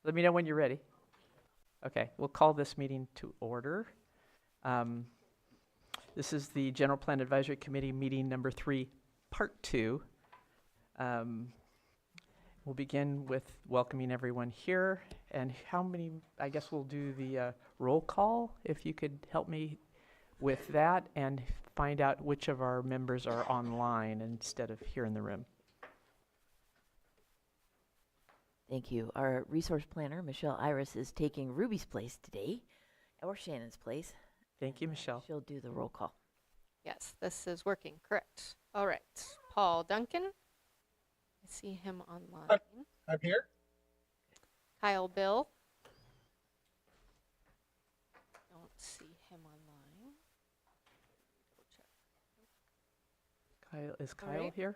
Let me know when you're ready. Okay, we'll call this meeting to order. Um, This is the General Plan Advisory Committee meeting number 3, part 2. We'll begin with welcoming everyone here. And how many, I guess we'll do the roll call, if you could help me with that and find out which of our members are online instead of here in the room. Thank you. Our resource planner, Michelle Iris, is taking Ruby's place today, or Shannon's place. Thank you, Michelle. She'll do the roll call. Yes, this is working, correct. All right, Paul Duncan. I see him online. I'm here. Kyle Bill. Don't see him online. Double check. Is All Kyle right. here?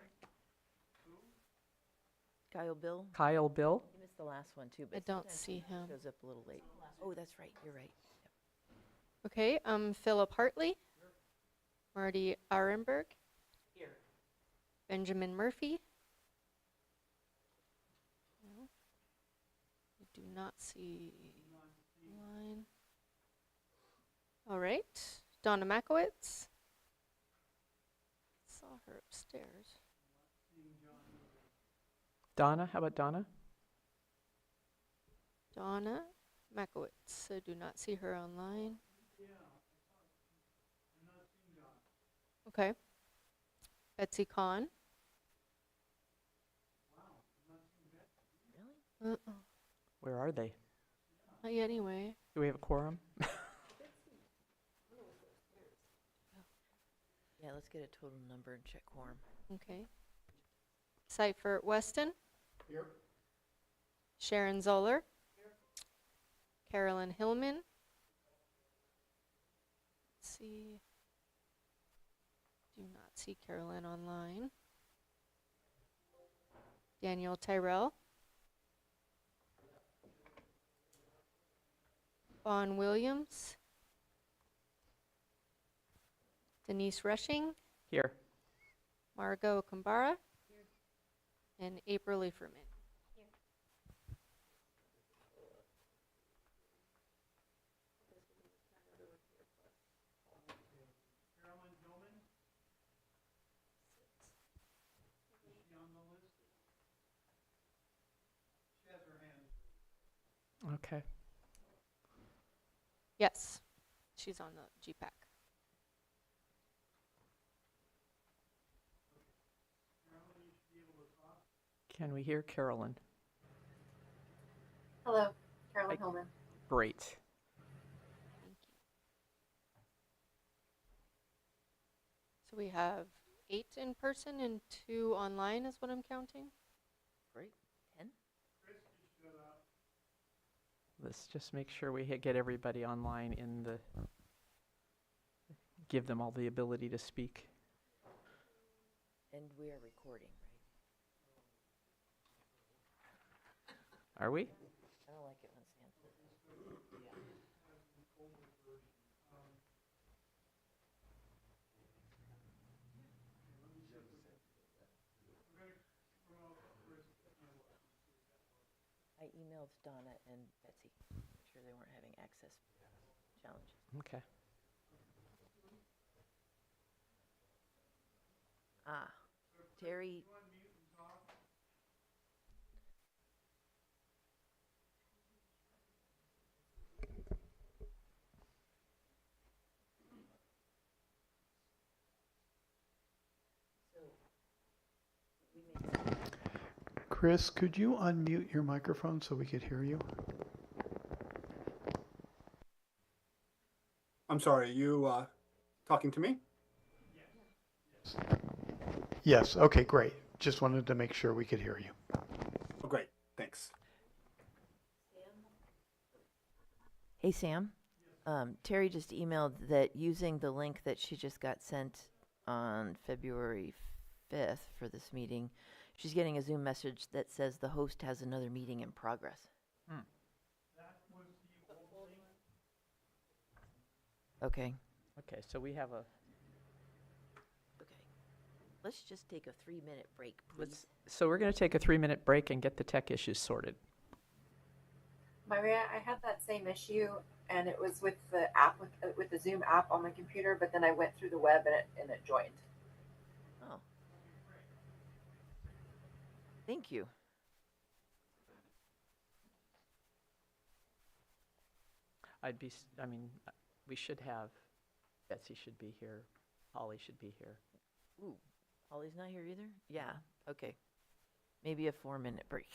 Kyle Bill. Kyle Bill? You missed the last one too, I but don't sometimes see he him. shows up a little late. Oh, that's right. You're right. Okay, Philip Hartley. Marty Arenberg. Here. Benjamin Murphy. No. I do not see line. All right, Donna Makowitz. Saw her upstairs. Donna, how about Donna? Donna Makowitz. I do not see her online. Okay. Betsy Kahn. Really? Where are they? Not yet anyway. Do we have a quorum? Yeah, let's get a total number and check quorum. Okay. Seifert Weston. Here. Sharon Zoller. Carolyn Hillman. Let's see. Do not see Carolyn online. Daniel Tyrell. Vaughn Williams. Denise Rushing. Here. Margot Kambara. And April Lieferman. Okay. Yes, she's on the G.P.A.C. Can we hear Carolyn? Hello, Carolyn Hi. Hillman. Great. Thank you. So we have 8 in person and 2 online is what I'm counting. Great. 10? Let's just make sure we get everybody online give them all the ability to speak. And we are recording, right? Are we? I don't like it when Sam says that. I emailed Donna and Betsy, make sure they weren't having access challenges. Okay. Terry. Chris, could you unmute your microphone so we could hear you? I'm sorry, you talking to me? Yes, okay, great. Just wanted to make sure we could hear you. Oh, great, thanks. Hey, Sam. Terry just emailed that using the link that she just got sent on February 5th for this meeting, she's getting a Zoom message that says the host has another meeting in progress. Okay. Okay, so we have Okay. Let's just take a 3-minute break, please. so we're going to take a 3-minute break and get the tech issues sorted. Maria, I had that same issue, and it was with the app with the Zoom app on my computer. But then I went through the web and it joined. Oh, thank you. I mean, we should have, Betsy should be here, Holly should be here. Ooh, Holly's not here either? Yeah, okay. Maybe a 4-minute break.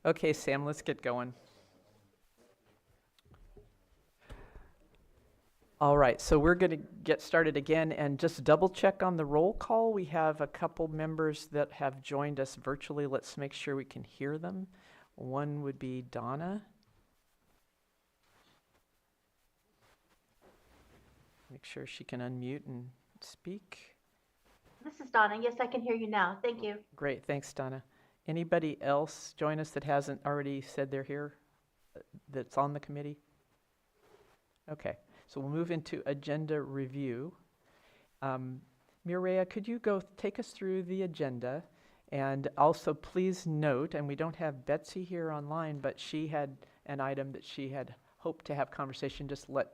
Okay, Sam, let's get going. All right, so we're going to get started again and just double check on the roll call. We have a couple members that have joined us virtually. Let's make sure we can hear them. One would be Donna. Make sure she can unmute and speak. This is Donna. Yes, I can hear you now. Thank you. Great, thanks, Donna. Anybody else join us that hasn't already said they're here, that's on the committee? Okay, so we'll move into agenda review. Mireya, could you go take us through the agenda? And also please note, and we don't have Betsy here online, but she had an item that she had hoped to have conversation. Just let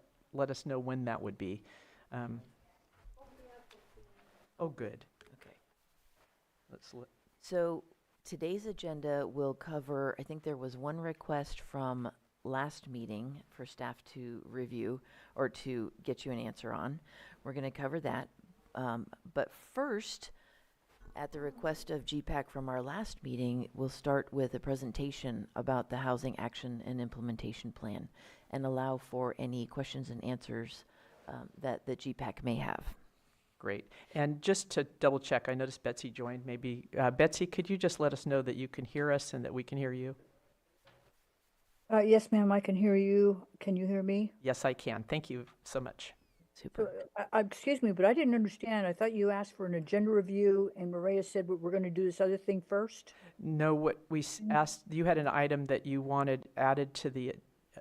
us know when that would be. Oh, good. Okay. Let's So today's agenda will cover, I think there was one request from last meeting for staff to review or to get you an answer on. We're going to cover that. But first, at the request of G.P.A.C from our last meeting, we'll start with a presentation about the Housing Action and Implementation Plan and allow for any questions and answers that the G.P.A.C may have. Great. And just to double check, I noticed Betsy joined. Maybe, Betsy, could you just let us know that you can hear us and that we can hear you? Yes, ma'am, I can hear you. Can you hear me? Yes, I can. Thank you so much. Super. Excuse me, but I didn't understand. I thought you asked for an agenda review, and Maria said we're going to do this other thing first. No, what we asked, you had an item that you wanted added to the,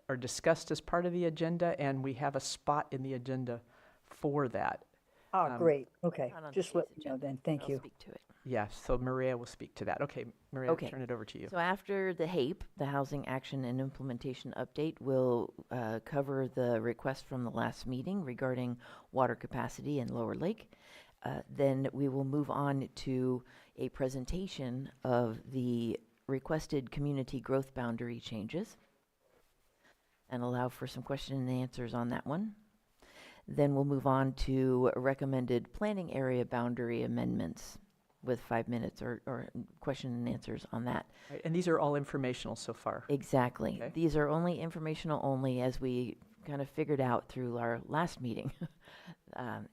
or discussed as part of the agenda, and we have a spot in the agenda for that. Great. Okay, Not on just let today's me know agenda, then. Thank I'll you. speak to it. Yeah, so Maria will speak to that. Okay, Maria, Okay. turn it over to you. So after the HAPE, the Housing Action and Implementation Update, will cover the request from the last meeting regarding water capacity in Lower Lake. Then we will move on to a presentation of the requested community growth boundary changes and allow for some question and answers on that one. Then we'll move on to recommended planning area boundary amendments with 5 minutes or question and answers on that. Right, and these are all informational so far. Exactly. Okay. These are only informational only, as we kind of figured out through our last meeting.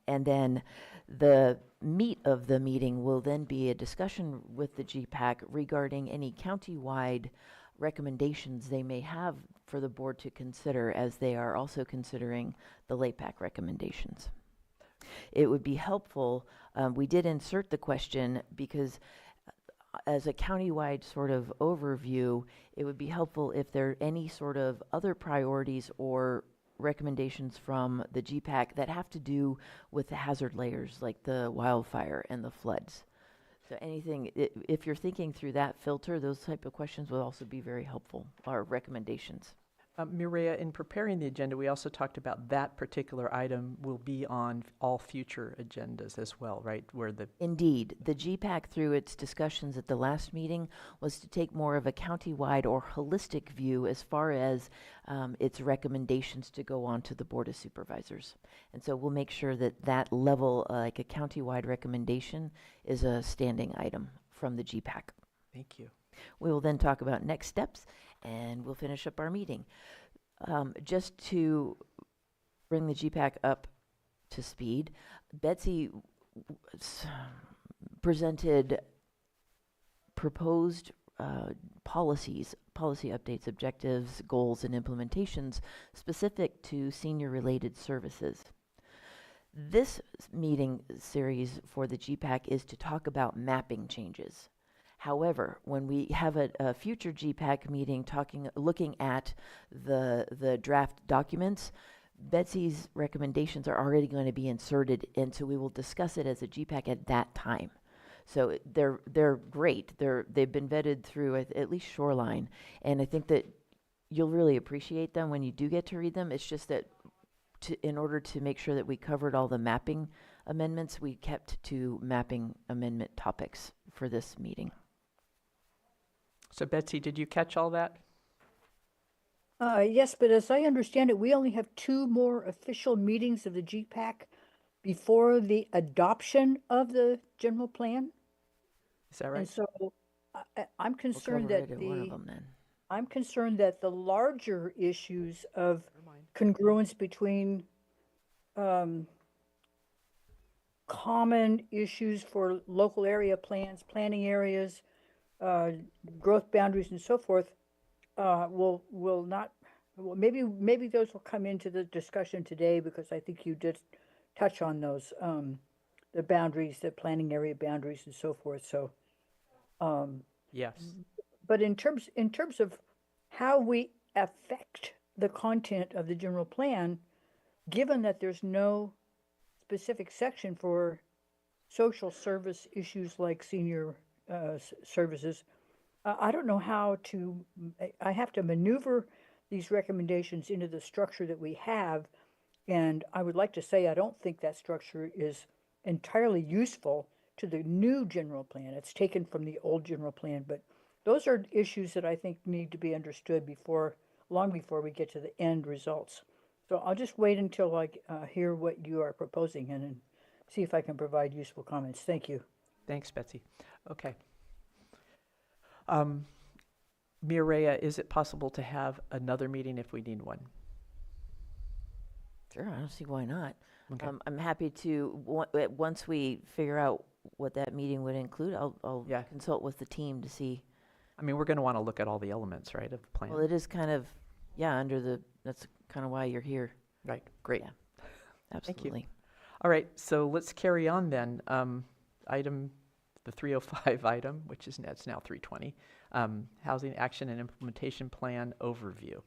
And then the meat of the meeting will then be a discussion with the G.P.A.C regarding any county-wide recommendations they may have for the board to consider, as they are also considering the LAPAC recommendations. It would be helpful, we did insert the question because as a countywide sort of overview, it would be helpful if there are any sort of other priorities or recommendations from the G.P.A.C that have to do with the hazard layers, like the wildfire and the floods. So anything, if you're thinking through that filter, those type of questions will also be very helpful, or recommendations. Mireya, in preparing the agenda, we also talked about that particular item will be on all future agendas as well, right? Where the Indeed, the G.P.A.C through its discussions at the last meeting was to take more of a countywide or holistic view as far as its recommendations to go on to the Board of Supervisors. And so we'll make sure that that level, like a countywide recommendation, is a standing item from the G.P.A.C. Thank you. We will then talk about next steps, and we'll finish up our meeting. Just to bring the G.P.A.C up to speed, Betsy presented proposed policy updates, objectives, goals, and implementations specific to senior-related services. This meeting series for the G.P.A.C is to talk about mapping changes. However, when we have a future G.P.A.C meeting looking at the draft documents, Betsy's recommendations are already going to be inserted, and so we will discuss it as a G.P.A.C at that time. So they're great. They've been vetted through at least Shoreline, and I think that you'll really appreciate them when you do get to read them. It's just that in order to make sure that we covered all the mapping amendments, we kept to mapping amendment topics for this meeting. So Betsy, did you catch all that? Yes, but as I understand it, we only have 2 more official meetings of the G.P.A.C before the adoption of the general plan. Is that right? And so I'm We'll concerned cover that it at one of them then. I'm concerned that the larger issues of Never mind. congruence between um, common issues for local area plans, planning areas, uh, growth boundaries, and so forth, will not. Well, maybe those will come into the discussion today because I think you did touch on those, the boundaries, the planning area boundaries, and so forth. So, um, Yes. but in terms of how we affect the content of the general plan, given that there's no specific section for social service issues like senior services, I don't know how to, I have to maneuver these recommendations into the structure that we have. And I would like to say, I don't think that structure is entirely useful to the new general plan. It's taken from the old general plan, but those are issues that I think need to be understood long before we get to the end results. So I'll just wait until I hear what you are proposing and then see if I can provide useful comments. Thank you. Thanks, Betsy. Okay. Mireya, is it possible to have another meeting if we need one? Sure, I don't see why not. Okay. I'm happy to, once we figure out what that meeting would include, I'll Yeah. consult with the team to see. I mean, we're going to want to look at all the elements, right, of the plan. Well, it is kind of, yeah, that's kind of why you're here. Right. Great. Yeah. Absolutely. All right. So let's carry on then. The 305 item, which is it's now 320, Housing Action and Implementation Plan Overview.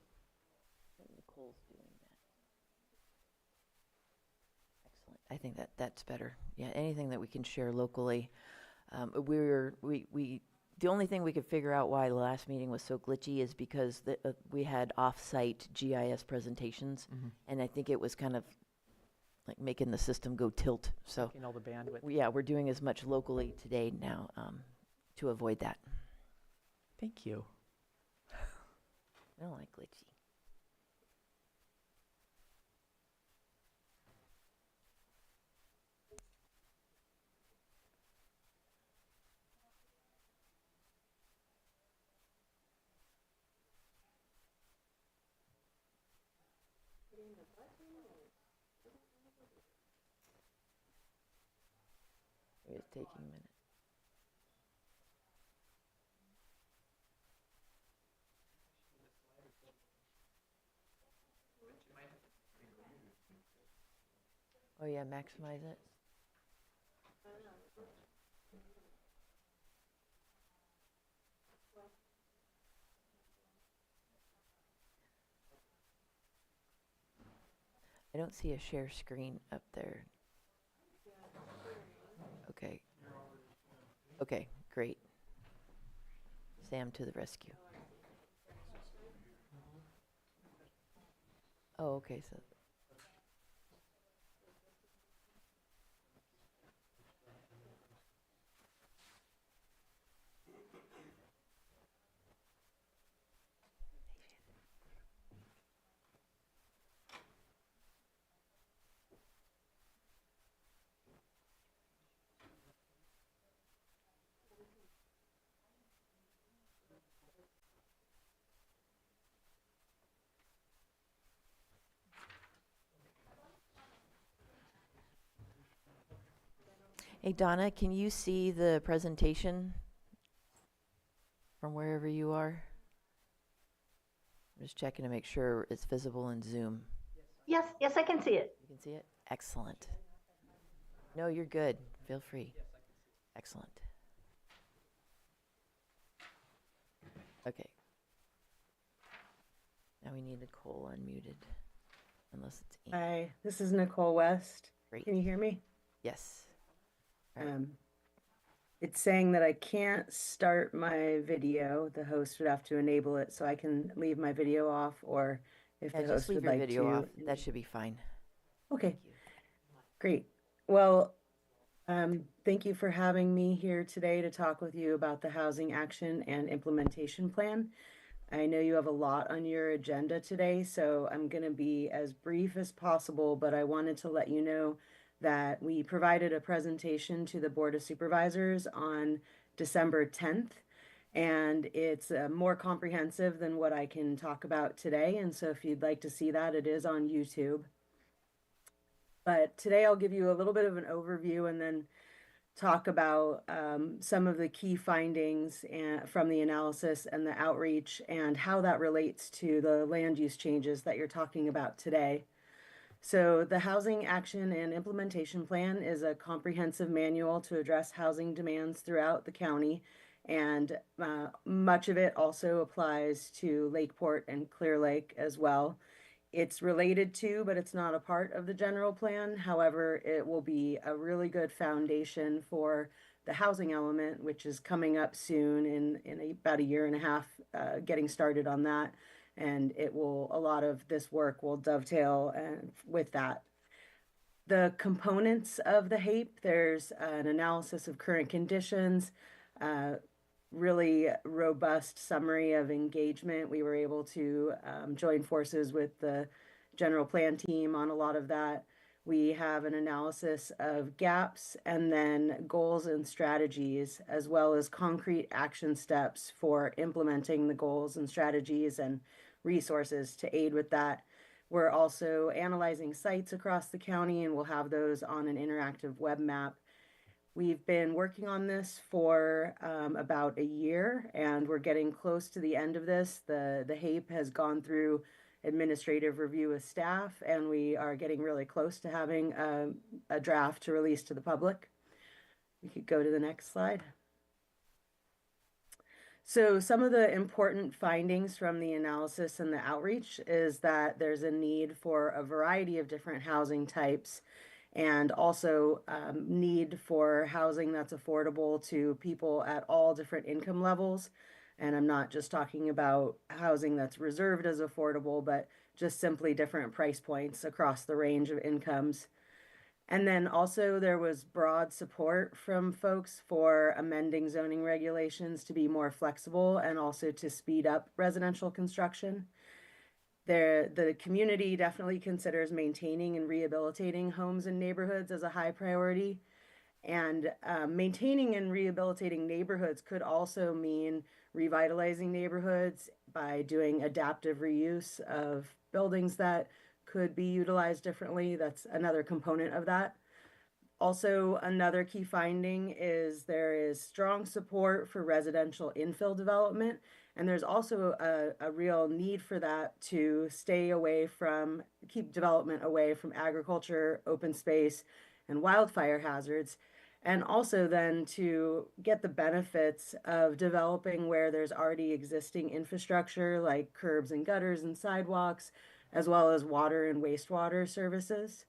Nicole's doing that. Excellent. I think that's better. Yeah, anything that we can share locally. The only thing we could figure out why the last meeting was so glitchy is because we had off-site GIS presentations, and I think it was kind of like making the system go tilt. So Taking all the bandwidth. we're doing as much locally today now to avoid that. Thank you. I don't like glitchy. It's taking a minute. Oh yeah, maximize it. I don't see a share screen up there. Okay. Okay, great. Sam to the rescue. Oh, okay, so. Hey, Donna, can you see the presentation from wherever you are? I'm just checking to make sure it's visible in Zoom. Yes, I can see it. You can see it? Excellent. No, you're good. Feel free. Excellent. Okay. Now we need Nicole unmuted, unless it's Amy. Hi, this is Nicole West. Great. Can you hear me? Yes. All right. It's saying that I can't start my video. The host would have to enable it, so I can leave my video off, or if Yeah, the just host leave would your like video to. off. That should be fine. Okay, Thank you. great. Well, thank you for having me here today to talk with you about the Housing Action and Implementation Plan. I know you have a lot on your agenda today, so I'm going to be as brief as possible, but I wanted to let you know that we provided a presentation to the Board of Supervisors on December 10th, and it's more comprehensive than what I can talk about today. And so if you'd like to see that, it is on YouTube. But today I'll give you a little bit of an overview and then talk about some of the key findings from the analysis and the outreach and how that relates to the land use changes that you're talking about today. So the Housing Action and Implementation Plan is a comprehensive manual to address housing demands throughout the county, and much of it also applies to Lakeport and Clear Lake as well. It's related to, but it's not a part of the general plan. However, it will be a really good foundation for the housing element, which is coming up soon in about a year and a half, getting started on that. And a lot of this work will dovetail with that. The components of the HAPE, there's an analysis of current conditions, really robust summary of engagement. We were able to join forces with the general plan team on a lot of that. We have an analysis of gaps and then goals and strategies, as well as concrete action steps for implementing the goals and strategies and resources to aid with that. We're also analyzing sites across the county, and we'll have those on an interactive web map. We've been working on this for about a year, and we're getting close to the end of this. The HAPE has gone through administrative review with staff, and we are getting really close to having a draft to release to the public. We could go to the next slide. So some of the important findings from the analysis and the outreach is that there's a need for a variety of different housing types, and also need for housing that's affordable to people at all different income levels. And I'm not just talking about housing that's reserved as affordable, but just simply different price points across the range of incomes. And then also there was broad support from folks for amending zoning regulations to be more flexible and also to speed up residential construction. The community definitely considers maintaining and rehabilitating homes and neighborhoods as a high priority. And maintaining and rehabilitating neighborhoods could also mean revitalizing neighborhoods by doing adaptive reuse of buildings that could be utilized differently. That's another component of that. Also, another key finding is there is strong support for residential infill development, and there's also a real need for that to keep development away from agriculture, open space, and wildfire hazards, and also then to get the benefits of developing where there's already existing infrastructure like curbs and gutters and sidewalks, as well as water and wastewater services.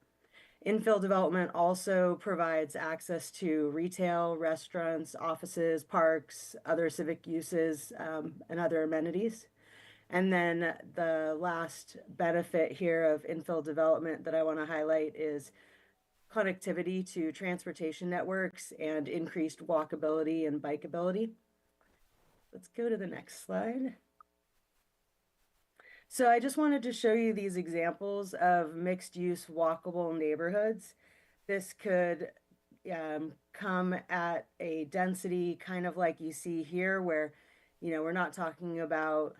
Infill development also provides access to retail, restaurants, offices, parks, other civic uses, and other amenities. And then the last benefit here of infill development that I want to highlight is connectivity to transportation networks and increased walkability and bikeability. Let's go to the next slide. So I just wanted to show you these examples of mixed-use walkable neighborhoods. This could come at a density kind of like you see here, where, we're not talking about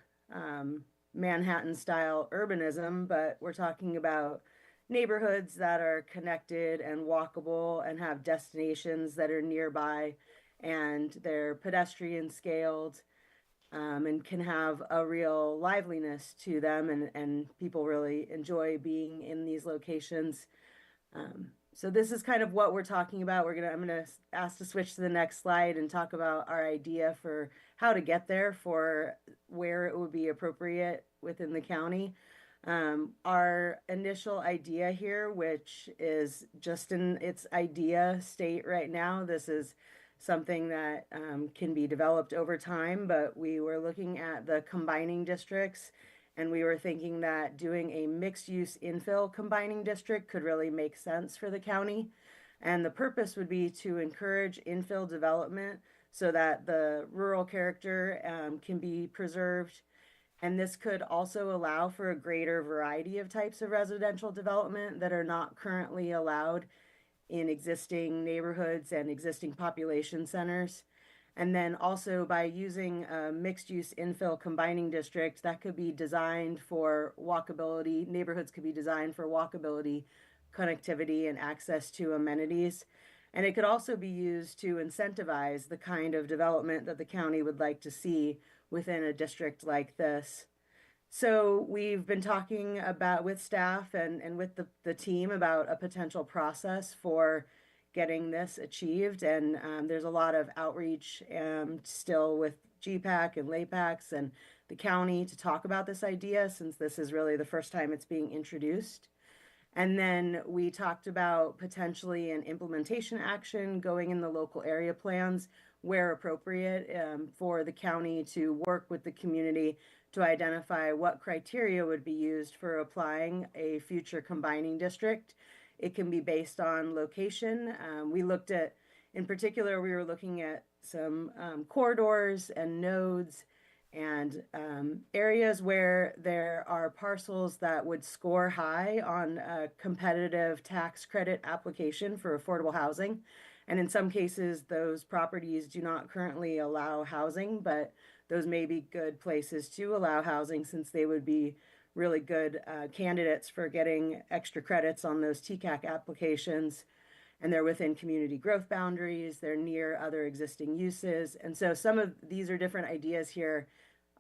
Manhattan-style urbanism, but we're talking about neighborhoods that are connected and walkable and have destinations that are nearby, and they're pedestrian scaled. And can have a real liveliness to them, and people really enjoy being in these locations. So this is kind of what we're talking about. I'm gonna ask to switch to the next slide and talk about our idea for how to get there, for where it would be appropriate within the county. Our initial idea here, which is just in its idea state right now, this is something that can be developed over time, but we were looking at the combining districts, and we were thinking that doing a mixed-use infill combining district could really make sense for the county. And the purpose would be to encourage infill development so that the rural character can be preserved. And this could also allow for a greater variety of types of residential development that are not currently allowed in existing neighborhoods and existing population centers. And then also by using a mixed use infill combining district that could be designed for walkability, neighborhoods could be designed for walkability, connectivity, and access to amenities. And it could also be used to incentivize the kind of development that the county would like to see within a district like this. So we've been talking about with staff and with the team about a potential process for getting this achieved. And there's a lot of outreach still with G.P.A.C and LAPACs and the county to talk about this idea, since this is really the first time it's being introduced. And then we talked about potentially an implementation action going in the local area plans where appropriate, for the county to work with the community to identify what criteria would be used for applying a future combining district. It can be based on location. We looked at, in particular, we were looking at some corridors and nodes and areas where there are parcels that would score high on a competitive tax credit application for affordable housing. And in some cases, those properties do not currently allow housing, but those may be good places to allow housing, since they would be really good candidates for getting extra credits on those TCAC applications. And they're within community growth boundaries, they're near other existing uses. And so some of these are different ideas here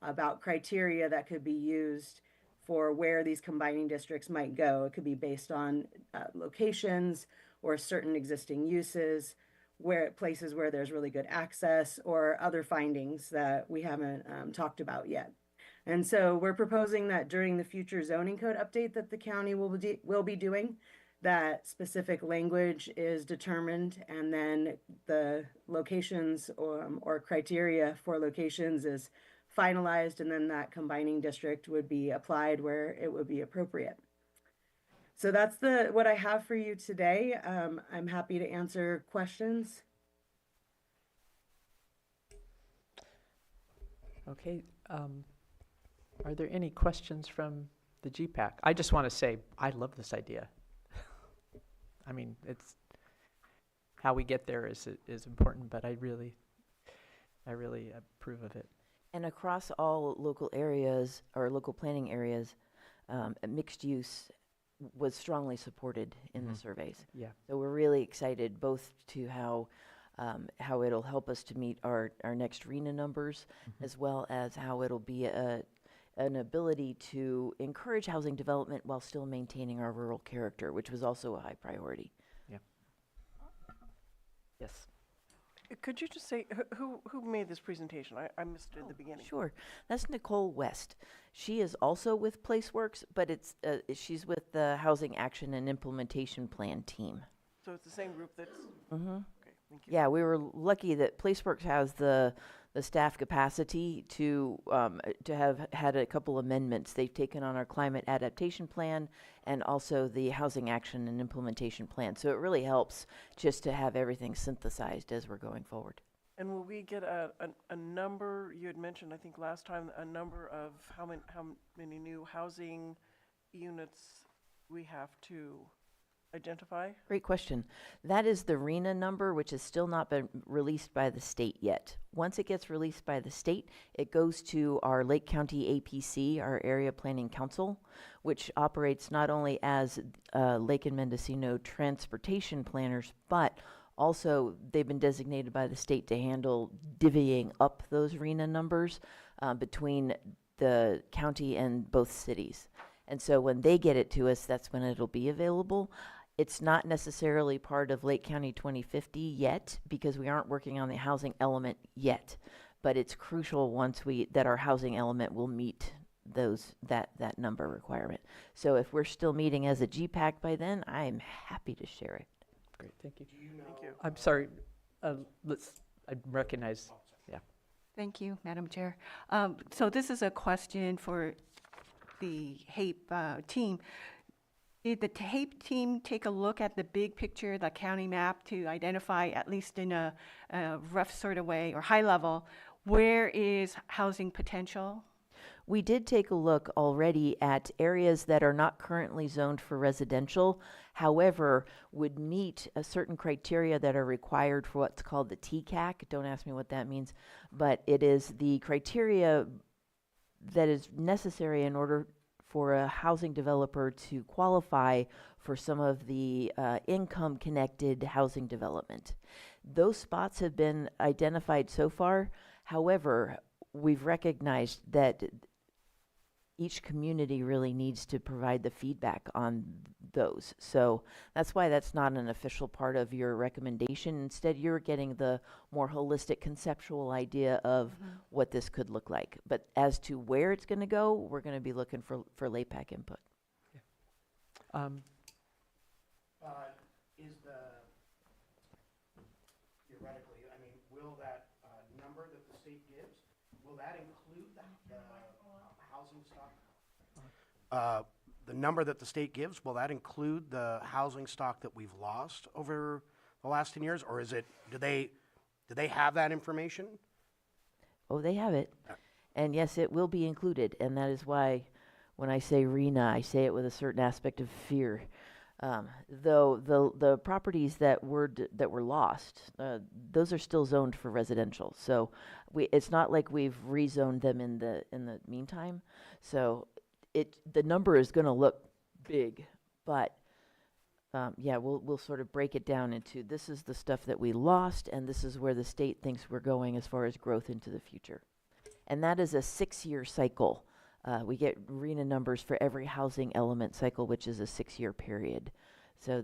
about criteria that could be used for where these combining districts might go. It could be based on locations or certain existing uses, where places where there's really good access, or other findings that we haven't talked about yet. And so we're proposing that during the future zoning code update that the county will be doing, that specific language is determined, and then the locations or criteria for locations is finalized, and then that combining district would be applied where it would be appropriate. So that's what I have for you today. I'm happy to answer questions. Okay. Are there any questions from the G.P.A.C? I just want to say I love this idea. I mean, it's how we get there is important, but I really approve of it. And across all local areas or local planning areas, mixed use was strongly supported in the surveys. Yeah. So we're really excited both to how it'll help us to meet our next RENA numbers, as well as how it'll be an ability to encourage housing development while still maintaining our rural character, which was also a high priority. Yeah. Yes. Could you just say who made this presentation? I missed it at the beginning. Sure. That's Nicole West. She is also with PlaceWorks, but she's with the Housing Action and Implementation Plan team. So it's the same group that's... Mm-hmm. Okay, thank you. Yeah, we were lucky that PlaceWorks has the staff capacity to have had a couple amendments. They've taken on our climate adaptation plan and also the housing action and implementation plan. So it really helps just to have everything synthesized as we're going forward. And will we get a number? You had mentioned, I think last time, a number of how many new housing units we have to identify? Great question. That is the RENA number, which has still not been released by the state yet. Once it gets released by the state, it goes to our Lake County APC, our Area Planning Council, which operates not only as Lake and Mendocino transportation planners, but also they've been designated by the state to handle divvying up those RENA numbers between the county and both cities. And so when they get it to us, that's when it'll be available. It's not necessarily part of Lake County 2050 yet, because we aren't working on the housing element yet. But it's crucial that our housing element will meet that number requirement. So if we're still meeting as a G.P.A.C by then, I am happy to share it. Great, thank you. Thank you. I'm sorry. I recognize. Yeah. Thank you, Madam Chair. So this is a question for the HAPE team. Did the HAPE team take a look at the big picture, the county map, to identify, at least in a rough sort of way or high level, where is housing potential? We did take a look already at areas that are not currently zoned for residential, however, would meet a certain criteria that are required for what's called the TCAC. Don't ask me what that means, but it is the criteria that is necessary in order for a housing developer to qualify for some of the income-connected housing development. Those spots have been identified so far. However, we've recognized that each community really needs to provide the feedback on those. So that's why that's not an official part of your recommendation. Instead, you're getting the more holistic conceptual idea of what this could look like. But as to where it's going to go, we're going to be looking for LAPAC input. Is the, theoretically, I mean, will that number that the state gives, will that include the housing stock? The number that the state gives, will that include the housing stock that we've lost over the last 10 years? Or is it, do they have that information? Oh, they have it. And yes, it will be included. And that is why when I say RENA, I say it with a certain aspect of fear. Though the properties that were lost, those are still zoned for residential. So it's not like we've rezoned them in the meantime. So the number is going to look big, but yeah, we'll sort of break it down into this is the stuff that we lost, and this is where the state thinks we're going as far as growth into the future. And that is a 6-year cycle. We get RENA numbers for every housing element cycle, which is a 6-year period. So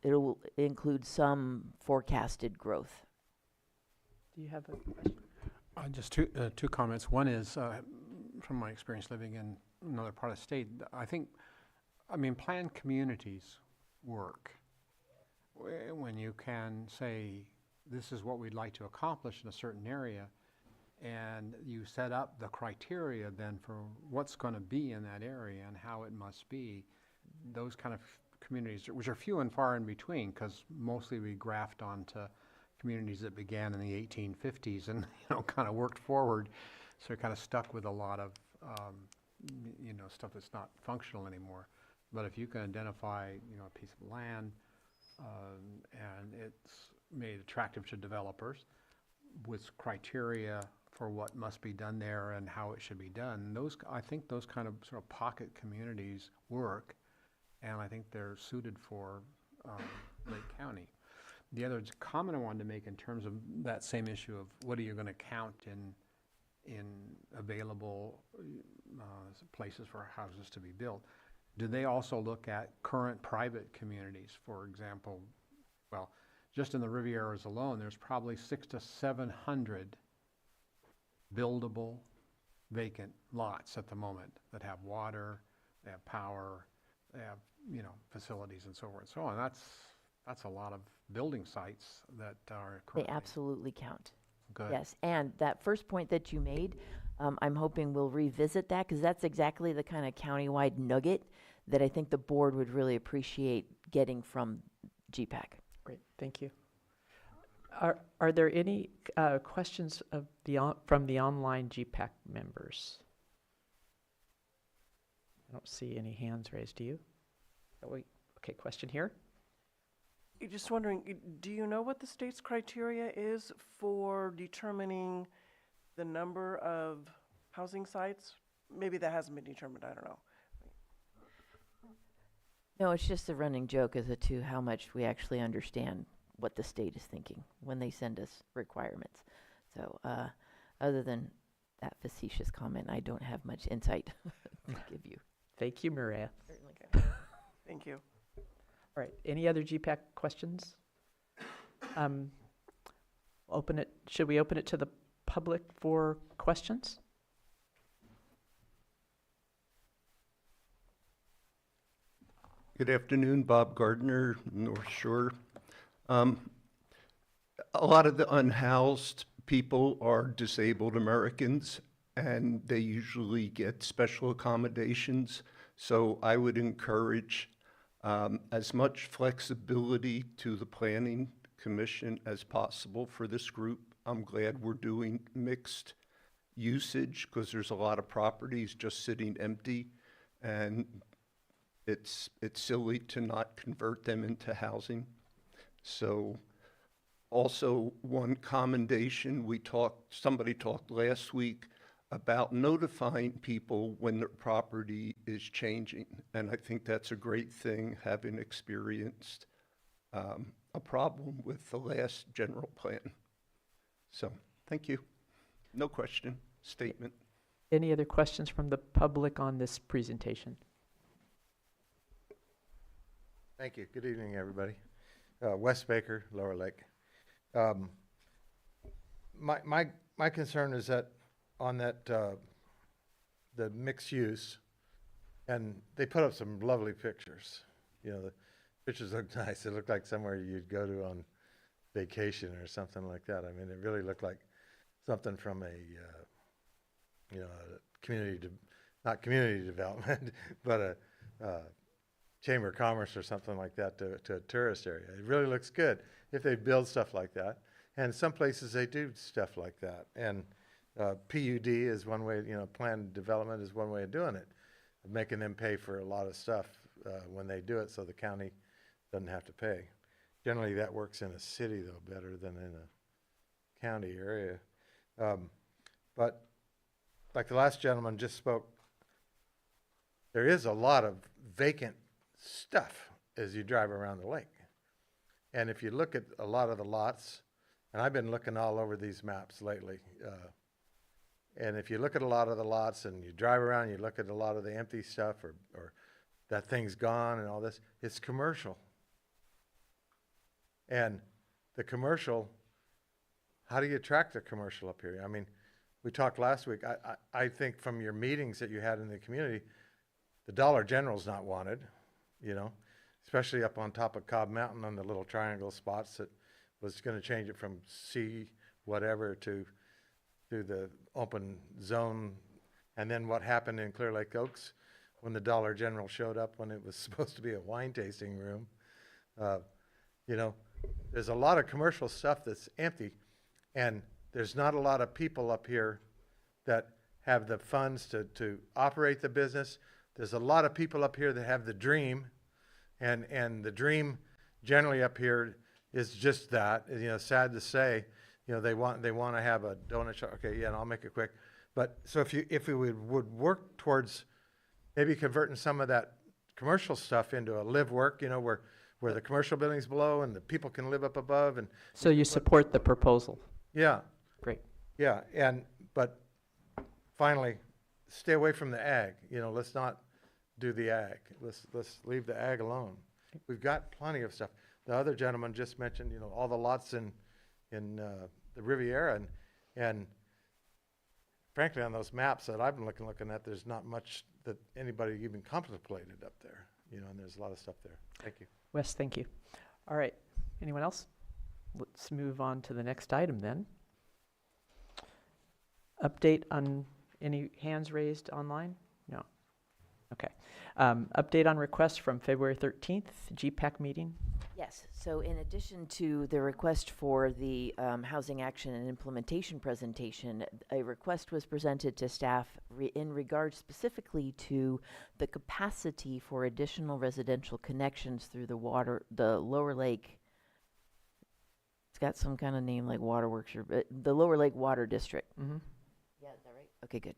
it'll include some forecasted growth. Do you have a question? Just two comments. One is, from my experience living in another part of the state, I mean, planned communities work. When you can say, this is what we'd like to accomplish in a certain area, and you set up the criteria then for what's going to be in that area and how it must be, those kind of communities, which are few and far in between, because mostly we graft onto communities that began in the 1850s and kind of worked forward, so you're kind of stuck with a lot of stuff that's not functional anymore. But if you can identify a piece of land and it's made attractive to developers with criteria for what must be done there and how it should be done, I think those kind of sort of pocket communities work, and I think they're suited for Lake County. The other comment I wanted to make in terms of that same issue of what are you going to count in available places for houses to be built, do they also look at current private communities? For example, well, just in the Rivieras alone, there's probably 600 to 700 buildable vacant lots at the moment that have water, they have power, they have facilities and so forth and so on. That's a lot of building sites that are currently. They absolutely count. Good. Yes, and that first point that you made, I'm hoping we'll revisit that, because that's exactly the kind of countywide nugget that I think the board would really appreciate getting from G.P.A.C. Great, thank you. Are there any questions of from the online G.P.A.C. members? I don't see any hands raised. Do you? Oh, wait. Okay, question here. Just wondering, do you know what the state's criteria is for determining the number of housing sites? Maybe that hasn't been determined, I don't know. No, it's just a running joke as to how much we actually understand what the state is thinking when they send us requirements. So other than that facetious comment, I don't have much insight to give you. Thank you, Maria. Certainly can. Thank you. All right, any other G.P.A.C. questions? Should we open it to the public for questions? Good afternoon, Bob Gardner, North Shore. A lot of the unhoused people are disabled Americans, and they usually get special accommodations. So I would encourage as much flexibility to the Planning Commission as possible for this group. I'm glad we're doing mixed usage, because there's a lot of properties just sitting empty, and it's silly to not convert them into housing. So also one commendation, somebody talked last week about notifying people when their property is changing. And I think that's a great thing, having experienced a problem with the last general plan. So, thank you. No question, statement. Any other questions from the public on this presentation? Thank you. Good evening, everybody. Wes Baker, Lower Lake. My concern is that on that the mixed use, and they put up some lovely pictures. You know, the pictures look nice. It looked like somewhere you'd go to on vacation or something like that. I mean, it really looked like something from a you know, a community, not community development, but a Chamber of Commerce or something like that to a tourist area. It really looks good if they build stuff like that. And some places they do stuff like that. And PUD is one way, you know, planned development is one way of doing it, of making them pay for a lot of stuff when they do it so the county doesn't have to pay. Generally that works in a city though better than in a county area. But like the last gentleman just spoke, there is a lot of vacant stuff as you drive around the lake. And if you look at a lot of the lots, and I've been looking all over these maps lately, and if you look at a lot of the lots and you drive around, you look at a lot of the empty stuff or that thing's gone and all this, it's commercial. And the commercial, how do you attract the commercial up here? I mean, we talked last week, I think from your meetings that you had in the community, the Dollar General's not wanted, you know, especially up on top of Cobb Mountain on the little triangle spots that was going to change it from C whatever to the open zone. And then what happened in Clear Lake Oaks when the Dollar General showed up when it was supposed to be a wine tasting room. You know, there's a lot of commercial stuff that's empty, and there's not a lot of people up here that have the funds to operate the business. There's a lot of people up here that have the dream, and the dream generally up here is just that. You know, sad to say, you know, they want to have a donut shop. Okay, yeah, and I'll make it quick. But so if we would work towards maybe converting some of that commercial stuff into a live work, you know, where the commercial buildings below and the people can live up above. And so you support the proposal? Yeah. Great. Yeah, but finally, stay away from the ag. You know, let's not do the ag. Let's leave the ag alone. We've got plenty of stuff. The other gentleman just mentioned, you know, all the lots in the Riviera, and frankly, on those maps that I've been looking at, there's not much that anybody even contemplated up there. You know, and there's a lot of stuff there. Thank you. Wes, thank you. All right. Anyone else? Let's move on to the next item then. Update on any hands raised online? No. Okay. Update on requests from February 13th, G.P.A.C meeting. Yes, so in addition to the request for the housing action and implementation presentation, a request was presented to staff in regard specifically to the capacity for additional residential connections through the Lower Lake. It's got some kind of name like Waterworks, or the Lower Lake Water District. Mm-hmm. Yeah, is that right? Okay, good.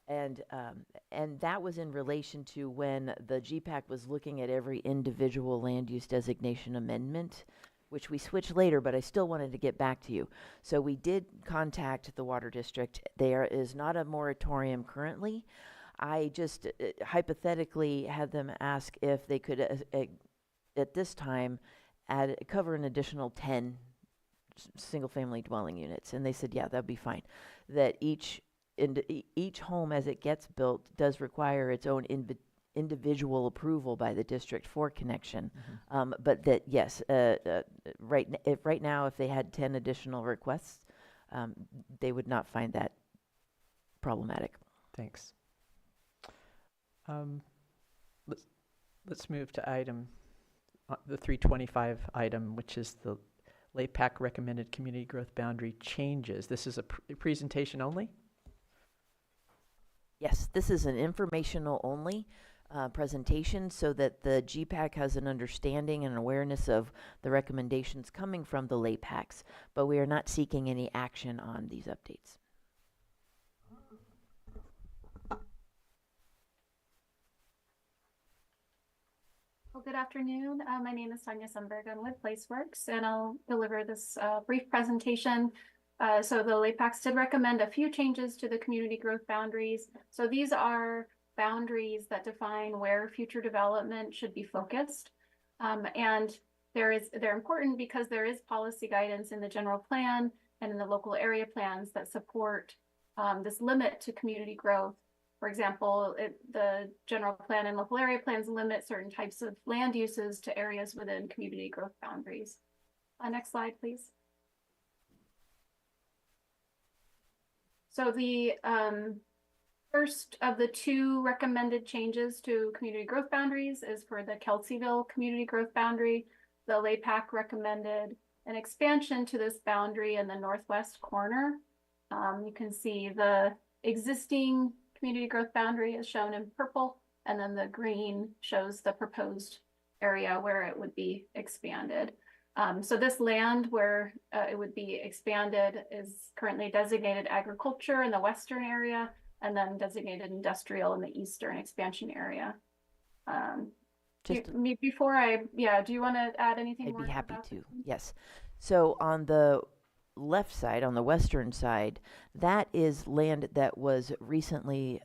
And that was in relation to when the G.P.A.C was looking at every individual land use designation amendment, which we switched later, but I still wanted to get back to you. So we did contact the Water District. There is not a moratorium currently. I just hypothetically had them ask if they could, at this time, cover an additional 10 single-family dwelling units. And they said, yeah, that'd be fine. That each home as it gets built does require its own individual approval by the district for connection. Mm-hmm. But that, yes, right now, if they had 10 additional requests, they would not find that problematic. Thanks. Let's move to item, the 325 item, which is the LAPAC recommended community growth boundary changes. This is a presentation only? Yes, this is an informational only presentation so that the G.P.A.C has an understanding and awareness of the recommendations coming from the LAPACs, but we are not seeking any action on these updates. Well, good afternoon. My name is Tanya Sundberg. I'm with PlaceWorks, and I'll deliver this brief presentation. So the LAPACs did recommend a few changes to the community growth boundaries. So these are boundaries that define where future development should be focused. And they're important because there is policy guidance in the general plan and in the local area plans that support this limit to community growth. For example, the general plan and local area plans limit certain types of land uses to areas within community growth boundaries. Next slide, please. So the first of the two recommended changes to community growth boundaries is for the Kelseyville community growth boundary. The LAPAC recommended an expansion to this boundary in the northwest corner. You can see the existing community growth boundary is shown in purple, and then the green shows the proposed area where it would be expanded. So this land where it would be expanded is currently designated agriculture in the western area, and then designated industrial in the eastern expansion area. Before do you want to add anything more? I'd be happy to, yes. So on the left side, on the western side, that is land that was recently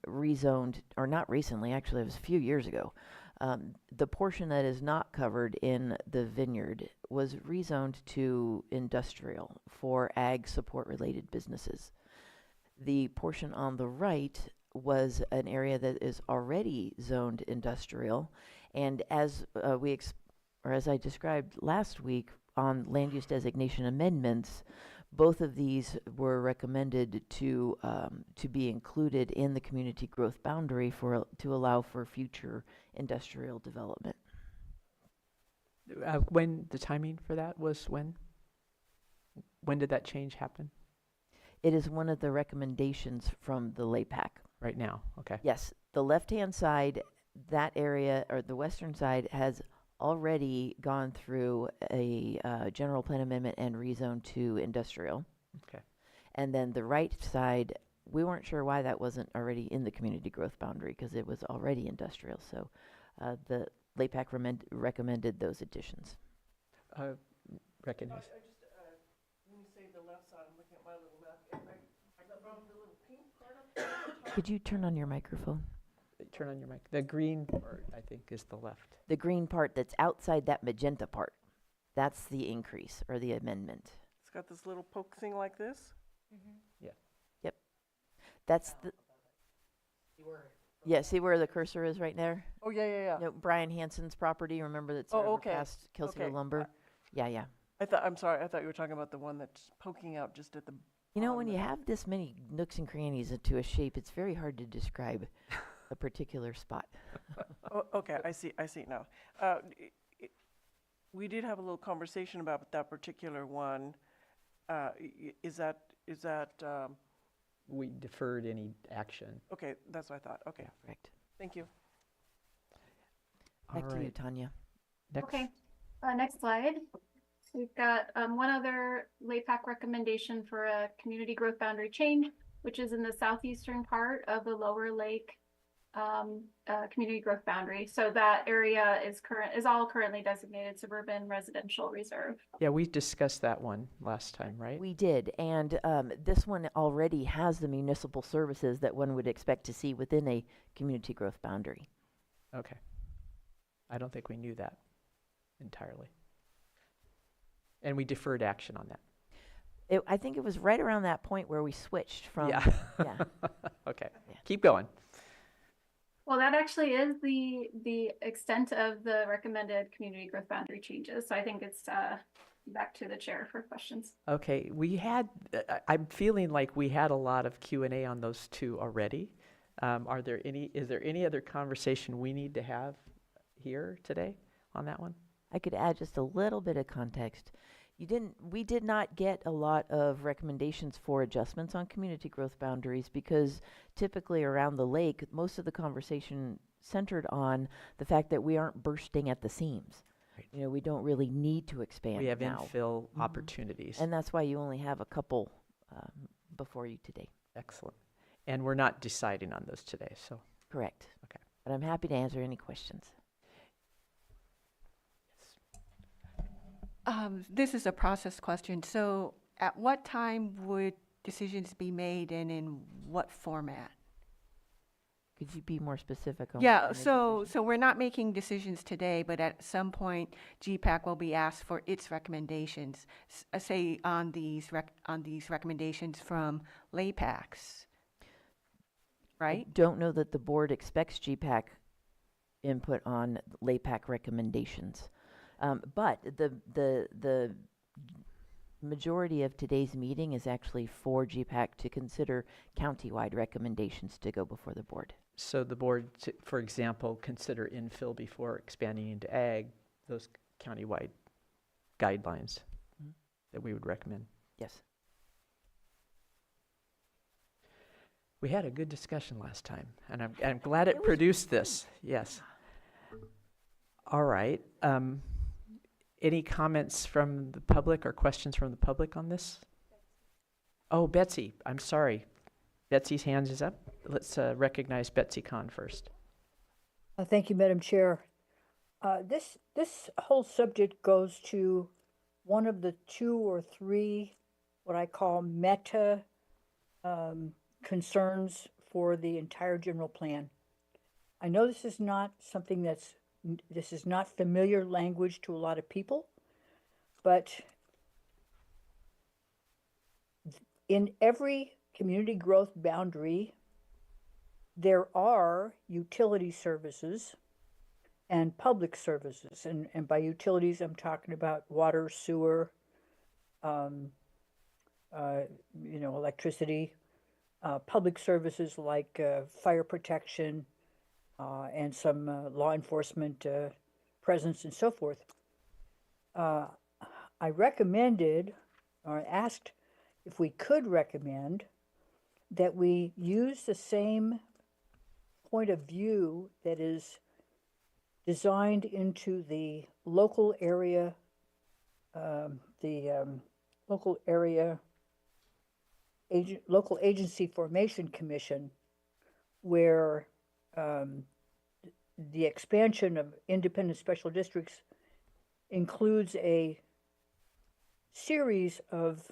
rezoned, or not recently, actually it was a few years ago. The portion that is not covered in the vineyard was rezoned to industrial for ag support related businesses. The portion on the right was an area that is already zoned industrial, and as as I described last week, on land use designation amendments, both of these were recommended to be included in the community growth boundary to allow for future industrial development. When the timing for that was when? When did that change happen? It is one of the recommendations from the LAPAC. Right now, okay. Yes, the left-hand side, that area, or the western side, has already gone through a general plan amendment and rezone to industrial. Okay. And then the right side, we weren't sure why that wasn't already in the community growth boundary because it was already industrial. So the LAPAC recommended those additions. Recognize. I just, when you say the left side, I'm looking at my little map. From the little pink part up there. Could you turn on your microphone? Turn on your mic. The green part, I think, is the left. The green part that's outside that magenta part. That's the increase or the amendment. It's got this little poke thing like this? Mm-hmm. Yeah. Yep. That's the... Yeah, see where the cursor is right there? Oh, yeah. You know, Brian Hansen's property, remember that's over past Kelseyville Lumber? Yeah. I'm sorry, I thought you were talking about the one that's poking out just at the... You know, when you have this many nooks and crannies to a shape, it's very hard to describe a particular spot. Okay, I see now. We did have a little conversation about that particular one. Is that we deferred any action. Okay, that's what I thought. Okay. Yeah, correct. Thank you. Back to you, Tanya. Next. Okay, next slide. We've got one other LAPAC recommendation for a community growth boundary change, which is in the southeastern part of the Lower Lake community growth boundary. So that area is all currently designated suburban residential reserve. Yeah, we discussed that one last time, right? We did, and this one already has the municipal services that one would expect to see within a community growth boundary. Okay. I don't think we knew that entirely. And we deferred action on that. I think it was right around that point where we switched from... Yeah. Yeah. Okay. Yeah. Keep going. Well, that actually is the extent of the recommended community growth boundary changes. So I think it's back to the chair for questions. Okay, we had, I'm feeling like we had a lot of Q&A on those two already. Is there any other conversation we need to have here today on that one? I could add just a little bit of context. we did not get a lot of recommendations for adjustments on community growth boundaries because typically around the lake, most of the conversation centered on the fact that we aren't bursting at the seams. You know, we don't really need to expand We have now. infill opportunities. And that's why you only have a couple before you today. Excellent. And we're not deciding on those today, so. Correct. Okay. But I'm happy to answer any questions. This is a process question. So at what time would decisions be made and in what format? Could you be more specific on? Yeah, so we're not making decisions today, but at some point, G.P.A.C will be asked for its recommendations, say on these recommendations from LAPACs, right? I don't know that the board expects G.P.A.C input on LAPAC recommendations. But the majority of today's meeting is actually for G.P.A.C to consider countywide recommendations to go before the board. So the board, for example, consider infill before expanding into ag, those countywide guidelines that we would recommend. Yes. We had a good discussion last time, and I'm glad it produced this. Yes. All right. Any comments from the public or questions from the public on this? Oh, Betsy, I'm sorry. Betsy's hand is up. Let's recognize Betsy Kahn first. Thank you, Madam Chair. This whole subject goes to one of the 2 or 3 what I call meta concerns for the entire general plan. I know this is not something this is not familiar language to a lot of people, but in every community growth boundary, there are utility services and public services. And by utilities, I'm talking about water, sewer, electricity, public services like fire protection, and some law enforcement presence and so forth. I recommended, or asked if we could recommend, that we use the same point of view that is designed into the local area, local agency formation commission, where the expansion of independent special districts includes a series of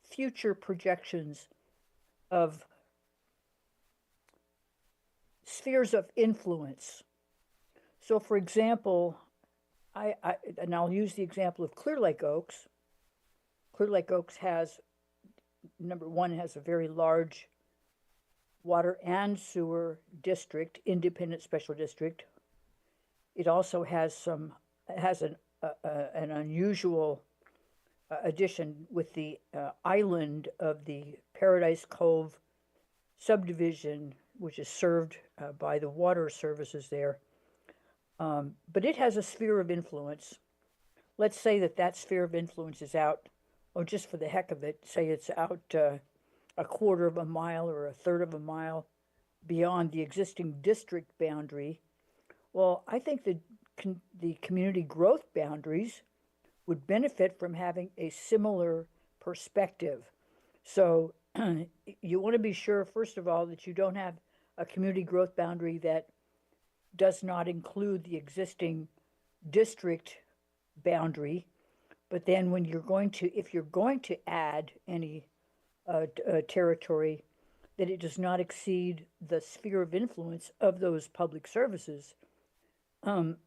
future projections of spheres of influence. So, for example, and I'll use the example of Clear Lake Oaks. Clear Lake Oaks has, number one, has a very large water and sewer district, independent special district. It also has an unusual addition with the island of the Paradise Cove subdivision, which is served by the water services there. But it has a sphere of influence. Let's say that sphere of influence is out, just for the heck of it, say it's out a quarter of a mile or a third of a mile beyond the existing district boundary. Well, I think the community growth boundaries would benefit from having a similar perspective. So you want to be sure, first of all, that you don't have a community growth boundary that does not include the existing district boundary. But then when if you're going to add any territory, that it does not exceed the sphere of influence of those public services. And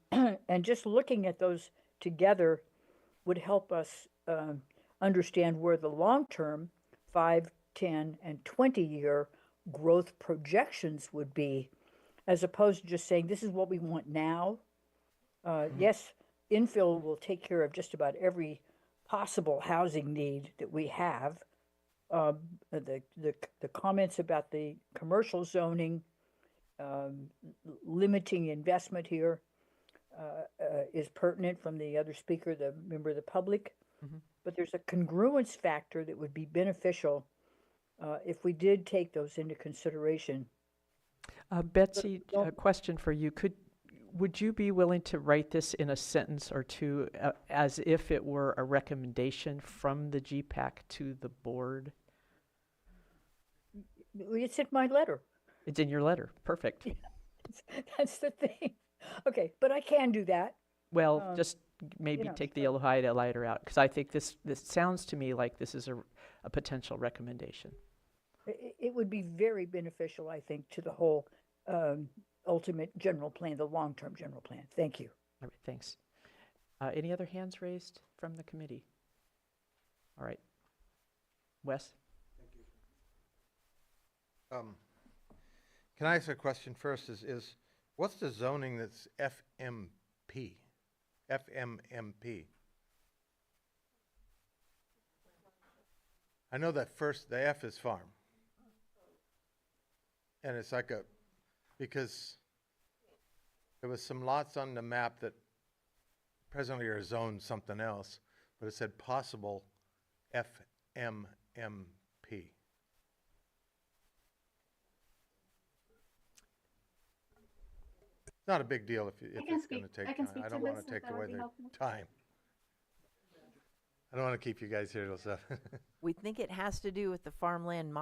just looking at those together would help us understand where the long-term 5, 10, and 20-year growth projections would be, as opposed to just saying, this is what we want now. Yes, infill will take care of just about every possible housing need that we have. The comments about the commercial zoning, limiting investment here, is pertinent from the other speaker, the member of the public. but there's a congruence factor that would be beneficial if we did take those into consideration. Betsy, don't- a question for you. Would you be willing to write this in a sentence or two as if it were a recommendation from the G.P.A.C to the board? It's in my letter. It's in your letter. Perfect. That's the thing. Okay, but I can do that. Well, just maybe take the highlighter out, because I think this sounds to me like this is a potential recommendation. It would be very beneficial, I think, to the whole ultimate general plan, the long-term general plan. Thank you. All right, thanks. Any other hands raised from the committee? All right. Wes? Can I ask a question first? Is what's the zoning that's FMP? FMMP. I know that the F is farm. And it's like because there was some lots on the map that presently are zoned something else, but it said possible FMMP. It's not a big deal if it's going to take time. I don't want to take away their time. I don't want to keep you guys here till 7. We think it has to do with the farmland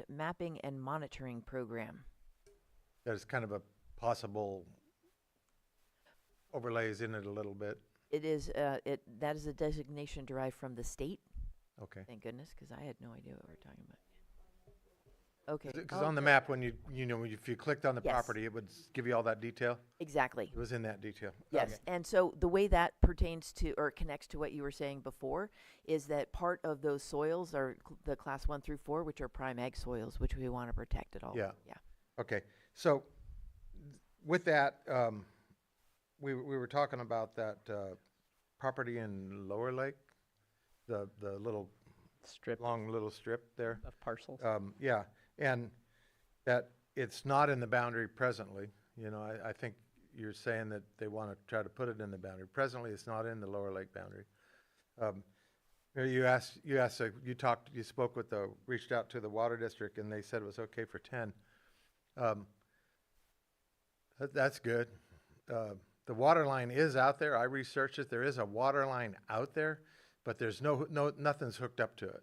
mapping and monitoring program. There's kind of a possible overlays in it a little bit. It is, that is a designation derived from the state. Okay. Thank goodness, because I had no idea what we're talking about. Okay. Because on the map, when if you clicked on the Yes. property, it would give you all that detail. Exactly. It was in that detail. Yes, Okay. and so the way that pertains to or connects to what you were saying before is that part of those soils are the class 1 through 4, which are prime ag soils, which we want to protect at all. Yeah. Yeah. Okay. So with that, we were talking about that property in Lower Lake, the little long little strip there of parcels. Yeah, and that it's not in the boundary presently. I think you're saying that they want to try to put it in the boundary. Presently, it's not in the Lower Lake boundary. You spoke with reached out to the water district, and they said it was okay for 10. That's good. The water line is out there. I researched it. There is a water line out there, but there's nothing's hooked up to it.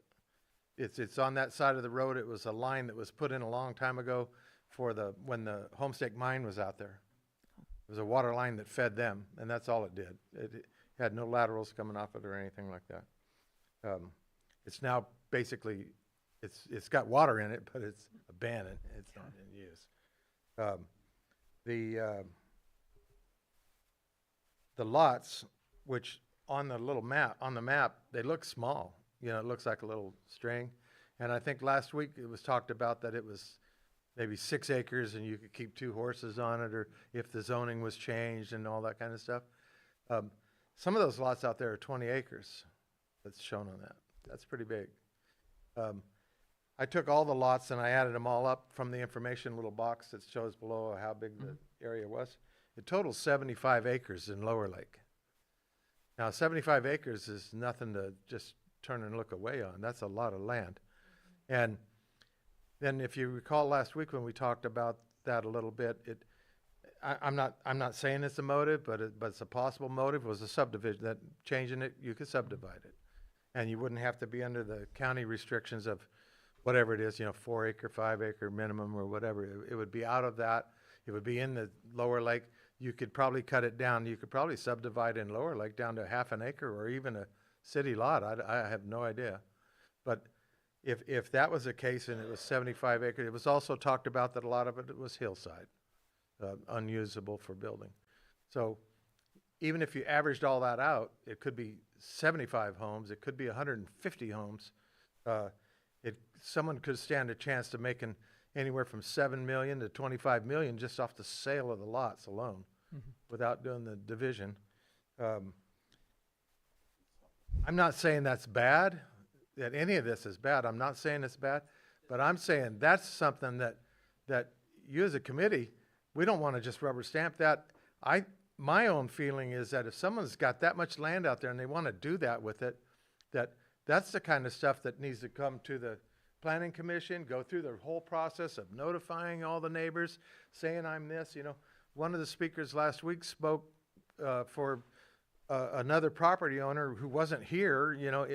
It's on that side of the road. It was a line that was put in a long time ago when the Homestake mine was out there. It was a water line that fed them, and that's all it did. It had no laterals coming off it or anything like that. It's now basically, it's got water in it, but it's abandoned. It's not in use. The lots, which on the map, they look small. It looks like a little string. And I think last week it was talked about that it was maybe 6 acres and you could keep 2 horses on it, or if the zoning was changed and all that kind of stuff. Some of those lots out there are 20 acres that's shown on that. That's pretty big. I took all the lots and I added them all up from the information little box that shows below how big the area was. It totals 75 acres in Lower Lake. Now, 75 acres is nothing to just turn and look away on. That's a lot of land. And then if you recall last week when we talked about that a little bit, I'm not saying it's a motive, but it's a possible motive. It was a subdivision, that changing it, you could subdivide it. And you wouldn't have to be under the county restrictions of whatever it is, 4 acre, 5 acre minimum or whatever. It would be out of that. It would be in the Lower Lake. You could probably cut it down. You could probably subdivide in Lower Lake down to half an acre or even a city lot. I have no idea. But if that was the case and it was 75 acres, it was also talked about that a lot of it was hillside, unusable for building. So even if you averaged all that out, it could be 75 homes. It could be 150 homes. Someone could stand a chance of making anywhere from 7 million to 25 million just off the sale of the lots alone, without doing the division. I'm not saying that's bad, that any of this is bad. I'm not saying it's bad, but I'm saying that's something that you as a committee, we don't want to just rubber stamp that. my own feeling is that if someone's got that much land out there and they want to do that with it, that's the kind of stuff that needs to come to the planning commission, go through the whole process of notifying all the neighbors, saying I'm this, you know. One of the speakers last week spoke for another property owner who wasn't here, you know,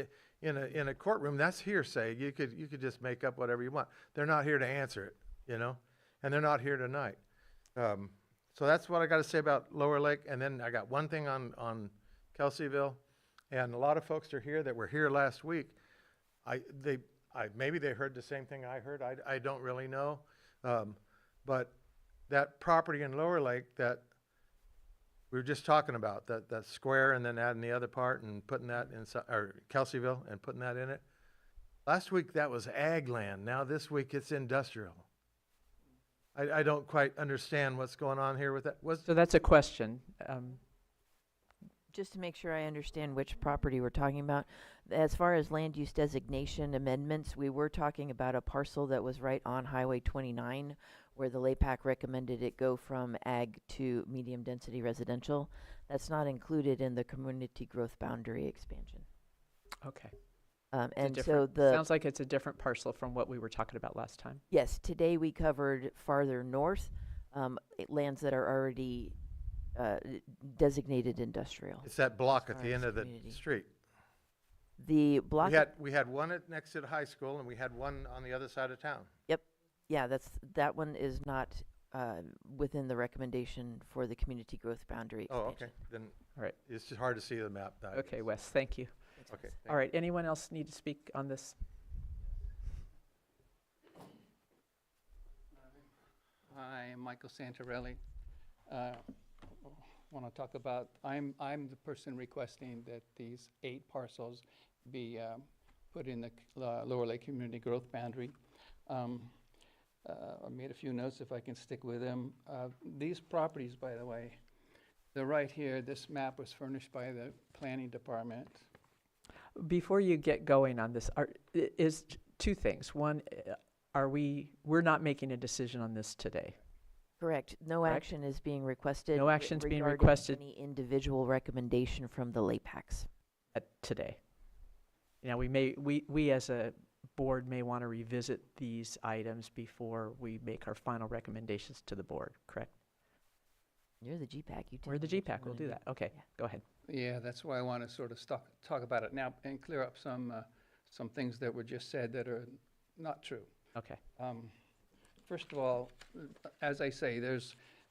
in a courtroom. That's hearsay. You could just make up whatever you want. They're not here to answer it, you know, and they're not here tonight. So that's what I got to say about Lower Lake. And then I got one thing on Kelseyville, and a lot of folks are here that were here last week. Maybe they heard the same thing I heard. I don't really know, but that property in Lower Lake that we were just talking about, that square, and then adding the other part and putting that inside, or Kelseyville and putting that in it. Last week that was ag land. Now this week it's industrial. I don't quite understand what's going on here with that. So that's a question. Just to make sure I understand which property we're talking about, as far as land use designation amendments, we were talking about a parcel that was right on Highway 29, where the LAPAC recommended it go from ag to medium density residential. That's not included in the community growth boundary expansion. Okay. And so the sounds like it's a different parcel from what we were talking about last time. yes, today we covered farther north, lands that are already designated industrial. It's that block as at far the end as of the community. street. The block. We had one next to the high school, and we had one on the other side of town. Yep. Yeah, that one is not within the recommendation for the community growth boundary Oh, expansion. okay. Then All right. it's just hard to see the map. Okay, Wes, thank you. Okay. All right, anyone else need to speak on this? Hi, I'm Michael Santarelli. Want to talk about, I'm the person requesting that these 8 parcels be put in the Lower Lake Community Growth Boundary. I made a few notes if I can stick with them. These properties, by the way, they're right here. This map was furnished by the Planning Department. Before you get going on this, is 2 things. One, we're not making a decision on this today. Correct. No Correct? action is being requested. No action's being regarding requested. Any individual recommendation from the LAPACs. Today. Now, we as a board may want to revisit these items before we make our final recommendations to the board, correct? You're the G.P.A.C. You We're the tell me what G.P.A.C. you We'll wanna do that. Okay, Yeah. go ahead. Yeah, that's why I want to sort of talk about it now and clear up some things that were just said that are not true. Okay. First of all, as I say,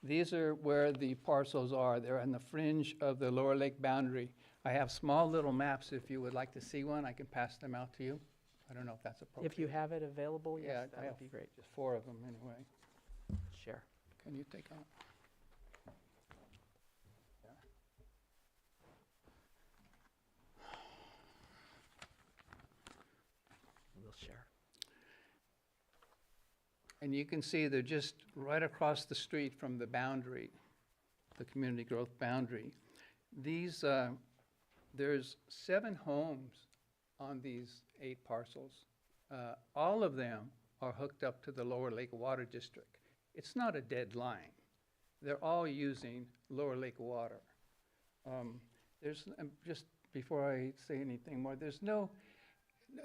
these are where the parcels are. They're on the fringe of the Lower Lake boundary. I have small little maps. If you would like to see one, I can pass them out to you. I don't know if that's appropriate. If you have it available, yes, Yeah, that I would have be great. just 4 of them anyway. Share. Can you take on? We'll share. And you can see they're just right across the street from the boundary, the community growth boundary. These, there's 7 homes on these 8 parcels. All of them are hooked up to the Lower Lake Water District. It's not a dead line. They're all using Lower Lake water. Just before I say anything more,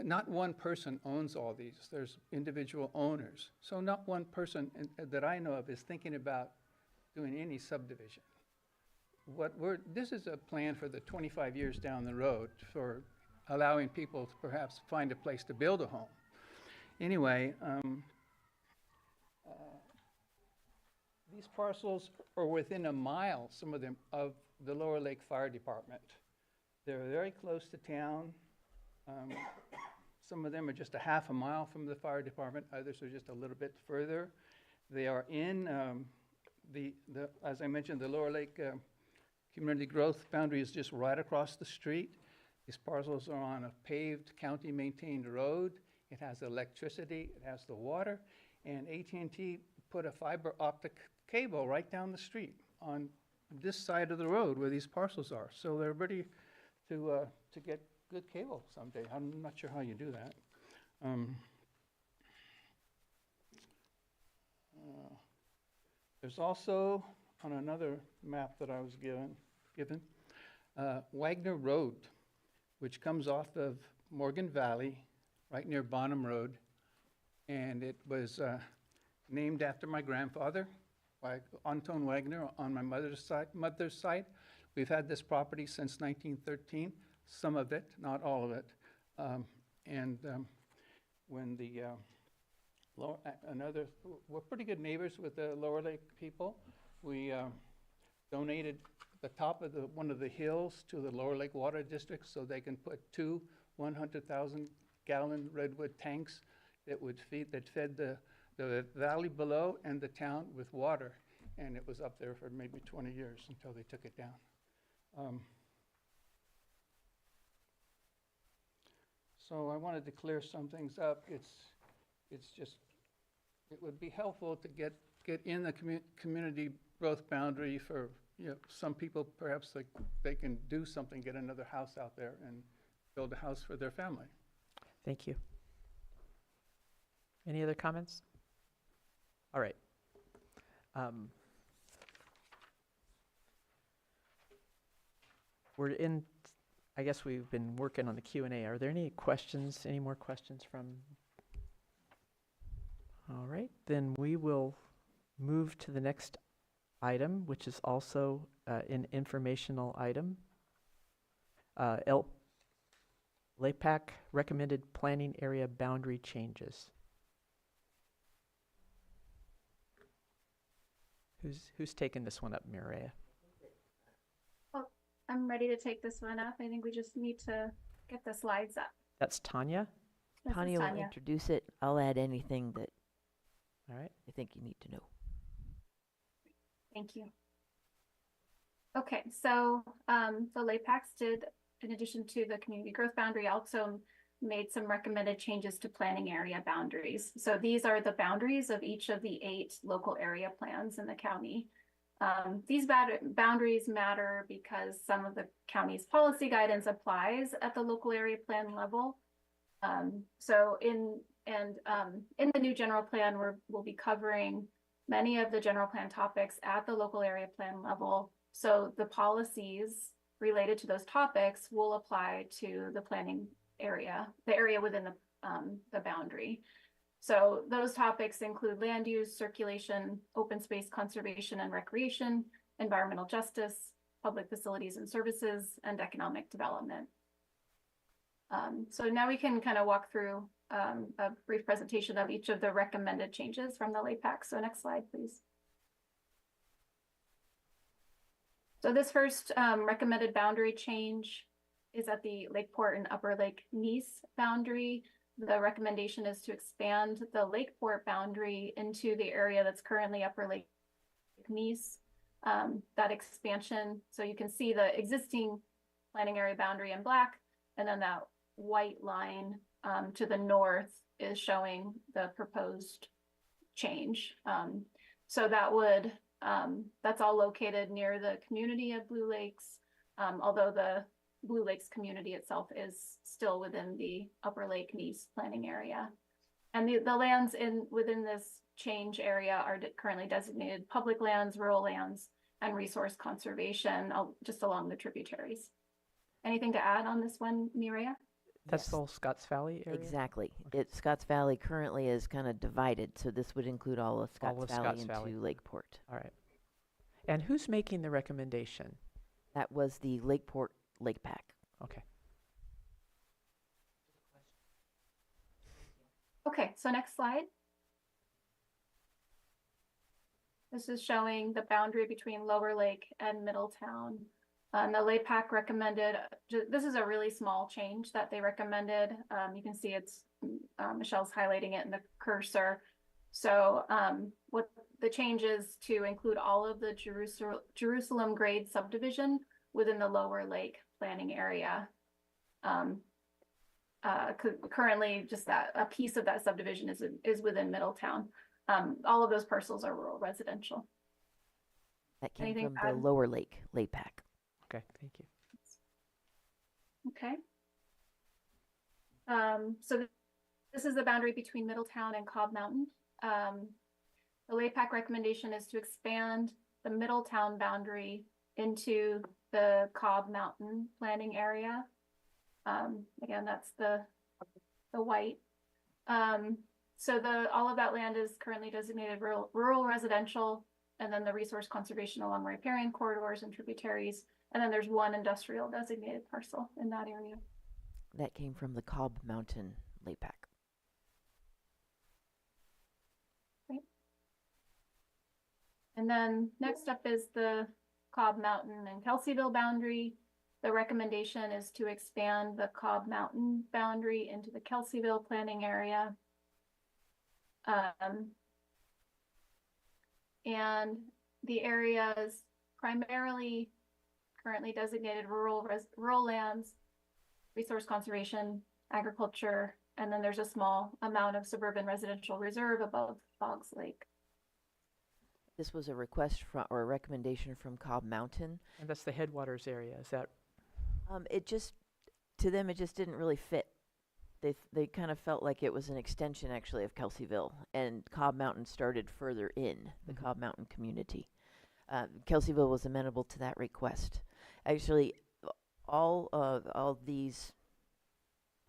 not one person owns all these. There's individual owners. So not one person that I know of is thinking about doing any subdivision. This is a plan for the 25 years down the road for allowing people to perhaps find a place to build a home. Anyway, these parcels are within a mile, some of them, of the Lower Lake Fire Department. They're very close to town. Some of them are just a half a mile from the fire department. Others are just a little bit further. They are in as I mentioned, the Lower Lake Community Growth Boundary is just right across the street. These parcels are on a paved, county-maintained road. It has electricity, it has the water, and AT&T put a fiber optic cable right down the street on this side of the road where these parcels are. So they're ready to get good cable someday. I'm not sure how you do that. There's also on another map that I was given, Wagner Road, which comes off of Morgan Valley, right near Bonham Road. And it was named after my grandfather, Anton Wagner, on my mother's side. We've had this property since 1913, some of it, not all of it. When the we're pretty good neighbors with the Lower Lake people. We donated the top of one of the hills to the Lower Lake Water District so they can put two 100,000-gallon redwood tanks that fed the valley below and the town with water. And it was up there for maybe 20 years until they took it down. So I wanted to clear some things up. It would be helpful to get in the community growth boundary for, some people, perhaps they can do something, get another house out there and build a house for their family. Thank you. Any other comments? All right. I guess we've been working on the Q&A. Are there any questions, any more questions from? All right, then we will move to the next item, which is also an informational item. LAPAC recommended planning area boundary changes. Who's taking this one up, Mireya? Well, I'm ready to take this one up. I think we just need to get the slides up. That's Tanya. This is Tanya will introduce it. I'll add anything that all right. I think you need to know. Thank you. Okay, so the LAPACs did, in addition to the community growth boundary, also made some recommended changes to planning area boundaries. So these are the boundaries of each of the 8 local area plans in the county. These boundaries matter because some of the county's policy guidance applies at the local area plan level. So in the new general plan, we'll be covering many of the general plan topics at the local area plan level. So the policies related to those topics will apply to the planning area, the area within the boundary. So those topics include land use, circulation, open space conservation and recreation, environmental justice, public facilities and services, and economic development. So now we can kind of walk through a brief presentation of each of the recommended changes from the LAPAC. So next slide, please. So this first recommended boundary change is at the Lakeport and Upper Lake Neese boundary. The recommendation is to expand the Lakeport boundary into the area that's currently Upper Lake Neese. That expansion, so you can see the existing planning area boundary in black, and then that white line to the north is showing the proposed change. So that would, that's all located near the community of Blue Lakes, although the Blue Lakes community itself is still within the Upper Lake Neese planning area. And the lands within this change area are currently designated public lands, rural lands, and resource conservation just along the tributaries. Anything to add on this one, Mireya? That's the whole Scotts Valley area? Exactly. Scotts Valley currently is kind of divided, so this would include all of Scotts Valley into Lakeport. All right. And who's making the recommendation? That was the Lakeport LAPAC. Okay. Okay, so next slide. This is showing the boundary between Lower Lake and Middletown. And the LAPAC recommended, this is a really small change that they recommended. You can see it's, Michelle's highlighting it in the cursor. So what the change is to include all of the Jerusalem grade subdivision within the Lower Lake planning area. Currently, just that a piece of that subdivision is within Middletown. All of those parcels are rural residential. That came from the Lower Lake LAPAC. Okay, thank you. Okay. So this is the boundary between Middletown and Cobb Mountain. The LAPAC recommendation is to expand the Middletown boundary into the Cobb Mountain planning area. Again, that's the white. So all of that land is currently designated rural residential, and then the resource conservation along riparian corridors and tributaries. And then there's one industrial designated parcel in that area. That came from the Cobb Mountain LAPAC. Right. And then next up is the Cobb Mountain and Kelseyville boundary. The recommendation is to expand the Cobb Mountain boundary into the Kelseyville planning area. And the area is primarily currently designated rural lands, resource conservation, agriculture, and then there's a small amount of suburban residential reserve above Boggs Lake. This was a request from, or a recommendation from Cobb Mountain. And that's the headwaters area, is that? It just, to them, it just didn't really fit. They kind of felt like it was an extension, actually, of Kelseyville, and Cobb Mountain started further in the Cobb Mountain community. Kelseyville was amenable to that request. Actually, all these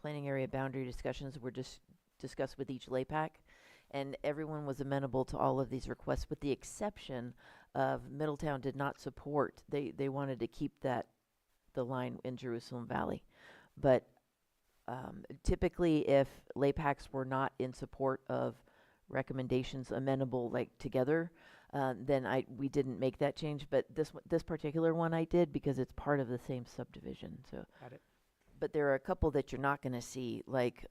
planning area boundary discussions were just discussed with each LAPAC, and everyone was amenable to all of these requests, with the exception of Middletown did not support. They wanted to keep the line in Jerusalem Valley, but typically, if LAPACs were not in support of recommendations amenable like together, then we didn't make that change. But this particular one I did because it's part of the same subdivision. So, got it. But there are a couple that you're not going to see, like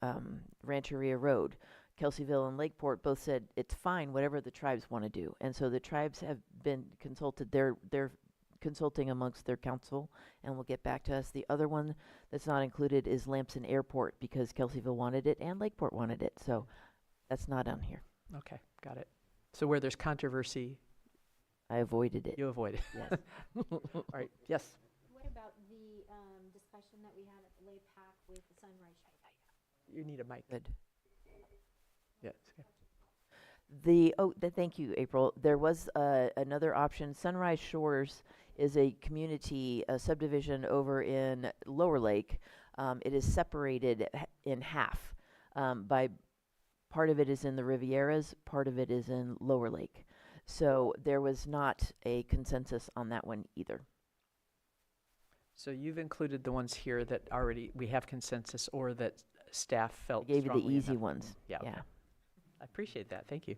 Rancheria Road. Kelseyville and Lakeport both said it's fine, whatever the tribes want to do. And so the tribes have been consulted. They're consulting amongst their council and will get back to us. The other one that's not included is Lamson Airport because Kelseyville wanted it and Lakeport wanted it. So that's not on here. Okay, got it. So where there's controversy, I avoided it. you avoid it. Yes. All right, yes. What about the discussion that we had at the LAPAC with the Sunrise Shore? You need a mic. Good. Yes. Thank you, April. There was another option. Sunrise Shores is a community subdivision over in Lower Lake. It is separated in half by part of it is in the Rivieras, part of it is in Lower Lake. So there was not a consensus on that one either. So you've included the ones here that already we have consensus or that staff felt I gave you the strongly easy enough. ones. Yeah, okay. Yeah. I appreciate that. Thank you.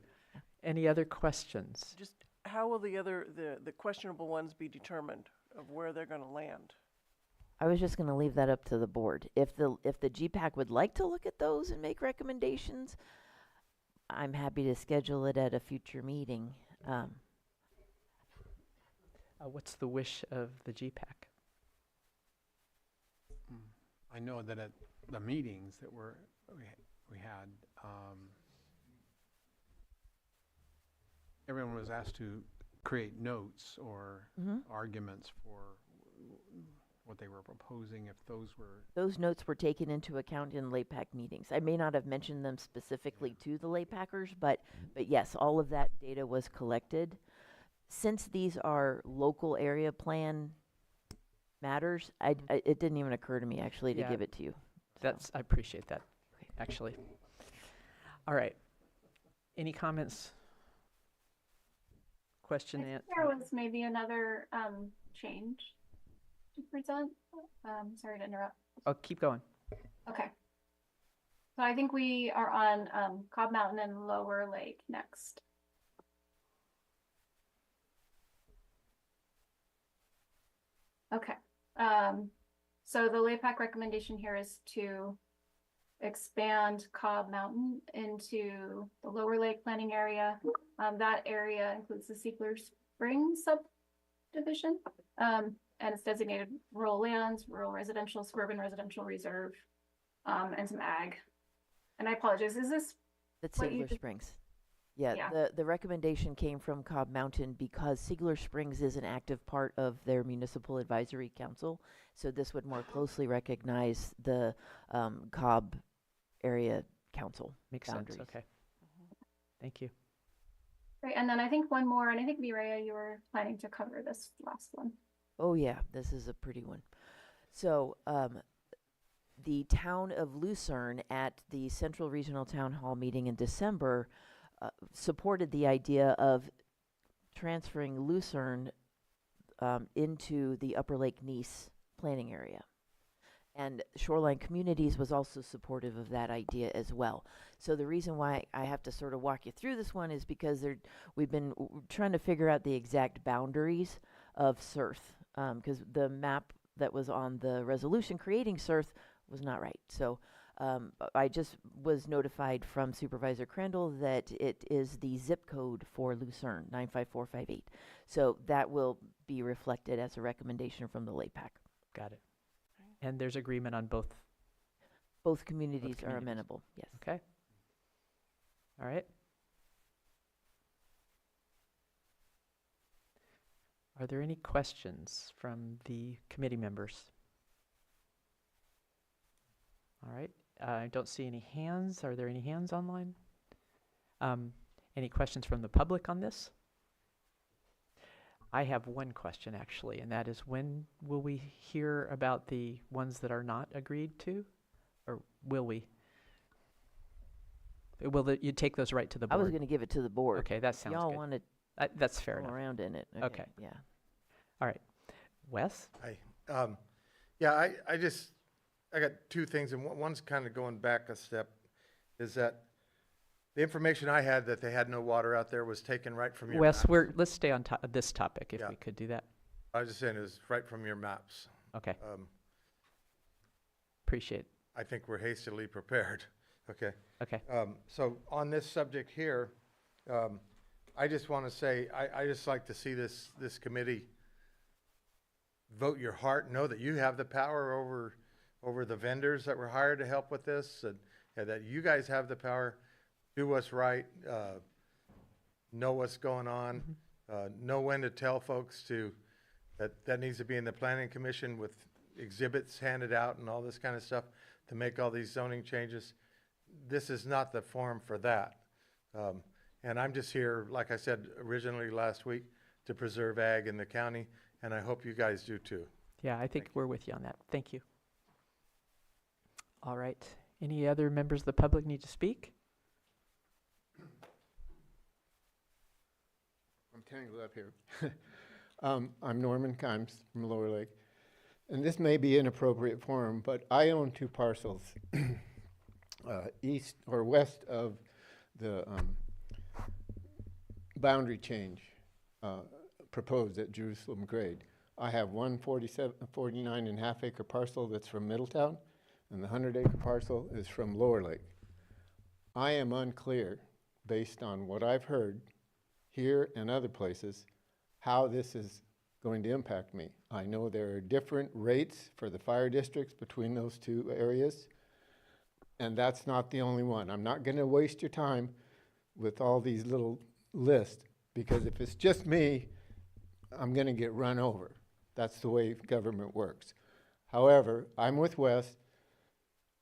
Any other questions? Just how will the questionable ones be determined of where they're going to land? I was just going to leave that up to the board. If the G.P.A.C would like to look at those and make recommendations, I'm happy to schedule it at a future meeting. What's the wish of the G.P.A.C? I know that at the meetings that we had, everyone was asked to create notes or arguments for what they were proposing, if those were... Those notes were taken into account in LAPAC meetings. I may not have mentioned them specifically to the LAPACers, but yes, all of that data was collected. Since these are local area plan matters, it didn't even occur to me actually to give it to you. I appreciate that, actually. All right. Any comments? Question and there was maybe another change to present. Sorry to interrupt. Oh, keep going. Okay. So I think we are on Cobb Mountain and Lower Lake next. Okay. So the LAPAC recommendation here is to expand Cobb Mountain into the Lower Lake planning area. That area includes the Siegler Springs subdivision, and it's designated rural lands, rural residential, suburban residential reserve, and some ag. And I apologize, is this? That's Siegler Springs. Yeah, the recommendation came from Cobb Mountain because Siegler Springs is an active part of their municipal advisory council. So this would more closely recognize the Cobb area council Makes boundaries. sense, okay. Thank you. Great, and then I think one more, and I think Mireya, you were planning to cover this last one. Oh yeah, this is a pretty one. So, the town of Lucerne at the Central Regional Town Hall meeting in December supported the idea of transferring Lucerne into the Upper Lake Nice planning area. And Shoreline Communities was also supportive of that idea as well. So the reason why I have to sort of walk you through this one is because we've been trying to figure out the exact boundaries of SERTH, because the map that was on the resolution creating SERTH was not right. So I just was notified from Supervisor Crandall that it is the zip code for Lucerne, 95458. So that will be reflected as a recommendation from the LAPAC. Got it. And there's agreement on both? Both communities are amenable, yes. Okay. All right. Are there any questions from the committee members? All right. I don't see any hands. Are there any hands online? Any questions from the public on this? I have one question actually, and that is, when will we hear about the ones that are not agreed to? Or will we? Will you take those right to the board? I was going to give it to the board. Okay, that sounds Y'all good. want to that's fair go enough. around in it. Okay. Yeah. All right. Wes? Hi. Yeah, I got two things, and one's kind of going back a step, is that the information I had that they had no water out there was taken right from your Wes, maps. let's stay on this topic if Yeah. we could do that. I was just saying it was right from your maps. Okay. Appreciate it. I think we're hastily prepared. Okay. Okay. So on this subject here, I just want to say, I just like to see this committee vote your heart, know that you have the power over the vendors that were hired to help with this, and that you guys have the power, do what's right, know what's going on, know when to tell folks that needs to be in the planning commission with exhibits handed out and all this kind of stuff to make all these zoning changes. This is not the forum for that. And I'm just here, like I said originally last week, to preserve ag in the county, and I hope you guys do too. Yeah, I think we're with you on that. Thank you. All right. Any other members of the public need to speak? I'm tangled up here. I'm Norman Kimes from Lower Lake. And this may be inappropriate forum, but I own two parcels east or west of the boundary change proposed at Jerusalem Grade. I have one 49.5 acre parcel that's from Middletown, and the 100 acre parcel is from Lower Lake. I am unclear, based on what I've heard here and other places, how this is going to impact me. I know there are different rates for the fire districts between those two areas, and that's not the only one. I'm not going to waste your time with all these little lists, because if it's just me, I'm going to get run over. That's the way government works. However, I'm with Wes.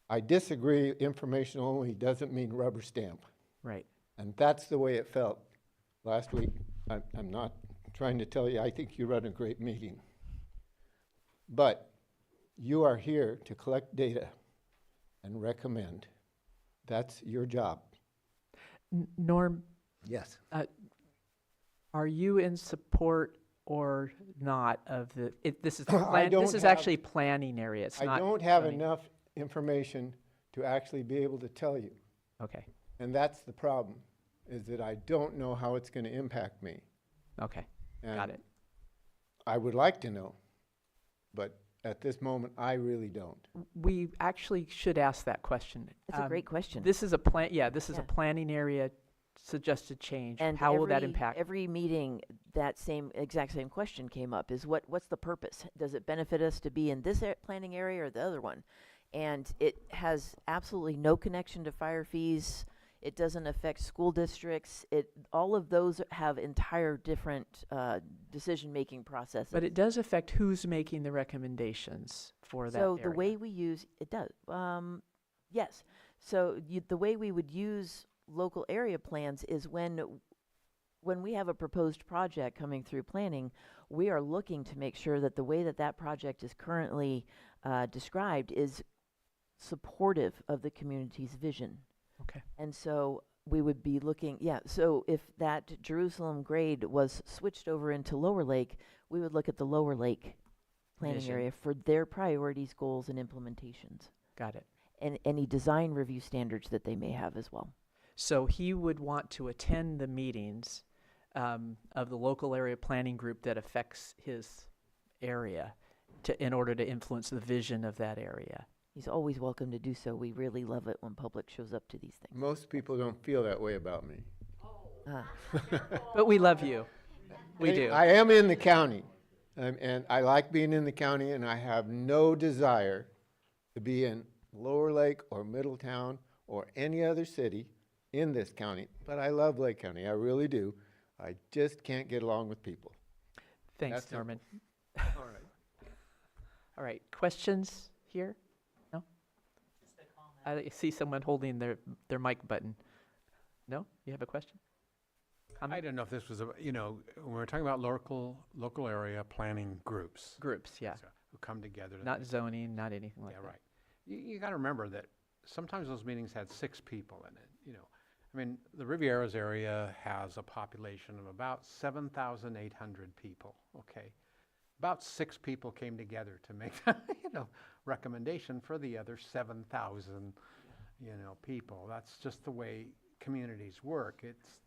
I disagree, information only doesn't mean rubber stamp. Right. And that's the way it felt last week. I'm not trying to tell you, I think you run a great meeting. But you are here to collect data and recommend. That's your job. Norm? Yes. Are you in support or not of the, this is, this is have- actually planning area, it's not. I don't have zoning. enough information to actually be able to tell you. Okay. And that's the problem, is that I don't know how it's going to impact me. Okay, And got it. I would like to know, but at this moment, I really don't. We actually should ask that question. It's a great question. This is a this is a planning area suggested change. And how will that impact? Every meeting, that exact same question came up, is what's the purpose? Does it benefit us to be in this planning area or the other one? And it has absolutely no connection to fire fees. It doesn't affect school districts. All of those have entire different decision-making processes. But it does affect who's making the recommendations for that So area. the way we use, it does, yes. So the way we would use local area plans is when when we have a proposed project coming through planning, we are looking to make sure that the way that that project is currently described is supportive of the community's vision. Okay. And so we would be looking, so if that Jerusalem grade was switched over into Lower Lake, we would look at the Lower Lake planning Vision. area for their priorities, goals, and implementations. Got it. And any design review standards that they may have as well. So he would want to attend the meetings of the local area planning group that affects his area in order to influence the vision of that area. He's always welcome to do so. We really love it when public shows up to these things. Most people don't feel that way about me. But we love you. We do. I am in the county, and I like being in the county, and I have no desire to be in Lower Lake or Middletown or any other city in this county, but I love Lake County. I really do. I just can't get along with people. Thanks, That's it. Norman. All right. All right. Questions here? No? I see someone holding their mic button. No? You have a question? I don't know if this was, when we're talking about local area planning groups. Groups, yeah. So, who come together. Not zoning, not anything like that. Yeah, right. You got to remember that sometimes those meetings had 6 people in it, I mean, the Rivieras area has a population of about 7,800 people, okay? About 6 people came together to make, recommendation for the other 7,000, people. That's just the way communities work. It's,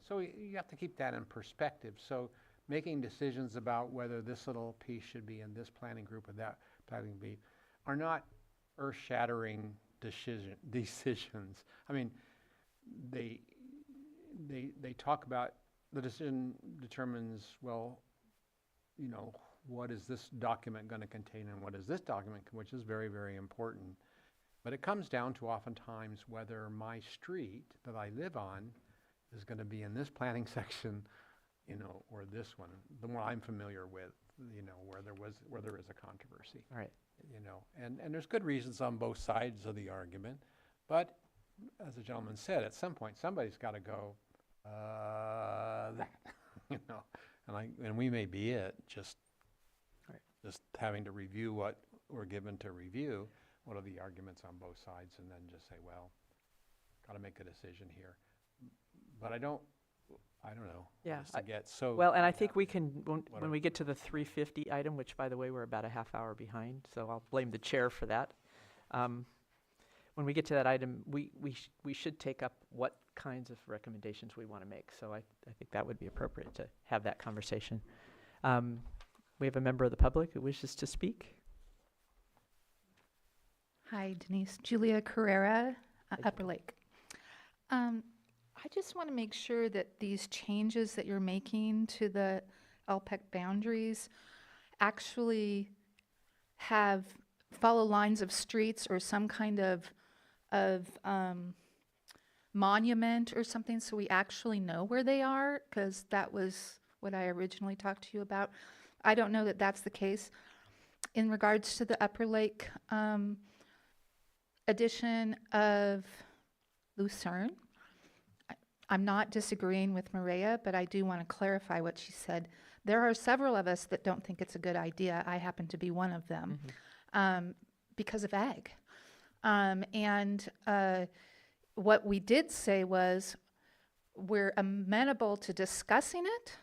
so you have to keep that in perspective. So making decisions about whether this little piece should be in this planning group or that planning group are not earth-shattering decisions. I mean, they talk about the decision determines, well, what is this document going to contain and what is this document, which is very, very important. But it comes down to oftentimes whether my street that I live on is going to be in this planning section, or this one, the one I'm familiar with, where there is a controversy. All right. And there's good reasons on both sides of the argument, but as the gentleman said, at some point somebody's got to go, that, and we may be it, just having to review what we're given to review, what are the arguments on both sides, and then just say, well, got to make a decision here. But I don't know. Yeah. Well, and I think we can, when we get to the 350 item, which by the way, we're about a half hour behind, so I'll blame the chair for that. When we get to that item, we should take up what kinds of recommendations we want to make. So I think that would be appropriate to have that conversation. We have a member of the public who wishes to speak. Hi, Denise. Julia Carrera, Upper Lake. I just want to make sure that these changes that you're making to the LPEC boundaries actually follow lines of streets or some kind of monument or something, so we actually know where they are, because that was what I originally talked to you about. I don't know that that's the case. In regards to the Upper Lake addition of Lucerne, I'm not disagreeing with Maria, but I do want to clarify what she said. There are several of us that don't think it's a good idea. I happen to be one of them, because of ag. And what we did say was we're amenable to discussing it,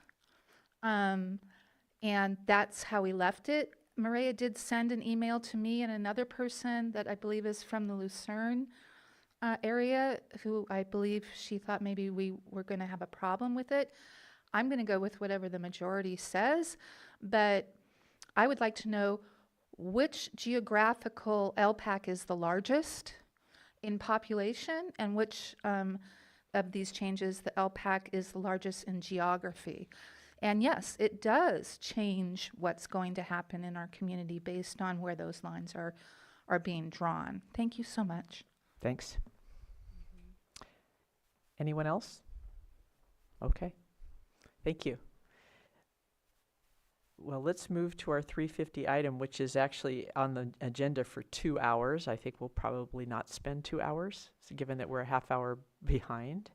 and that's how we left it. Maria did send an email to me and another person that I believe is from the Lucerne area, who I believe she thought maybe we were going to have a problem with it. I'm going to go with whatever the majority says, but I would like to know which geographical LPAC is the largest in population, and which of these changes the LPAC is the largest in geography. And yes, it does change what's going to happen in our community based on where those lines are being drawn. Thank you so much. Thanks. Anyone else? Okay. Thank you. Well, let's move to our 350 item, which is actually on the agenda for 2 hours. I think we'll probably not spend 2 hours, given that we're a half hour behind.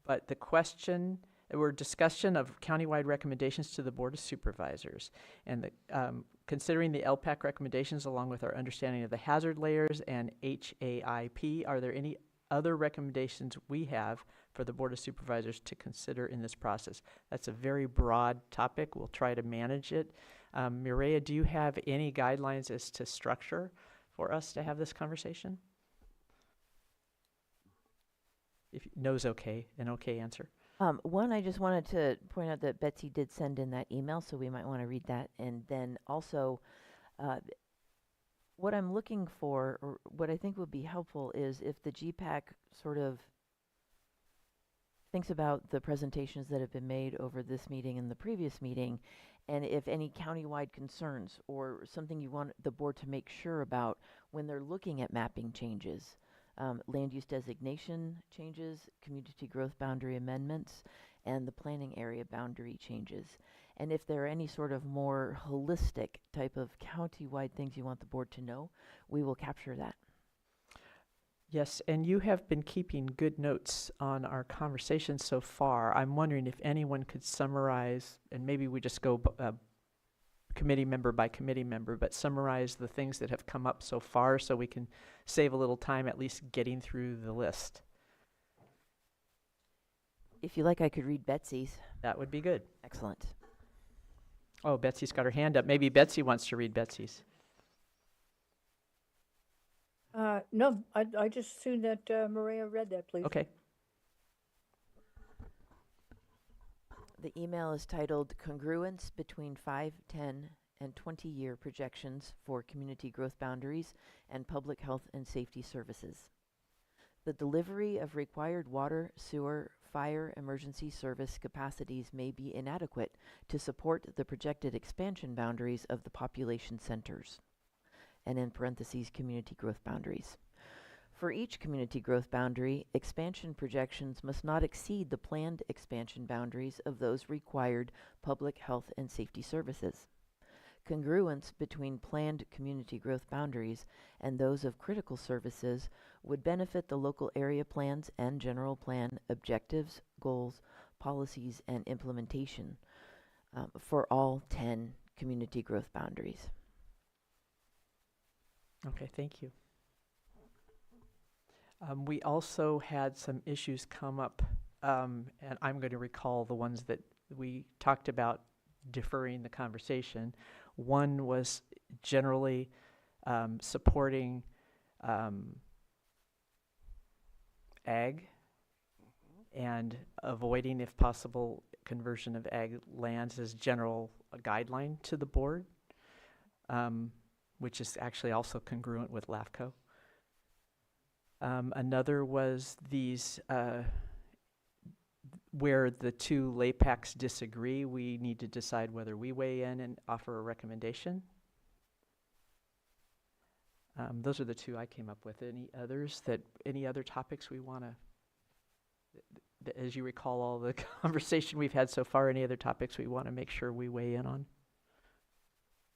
but the question, or discussion of countywide recommendations to the Board of Supervisors. And considering the LPAC recommendations along with our understanding of the hazard layers and HAIP, are there any other recommendations we have for the Board of Supervisors to consider in this process? That's a very broad topic. We'll try to manage it. Mireya, do you have any guidelines as to structure for us to have this conversation? If no's okay, an okay answer. One, I just wanted to point out that Betsy did send in that email, so we might want to read that. And then also, what I'm looking for, or what I think would be helpful, is if the G.P.A.C sort of thinks about the presentations that have been made over this meeting and the previous meeting, and if any countywide concerns or something you want the board to make sure about when they're looking at mapping changes. Land use designation changes, community growth boundary amendments, and the planning area boundary changes. And if there are any sort of more holistic type of county-wide things you want the board to know, we will capture that. Yes, and you have been keeping good notes on our conversation so far. I'm wondering if anyone could summarize, and maybe we just go committee member by committee member, but summarize the things that have come up so far so we can save a little time at least getting through the list. If you like, I could read Betsy's. That would be good. Excellent. Oh, Betsy's got her hand up. Maybe Betsy wants to read Betsy's. No, I just assumed that Mireya read that, please. Okay. The email is titled Congruence Between 5, 10, and 20-Year Projections for Community Growth Boundaries and Public Health and Safety Services. The delivery of required water, sewer, fire emergency service capacities may be inadequate to support the projected expansion boundaries of the population centers, and in parentheses, community growth boundaries. For each community growth boundary, expansion projections must not exceed the planned expansion boundaries of those required public health and safety services. Congruence between planned community growth boundaries and those of critical services would benefit the local area plans and general plan objectives, goals, policies, and implementation for all 10 community growth boundaries. Okay, thank you. We also had some issues come up, and I'm going to recall the ones that we talked about deferring the conversation. One was generally supporting ag and avoiding, if possible, conversion of ag lands as general guideline to the board, which is actually also congruent with LAFCO. Another was these, where the two LAPACs disagree, we need to decide whether we weigh in and offer a recommendation. Those are the two I came up with. Any others any other topics we want to, as you recall all the conversation we've had so far, any other topics we want to make sure we weigh in on?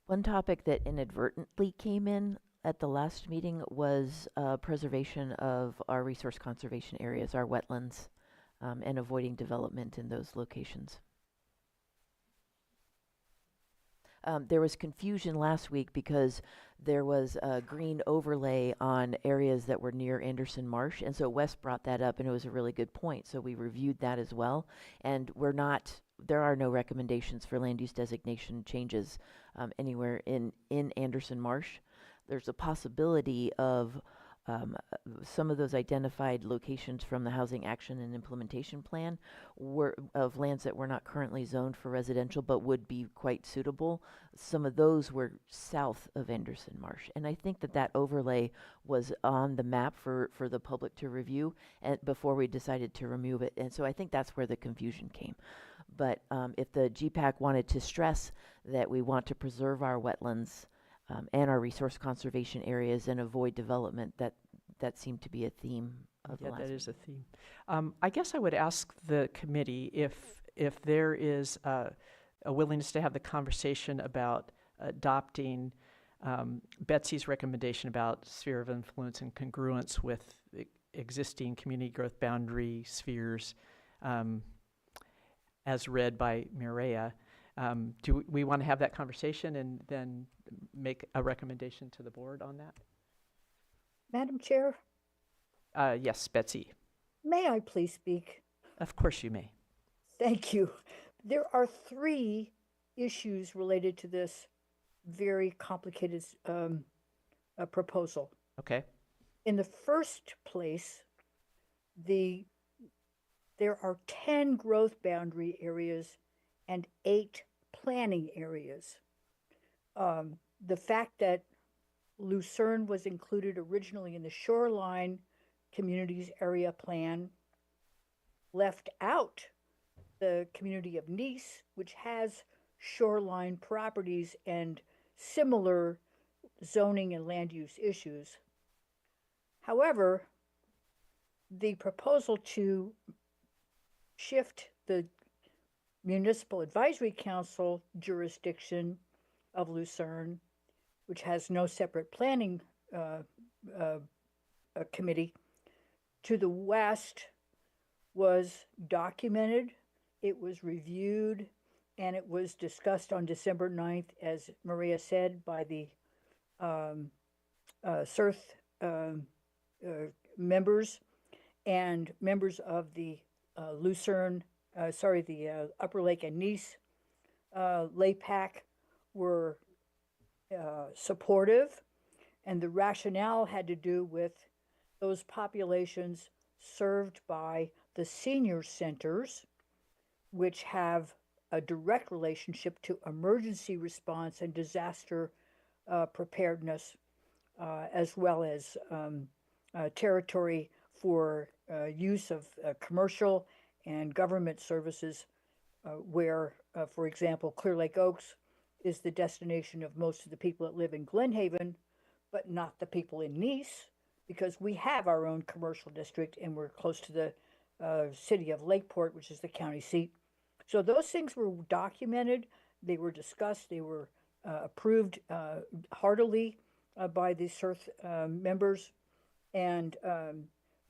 One topic that inadvertently came in at the last meeting was preservation of our resource conservation areas, our wetlands, and avoiding development in those locations. There was confusion last week because there was a green overlay on areas that were near Anderson Marsh, and so Wes brought that up, and it was a really good point. So we reviewed that as well, and there are no recommendations for land use designation changes anywhere in Anderson Marsh. There's a possibility of some of those identified locations from the Housing Action and Implementation Plan of lands that were not currently zoned for residential but would be quite suitable. Some of those were south of Anderson Marsh. And I think that overlay was on the map for the public to review and before we decided to remove it. And so I think that's where the confusion came. But if the G.P.A.C wanted to stress that we want to preserve our wetlands and our resource conservation areas and avoid development, that seemed to be a theme of the last that is a meeting. theme. I guess I would ask the committee if there is a willingness to have the conversation about adopting Betsy's recommendation about sphere of influence and congruence with existing community growth boundary spheres as read by Mireya. Do we want to have that conversation and then make a recommendation to the board on that? Madam Chair, Yes, Betsy. may I please speak? Of course you may. Thank you. There are 3 issues related to this very complicated proposal. Okay. In the first place, there are 10 growth boundary areas and 8 planning areas. The fact that Lucerne was included originally in the Shoreline Communities Area Plan left out the community of Nice, which has shoreline properties and similar zoning and land use issues. However, the proposal to shift the Municipal Advisory Council jurisdiction of Lucerne, which has no separate planning committee, to the west was documented, it was reviewed, and it was discussed on December 9th, as Maria said, by the CERF members and members of the the Upper Lake and Nice LAPAC were supportive, and the rationale had to do with those populations served by the senior centers, which have a direct relationship to emergency response and disaster preparedness, as well as territory for use of commercial and government services, where, for example, Clear Lake Oaks is the destination of most of the people that live in Glen Haven, but not the people in Nice, because we have our own commercial district and we're close to the city of Lakeport, which is the county seat. So those things were documented, they were discussed, they were approved heartily by the CERF members, and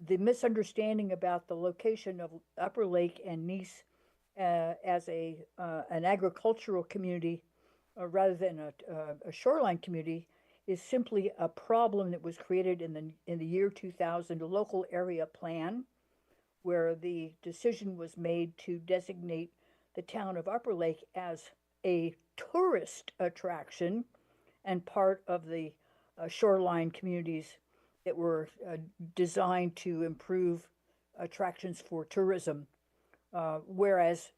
the misunderstanding about the location of Upper Lake and Nice as an agricultural community rather than a shoreline community is simply a problem that was created in the year 2000, a local area plan, where the decision was made to designate the town of Upper Lake as a tourist attraction and part of the shoreline communities that were designed to improve attractions for tourism, whereas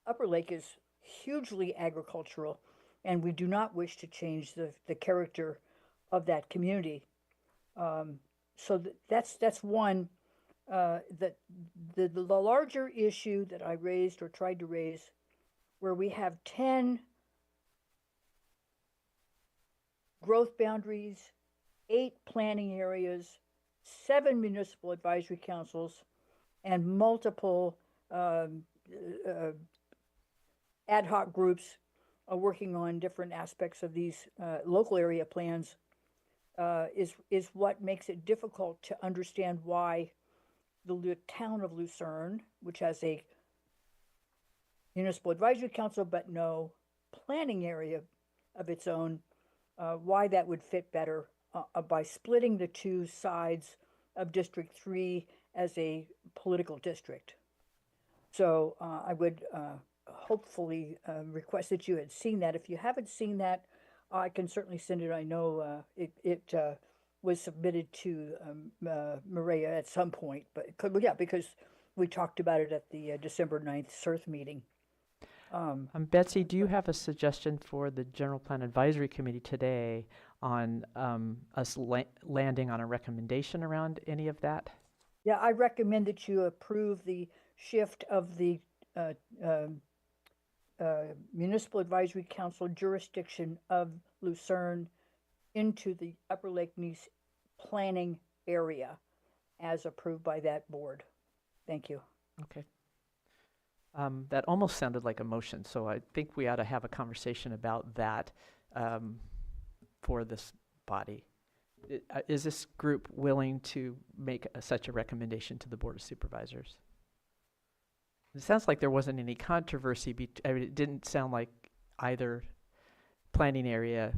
Upper Lake is hugely agricultural, and we do not wish to change the character of that community. So that's one. The larger issue that I raised or tried to raise, where we have 10 growth boundaries, 8 planning areas, 7 municipal advisory councils, and multiple ad hoc groups working on different aspects of these local area plans, is what makes it difficult to understand why the town of Lucerne, which has a municipal advisory council but no planning area of its own, why that would fit better by splitting the 2 sides of District 3 as a political district. So I would hopefully request that you had seen that. If you haven't seen that, I can certainly send it. I know it was submitted to Maria at some point, but yeah, because we talked about it at the December 9th CERF meeting. Betsy, do you have a suggestion for the General Plan Advisory Committee today on us landing on a recommendation around any of that? Yeah, I recommend that you approve the shift of the Municipal Advisory Council jurisdiction of Lucerne into the Upper Lake Nice planning area as approved by that board. Thank you. Okay. That almost sounded like a motion, so I think we ought to have a conversation about that for this body. Is this group willing to make such a recommendation to the Board of Supervisors? It sounds like there wasn't any controversy. I mean, it didn't sound like either planning area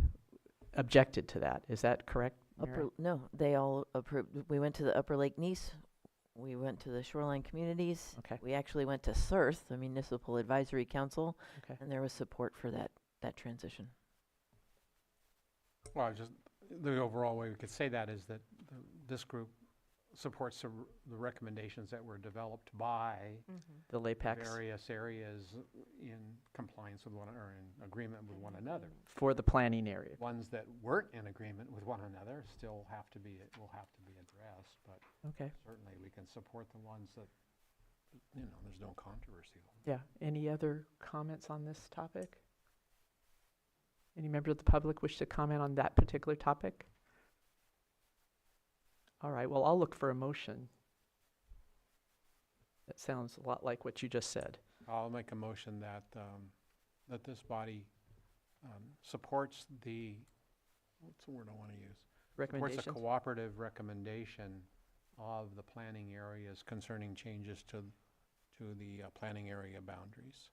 objected to that. Is that correct, Mary? No, they all approved. We went to the Upper Lake Nice. We went to the Shoreline Communities. Okay. We actually went to CERF, the Municipal Advisory Council, Okay. and there was support for that transition. Well, just the overall way we could say that is that this group supports the recommendations that were developed by The LAPACs. various areas in compliance with one, or in agreement with one another. For the planning area. Ones that weren't in agreement with one another will have to be addressed, but Okay. certainly we can support the ones that, there's no controversy over. Yeah. Any other comments on this topic? Any member of the public wish to comment on that particular topic? All right, well, I'll look for a motion. That sounds a lot like what you just said. I'll make a motion that, that this body supports what's the word I want to use? Supports Recommendations? a cooperative recommendation of the planning areas concerning changes to the planning area boundaries.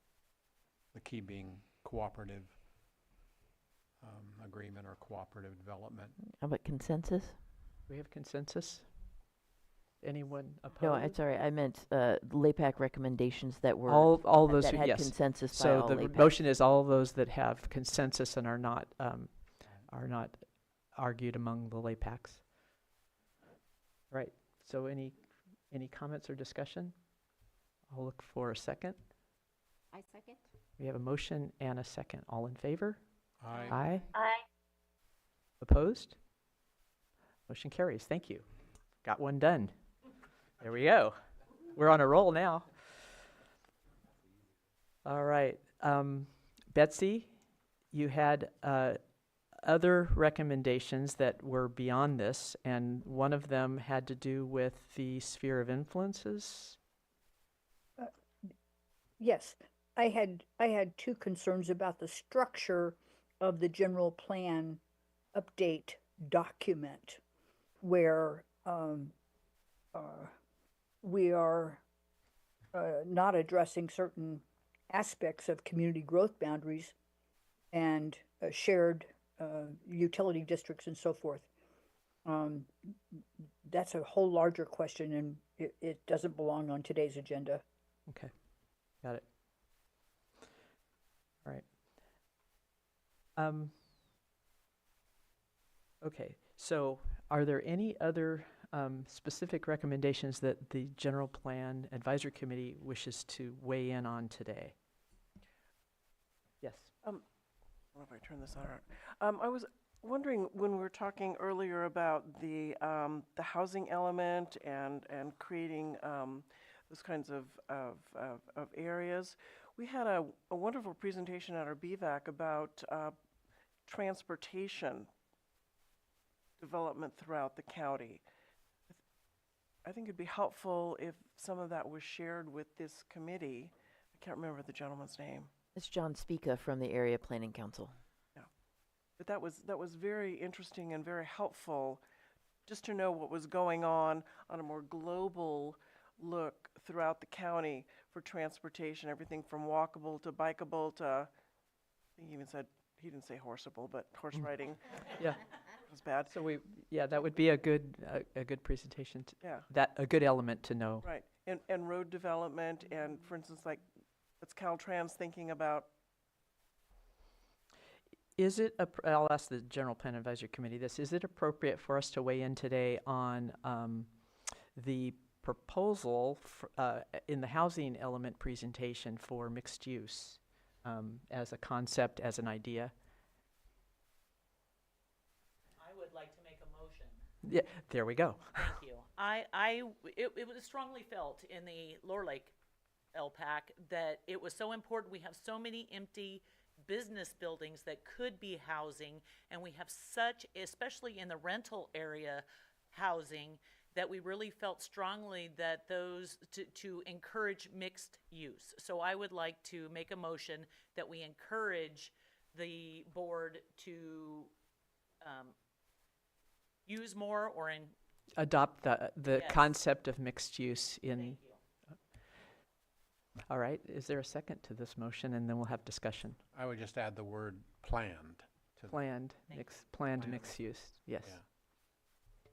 The key being cooperative agreement or cooperative development. How about consensus? We have consensus? Anyone opposed? No, it's all right. I meant LAPAC recommendations that were All those that who, had yes. consensus by So all the LAPACs. motion is all those that have consensus and are not argued among the LAPACs. Right. So any comments or discussion? I'll look for a second. I second. We have a motion and a second. All in favor? Aye. Aye. Aye. Opposed? Motion carries. Thank you. Got one done. There we go. We're on a roll now. All right. Betsy, you had other recommendations that were beyond this, and one of them had to do with the sphere of influences. Yes, I had two concerns about the structure of the general plan update document, where we are not addressing certain aspects of community growth boundaries and shared utility districts and so forth. That's a whole larger question, and it doesn't belong on today's agenda. Okay, got it. All right. Okay, so are there any other specific recommendations that the General Plan Advisory Committee wishes to weigh in on today? Yes. I don't know if I turn this on. I was wondering, when we were talking earlier about the housing element and creating those kinds of areas, we had a wonderful presentation at our BVAC about transportation development throughout the county. I think it'd be helpful if some of that was shared with this committee. I can't remember the gentleman's name. It's John Spica from the Area Planning Council. Yeah, but that was very interesting and very helpful, just to know what was going on a more global look throughout the county for transportation, everything from walkable to bikeable to, I think he even said, he didn't say horseable, but horse riding. Yeah. Was bad. So that would be a good presentation. Yeah. A good element to know. Right, and road development, and for instance, like, what's Caltrans thinking about? Is it, I'll ask the General Plan Advisory Committee this, is it appropriate for us to weigh in today on the proposal in the housing element presentation for mixed use as a concept, as an idea? I would like to make a motion. Yeah, there we go. Thank you. It was strongly felt in the Lower Lake LPAC that it was so important. We have so many empty business buildings that could be housing, and we have such, especially in the rental area, housing, that we really felt strongly that those to encourage mixed use. So I would like to make a motion that we encourage the board to use more or Adopt the Yes. concept of mixed use in. Thank you. All right, is there a second to this motion, and then we'll have discussion? I would just add the word planned to Planned, planned Planned. mixed use, yes. Yeah.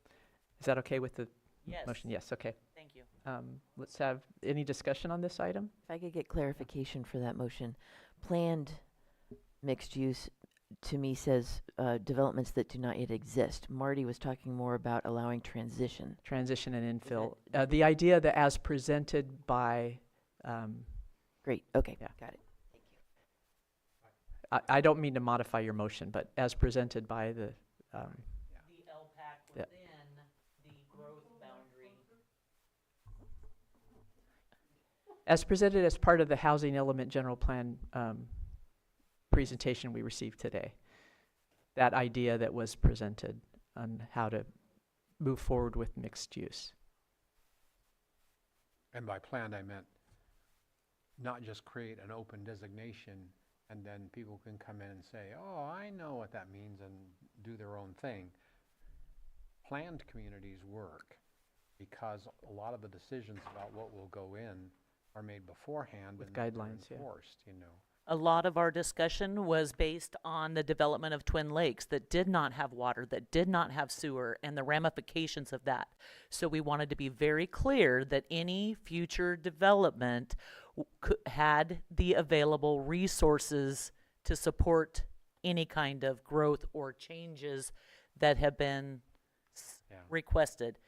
Is that okay with the Yes. motion? Yes, okay. Thank you. Let's have any discussion on this item? If I could get clarification for that motion. Planned mixed use, to me, says developments that do not yet exist. Marty was talking more about allowing transition. Transition and infill. The idea that as presented by, Great, okay, Yeah. got it. I don't mean to modify your motion, but as presented by the, The LPAC Yeah. within the growth boundary. as presented as part of the housing element general plan presentation we received today. That idea that was presented on how to move forward with mixed use. And by planned, I meant not just create an open designation and then people can come in and say, oh, I know what that means, and do their own thing. Planned communities work because a lot of the decisions about what will go in are made beforehand With and then they're guidelines, yeah. enforced, you know. A lot of our discussion was based on the development of Twin Lakes that did not have water, that did not have sewer, and the ramifications of that. So we wanted to be very clear that any future development had the available resources to support any kind of growth or changes that have been Yeah. requested.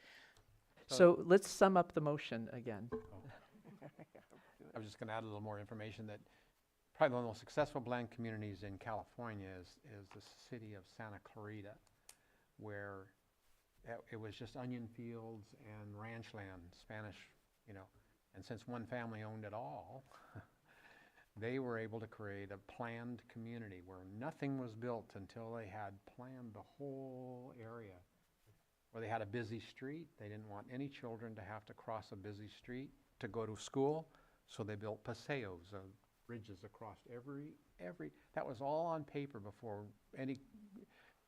So let's sum up the motion again. I was just going to add a little more information that probably one of the most successful planned communities in California is the city of Santa Clarita, where it was just onion fields and ranch land, Spanish, you know, and since one family owned it all, they were able to create a planned community where nothing was built until they had planned the whole area. Where they had a busy street, they didn't want any children to have to cross a busy street to go to school, so they built paseos, bridges across every, that was all on paper before any,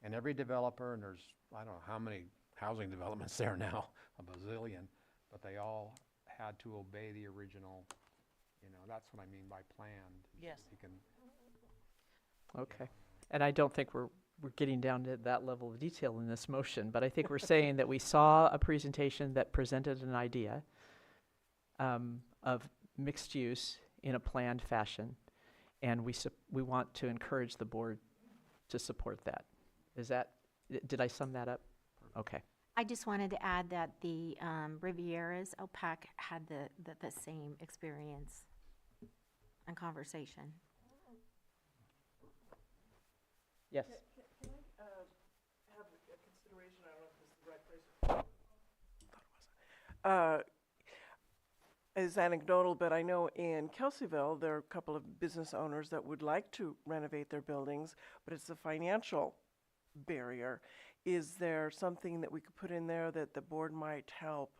and every developer, and there's, I don't know how many housing developments there now, a bazillion, but they all had to obey the original, you know, that's what I mean by planned. Yes. You can, Okay. And I don't think we're getting down to that level of detail in this motion, but I think we're saying that we saw a presentation that presented an idea of mixed use in a planned fashion, and we want to encourage the board to support that. Is that, did I sum that up? Okay. I just wanted to add that the Riviera's LPAC had the same experience and conversation. Yes. Can I have a consideration? I don't know if this is the right place. Is anecdotal, but I know in Kelseyville, there are a couple of business owners that would like to renovate their buildings, but it's a financial barrier. Is there something that we could put in there that the board might help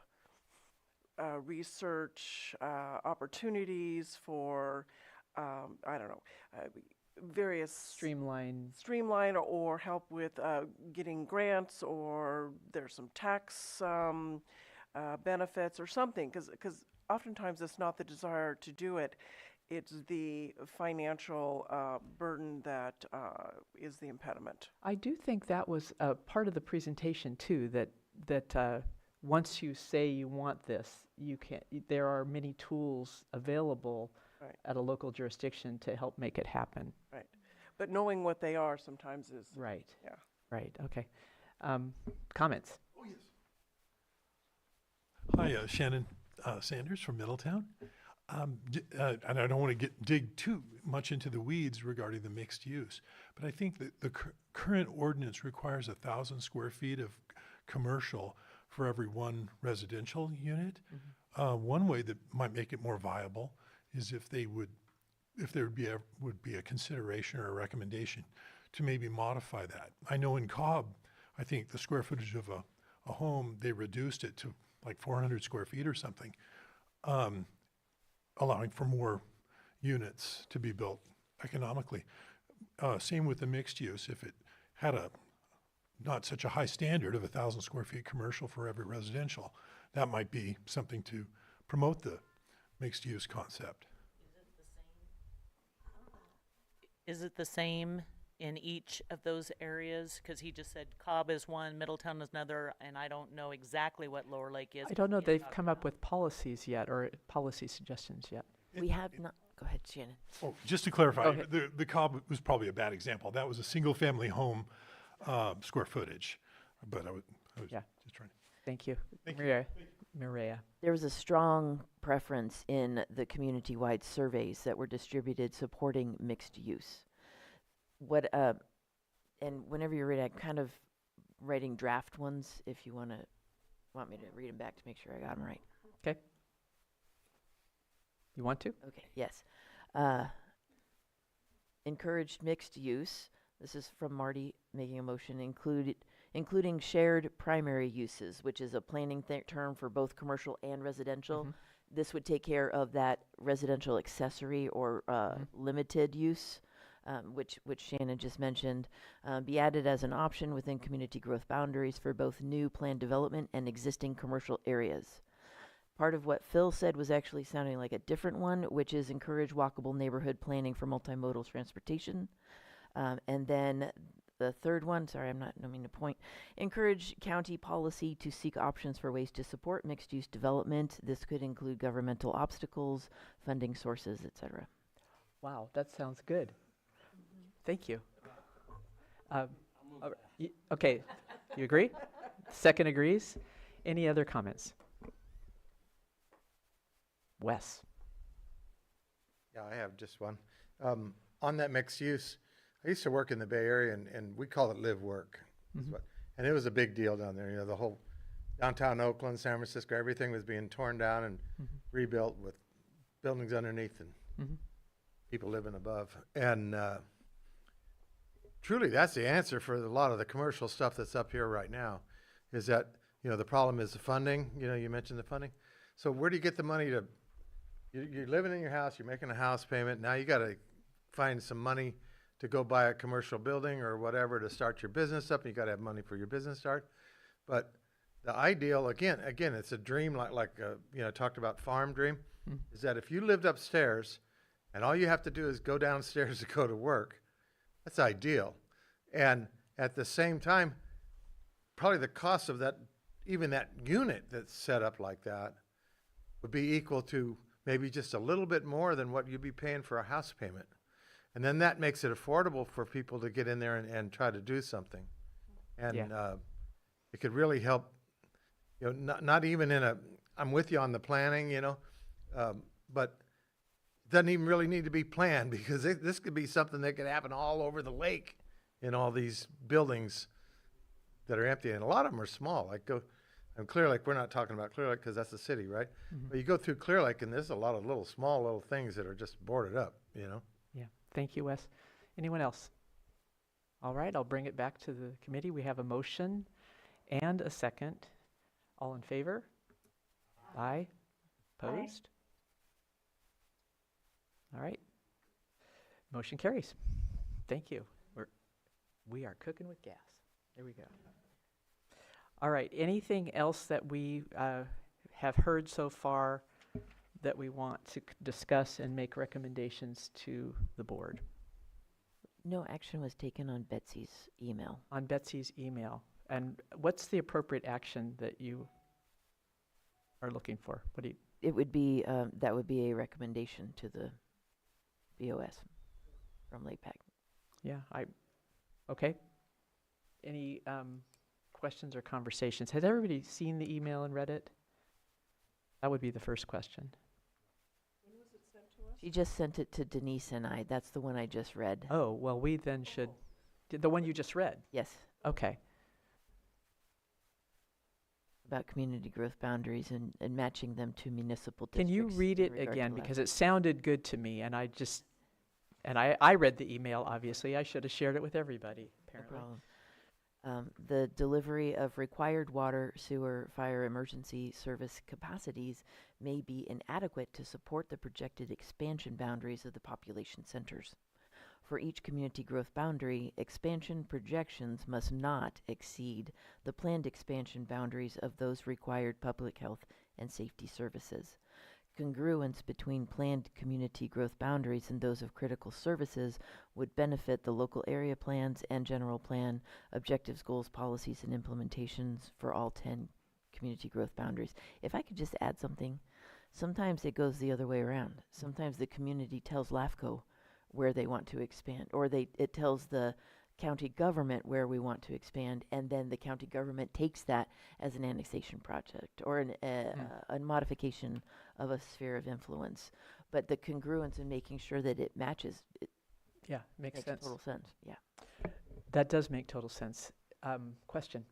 research opportunities for, I don't know, various streamline or help with getting grants, or there's some tax benefits or something, because oftentimes it's not the desire to do it, it's the financial burden that is the impediment. I do think that was part of the presentation too, that once you say you want this, there are many tools available at a local jurisdiction to help make it happen. Right. But knowing what they are sometimes is... Right. Yeah. Right, okay. Comments? Oh, yes. Hi, Shannon Sanders from Middletown. And I don't want to dig too much into the weeds regarding the mixed use, but I think that the current ordinance requires 1,000 square feet of commercial for every one residential unit. One way that might make it more viable is if there would be a consideration or a recommendation to maybe modify that. I know in Cobb, I think the square footage of a home, they reduced it to like 400 square feet or something, allowing for more units to be built economically. Same with the mixed use. If it had not such a high standard of 1,000 square feet commercial for every residential, that might be something to promote the mixed use concept. Is it the same in each of those areas? Because he just said Cobb is one, Middletown is another, and I don't know exactly what Lower Lake is. I don't know if they've come up with policies yet or policy suggestions yet. We have not, go ahead, Shannon. Oh, just to clarify, Go ahead. the Cobb was probably a bad example. That was a single-family home square footage, but I was Yeah. just trying to. Thank you. Thank you. Maria. There was a strong preference in the community-wide surveys that were distributed supporting mixed use. What, and whenever you're ready, I'm kind of writing draft ones if you want me to read them back to make sure I got them right. Okay. You want to? Okay, yes. Encouraged mixed use. This is from Marty making a motion, including shared primary uses, which is a planning term for both commercial and residential. This would take care of that residential accessory or limited use, which Shannon just mentioned, be added as an option within community growth boundaries for both new planned development and existing commercial areas. Part of what Phil said was actually sounding like a different one, which is encourage walkable neighborhood planning for multimodal transportation. And then the third one, sorry, I don't mean to point, encourage county policy to seek options for ways to support mixed-use development. This could include governmental obstacles, funding sources, etc. Wow, that sounds good. Thank you. Okay, you agree? Second agrees. Any other comments? Wes. Yeah, I have just one. On that mixed use, I used to work in the Bay Area, and we call it live work. And it was a big deal down there. You know, the whole downtown Oakland, San Francisco, everything was being torn down and rebuilt with buildings underneath and people living above. And truly, that's the answer for a lot of the commercial stuff that's up here right now, is that, you know, the problem is the funding. You know, you mentioned the funding. So where do you get the money to, you're living in your house, you're making a house payment, now you got to find some money to go buy a commercial building or whatever to start your business up, and you got to have money for your business start. But the ideal, again, it's a dream like you know, talked about farm dream, is that if you lived upstairs and all you have to do is go downstairs to go to work, that's ideal. And at the same time, probably the cost of that, even that unit that's set up like that, would be equal to maybe just a little bit more than what you'd be paying for a house payment. And then that makes it affordable for people to get in there and try to do something. And it could really help, you know, not even in a, I'm with you on the planning, you know, but it doesn't even really need to be planned, because this could be something that could happen all over the lake in all these buildings that are empty. And a lot of them are small, like and Clear Lake, we're not talking about Clear Lake because that's the city, right? But you go through Clear Lake and there's a lot of small little things that are just boarded up, you know? Yeah, thank you, Wes. Anyone else? All right, I'll bring it back to the committee. We have a motion and a second. All in favor? Aye. Opposed? All right. Motion carries. Thank you. We are cooking with gas. There we go. All right, anything else that we have heard so far that we want to discuss and make recommendations to the board? No action was taken on Betsy's email. On Betsy's email. And what's the appropriate action that you are looking for? What do you? It would be, that would be a recommendation to the BOS from LAPAC. Yeah, okay. Any questions or conversations? Has everybody seen the email and read it? That would be the first question. When was it sent to us? She just sent it to Denise and I. That's the one I just read. Oh, well, we then should, the one you just read? Yes. Okay. About community growth boundaries and matching them to municipal Can districts. you read in it regard to again? that. Because it sounded good to me, and I read the email, obviously. I should have shared it with everybody, apparently. No problem. The delivery of required water, sewer, fire emergency service capacities may be inadequate to support the projected expansion boundaries of the population centers. For each community growth boundary, expansion projections must not exceed the planned expansion boundaries of those required public health and safety services. congruence between planned community growth boundaries and those of critical services would benefit the local area plans and general plan objectives, goals, policies, and implementations for all 10 community growth boundaries. If I could just add something, sometimes it goes the other way around. Sometimes the community tells LAFCO where they want to expand, or it tells the county government where we want to expand, and then the county government takes that as an annexation project or a modification of a sphere of influence. But the congruence in making sure that it matches, it Yeah, makes sense. total sense. Yeah. That does make total sense. Question?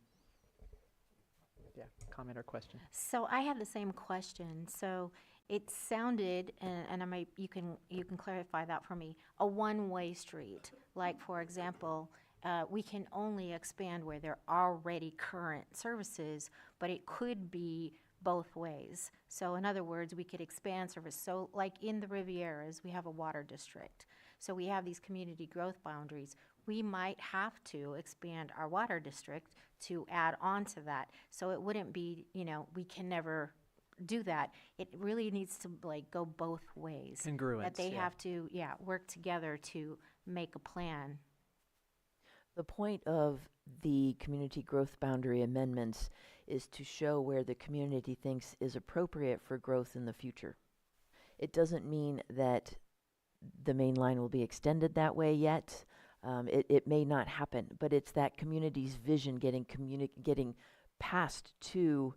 Yeah, comment or question? So I have the same question. So it sounded, and I might, you can clarify that for me, a one-way street. Like, for example, we can only expand where there are already current services, but it could be both ways. So in other words, we could expand service. So like in the Rivieras, we have a water district. So we have these community growth boundaries. We might have to expand our water district to add on to that. So it wouldn't be, we can never do that. It really needs to like go both ways. Congruence, that they yeah. have to, work together to make a plan. The point of the community growth boundary amendments is to show where the community thinks is appropriate for growth in the future. It doesn't mean that the main line will be extended that way yet. It may not happen, but it's that community's vision getting passed to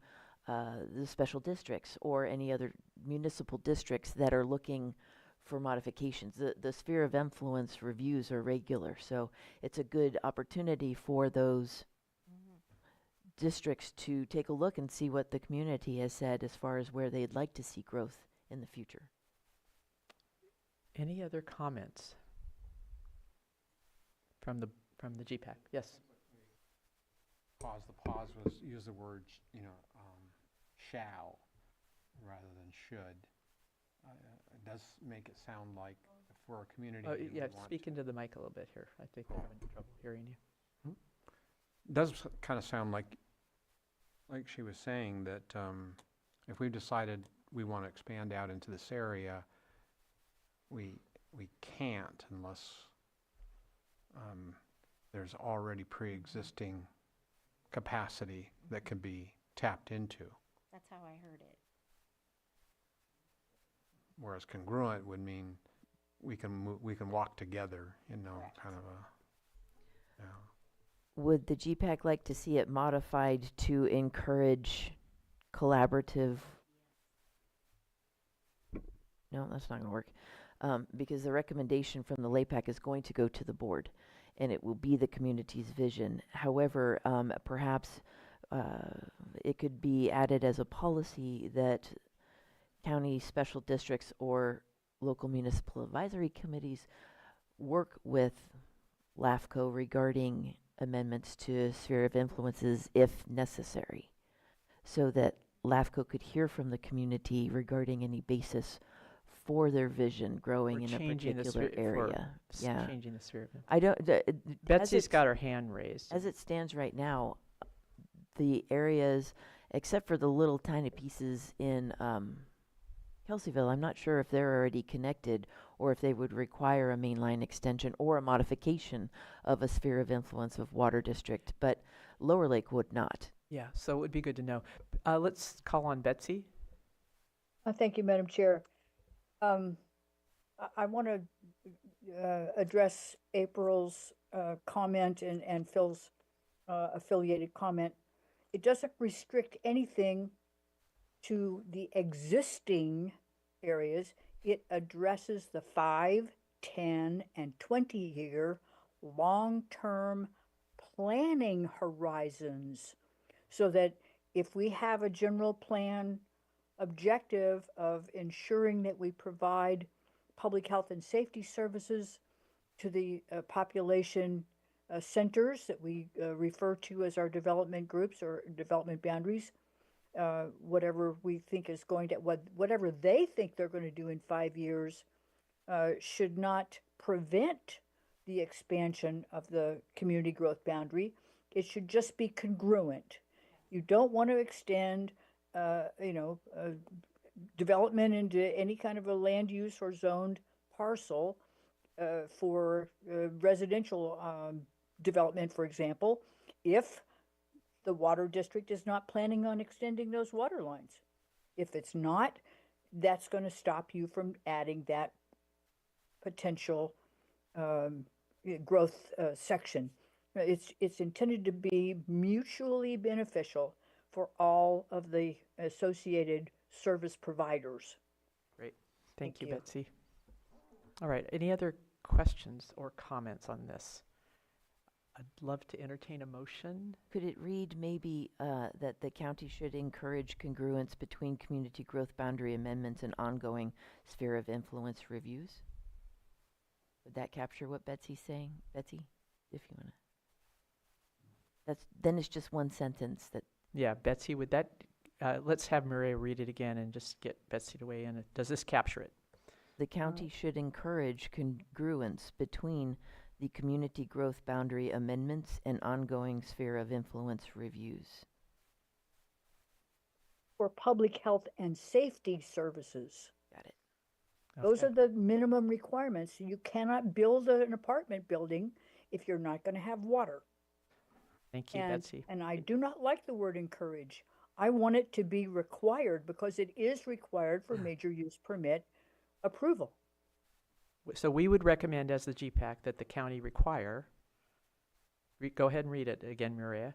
the special districts or any other municipal districts that are looking for modifications. The sphere of influence reviews are regular, so it's a good opportunity for those districts to take a look and see what the community has said as far as where they'd like to see growth in the future. Any other comments from the G.P.A.C? Yes. Pause. The pause was use the word, shall rather than should. It does make it sound like if we're a community. Yeah, speak into the mic a little bit here. I think we're having trouble hearing you. It does kind of sound like she was saying that if we've decided we want to expand out into this area, we can't unless there's already pre-existing capacity that can be tapped into. That's how I heard it. Whereas congruent would mean we can walk together, Correct. kind of a. Yeah. Would the G.P.A.C like to see it modified to encourage collaborative? No, that's not going to work. Because the recommendation from the LAPAC is going to go to the board, and it will be the community's vision. However, perhaps it could be added as a policy that county special districts or local municipal advisory committees work with LAFCO regarding amendments to sphere of influences if necessary, so that LAFCO could hear from the community regarding any basis for their vision growing in a particular area. Yeah, changing the sphere of influence. I don't. Betsy's got her hand raised. As it stands right now, the areas, except for the little tiny pieces in Kelseyville, I'm not sure if they're already connected or if they would require a mainline extension or a modification of a sphere of influence of water district, but Lower Lake would not. Yeah, so it would be good to know. Let's call on Betsy. Thank you, Madam Chair. I want to address April's comment and Phil's affiliated comment. It doesn't restrict anything to the existing areas. It addresses the 5, 10, and 20-year long-term planning horizons, so that if we have a general plan objective of ensuring that we provide public health and safety services to the population centers that we refer to as our development groups or development boundaries, whatever we think is going to, whatever they think they're going to do in 5 years, should not prevent the expansion of the community growth boundary. It should just be congruent. You don't want to extend, development into any kind of a land use or zoned parcel for residential development, for example, if the water district is not planning on extending those water lines. If it's not, that's going to stop you from adding that potential growth section. It's intended to be mutually beneficial for all of the associated service providers. Great. Thank you, Betsy. All right. Any other questions or comments on this? I'd love to entertain a motion. Could it read maybe that the county should encourage congruence between community growth boundary amendments and ongoing sphere of influence reviews? Would that capture what Betsy's saying? Betsy, if you want to. Then it's just one sentence that. Yeah, Betsy, would that, let's have Maria read it again and just get Betsy to weigh in. Does this capture it? The county should encourage congruence between the community growth boundary amendments and ongoing sphere of influence reviews. For public health and safety services. Got it. Those are the minimum requirements. You cannot build an apartment building if you're not going to have water. Thank you, Betsy. And I do not like the word encourage. I want it to be required because it is required for major use permit approval. So we would recommend as the G.P.A.C. that the county require, go ahead and read it again, Maria.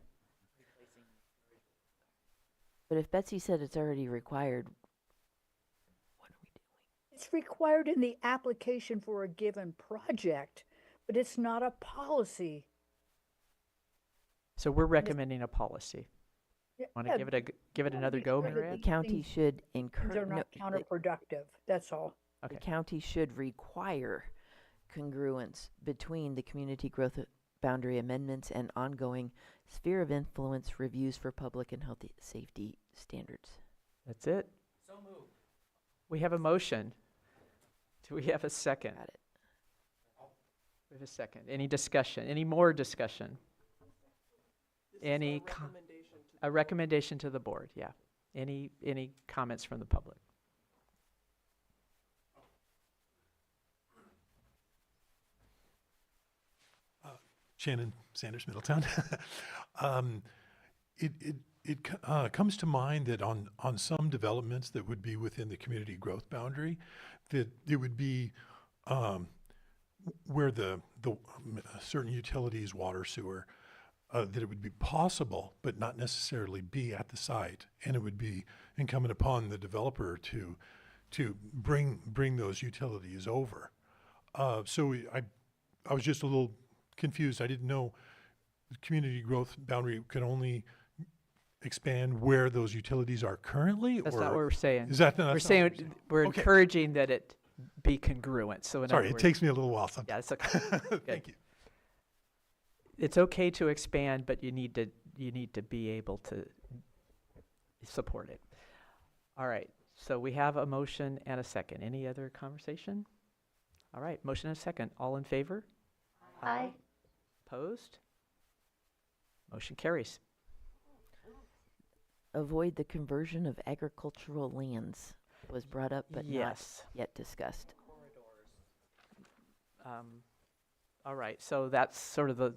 But if Betsy said it's already required, what are we doing? It's required in the application for a given project, but it's not a policy. So we're recommending a policy. Want to give it another go, Maria? The county should encourage. They're not counterproductive. That's all. The county should require congruence between the community growth boundary amendments and ongoing sphere of influence reviews for public and health safety standards. That's it. So moved. We have a motion. Do we have a second? Got it. We have a second. Any discussion? Any more discussion? A recommendation to the board, yeah. Any comments from the public? Shannon Sanders, Middletown. It comes to mind that on some developments that would be within the community growth boundary, that it would be where the certain utilities, water, sewer, that it would be possible, but not necessarily be at the site, and it would be incumbent upon the developer to bring those utilities over. So I was just a little confused. I didn't know the community growth boundary could only expand where those utilities are currently. That's not what we're saying. Is that not? We're saying we're encouraging that it be congruent. So in sorry, other it takes me a little while sometimes. Yeah, it's okay. Thank you. It's okay to expand, but you need to be able to support it. All right. So we have a motion and a second. Any other conversation? All right. Motion and a second. All in favor? Aye. Opposed? Motion carries. Avoid the conversion of agricultural lands was brought up, but not yet discussed. All right, so that's sort of the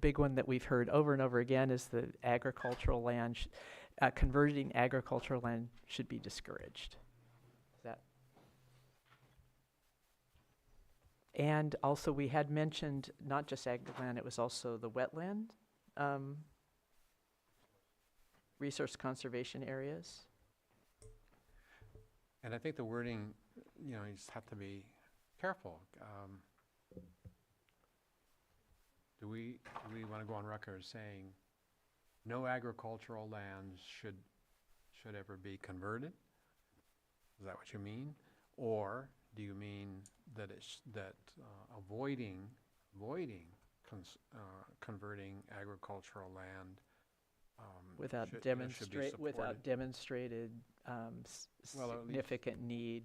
big one that we've heard over and over again is the agricultural land, converting agricultural land should be discouraged. Is that? And also we had mentioned not just ag land, it was also the wetland resource conservation areas. And I think the wording, you just have to be careful. Do we want to go on record as saying no agricultural lands should ever be converted? Is that what you mean? Or do you mean that avoiding converting agricultural land without demonstrated significant need,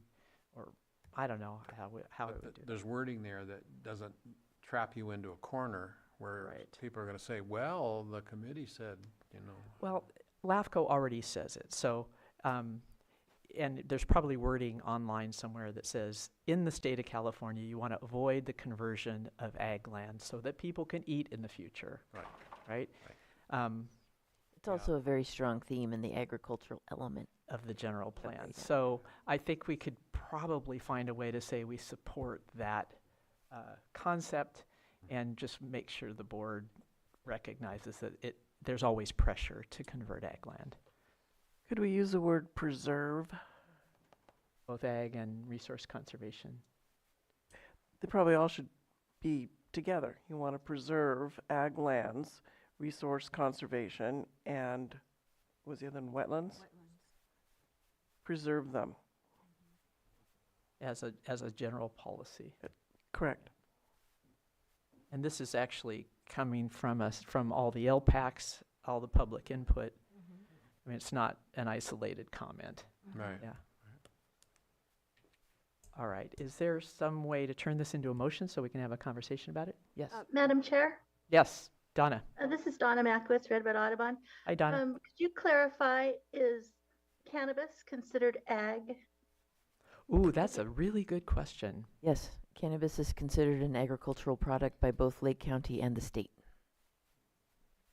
or I don't know how it would do. There's wording there that doesn't trap you into a corner where people are going to say, well, the committee said, Well, LAFCO already says it, so and there's probably wording online somewhere that says, in the state of California, you want to avoid the conversion of ag land so that people can eat in the future. Right? It's also a very strong theme in the agricultural element of the general plan. So I think we could probably find a way to say we support that concept and just make sure the board recognizes that there's always pressure to convert ag land. Could we use the word preserve? Both ag and resource conservation. They probably all should be together. You want to preserve ag lands, resource conservation, and what was the other one? Wetlands? Preserve them. As a general policy. Correct. And this is actually coming from us, from all the LPACs, all the public input. I mean, it's not an isolated comment. Right. Yeah. All right. Is there some way to turn this into a motion so we can have a conversation about it? Yes. Madam Chair, Yes. Donna. this is Donna Mackwitz, Red Bud Audubon. Hi, Donna. Could you clarify, is cannabis considered ag? Ooh, that's a really good question. Yes, cannabis is considered an agricultural product by both Lake County and the state,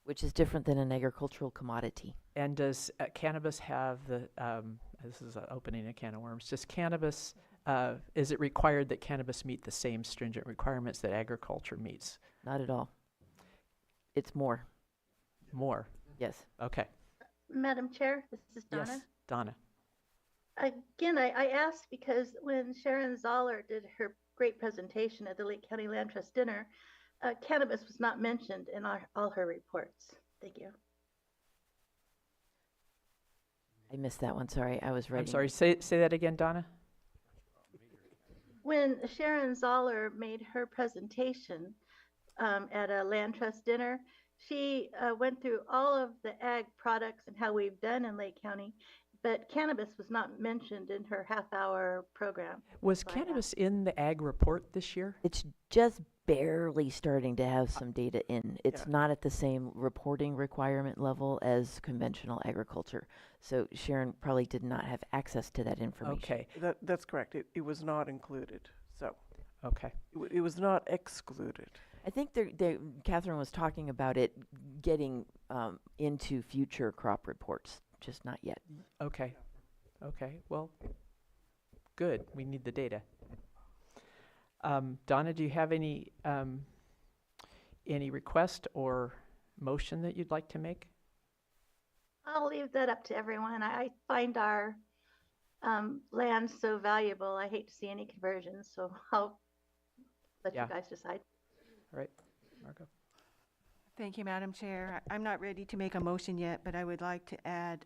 which is different than an agricultural commodity. And does cannabis have the, this is opening a can of worms, does cannabis, is it required that cannabis meet the same stringent requirements that agriculture meets? Not at all. It's more. More? Yes. Okay. Madam Chair, this is Donna. Yes, Donna. Again, I asked because when Sharon Zoller did her great presentation at the Lake County Land Trust dinner, cannabis was not mentioned in all her reports. Thank you. I missed that one. Sorry, I was writing. I'm sorry. Say that again, Donna. When Sharon Zoller made her presentation at a land trust dinner, she went through all of the ag products and how we've done in Lake County, but cannabis was not mentioned in her half-hour program. Was cannabis in the ag report this year? It's just barely starting to have some data in. It's not at the same reporting requirement level as conventional agriculture. So Sharon probably did not have access to that information. Okay. That's correct. It was not included. So. Okay. It was not excluded. I think Catherine was talking about it getting into future crop reports, just not yet. Okay. Okay. Well, good. We need the data. Donna, do you have any request or motion that you'd like to make? I'll leave that up to everyone. I find our land so valuable. I hate to see any conversions, so I'll let you guys decide. All right. Margo. Thank you, Madam Chair. I'm not ready to make a motion yet, but I would like to add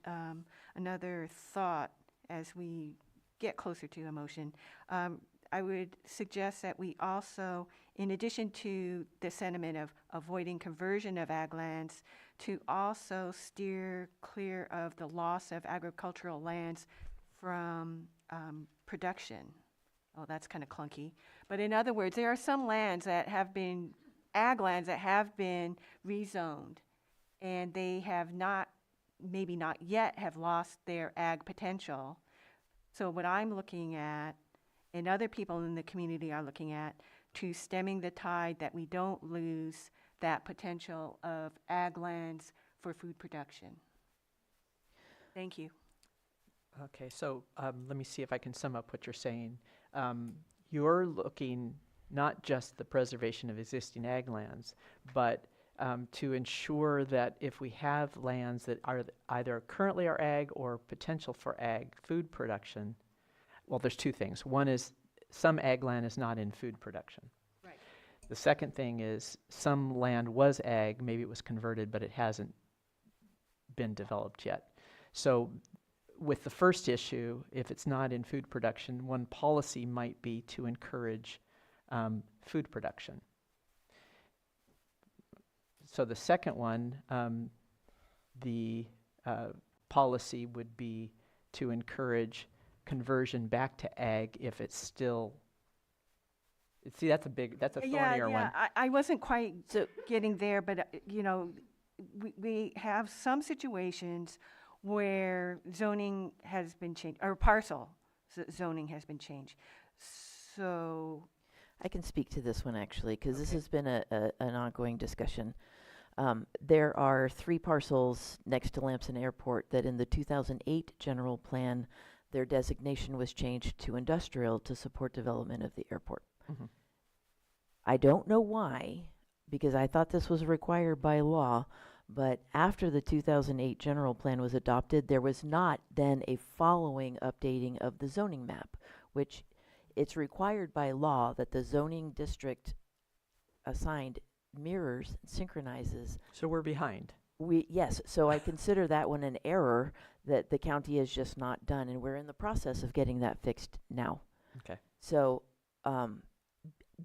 another thought as we get closer to a motion. I would suggest that we also, in addition to the sentiment of avoiding conversion of ag lands, to also steer clear of the loss of agricultural lands from production. Oh, that's kind of clunky. But in other words, there are some lands that have been, ag lands that have been rezoned, and they have not, maybe not yet have lost their ag potential. So what I'm looking at, and other people in the community are looking at, to stemming the tide that we don't lose that potential of ag lands for food production. Thank you. Okay, so let me see if I can sum up what you're saying. You're looking not just the preservation of existing ag lands, but to ensure that if we have lands that are either currently are ag or potential for ag food production, well, there's two things. One is some ag land is not in food production. Right. The second thing is some land was ag, maybe it was converted, but it hasn't been developed yet. So with the first issue, if it's not in food production, one policy might be to encourage food production. So the second one, the policy would be to encourage conversion back to ag if it's still, see, that's a thornier one. I wasn't quite getting there, but you know, we have some situations where zoning has been changed, or parcel zoning has been changed. So, I can speak to this one actually, because this has been an ongoing discussion. There are 3 parcels next to Lamson Airport that in the 2008 general plan, their designation was changed to industrial to support development of the airport. Mhm. I don't know why, because I thought this was required by law, but after the 2008 general plan was adopted, there was not then a following updating of the zoning map, which it's required by law that the zoning district assigned mirrors, synchronizes. So we're behind. Yes, so I consider that one an error that the county has just not done, and we're in the process of getting that fixed now. Okay. So,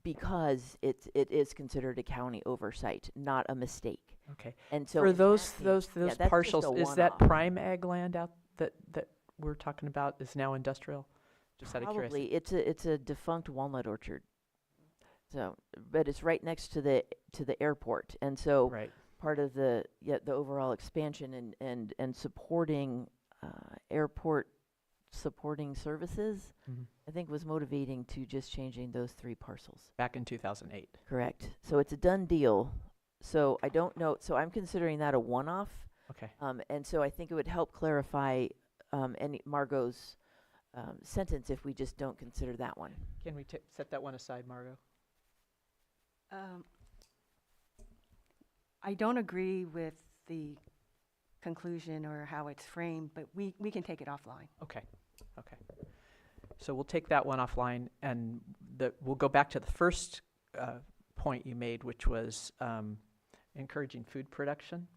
because it is considered a county oversight, not a mistake. Okay. And so for in those that those case, those yeah, that's just partials, a is that one-off. prime ag land out that we're talking about is now industrial? Just out of curiosity. Probably, it's a defunct walnut orchard. So, but it's right next to the airport, and so Right. part of the overall expansion and supporting airport supporting services, Mhm. I think was motivating to just changing those 3 parcels. Back in 2008. Correct. So it's a done deal. So I don't know. So I'm considering that a one-off. Okay. And so I think it would help clarify any Margot's sentence if we just don't consider that one. Can we set that one aside, Margot? I don't agree with the conclusion or how it's framed, but we can take it offline. Okay. Okay. So we'll take that one offline, and we'll go back to the first point you made, which was encouraging food production.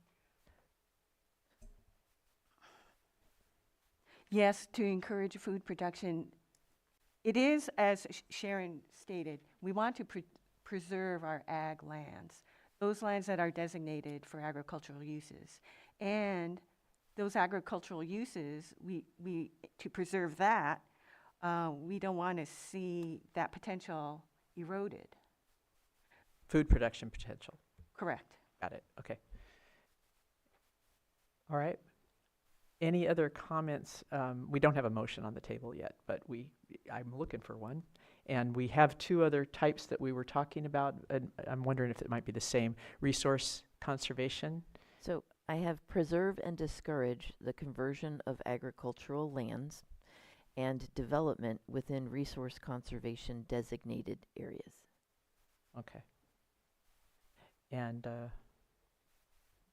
Yes, to encourage food production. It is, as Sharon stated, we want to preserve our ag lands, those lands that are designated for agricultural uses. And those agricultural uses, we to preserve that, we don't want to see that potential eroded. Food production potential. Correct. Got it. Okay. All right. Any other comments? We don't have a motion on the table yet, but I'm looking for one. And we have 2 other types that we were talking about, and I'm wondering if it might be the same. Resource conservation. So I have preserve and discourage the conversion of agricultural lands and development within resource conservation designated areas. Okay. And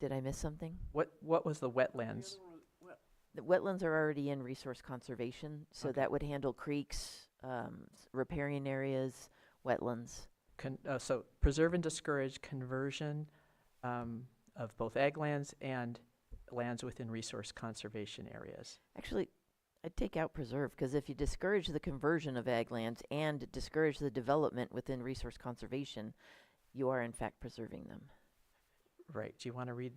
Did I miss something? what was the wetlands? The wetlands are already in resource conservation, so Okay. that would handle creeks, riparian areas, wetlands. So preserve and discourage conversion of both ag lands and lands within resource conservation areas. Actually, I'd take out preserve, because if you discourage the conversion of ag lands and discourage the development within resource conservation, you are in fact preserving them. Right. Do you want to read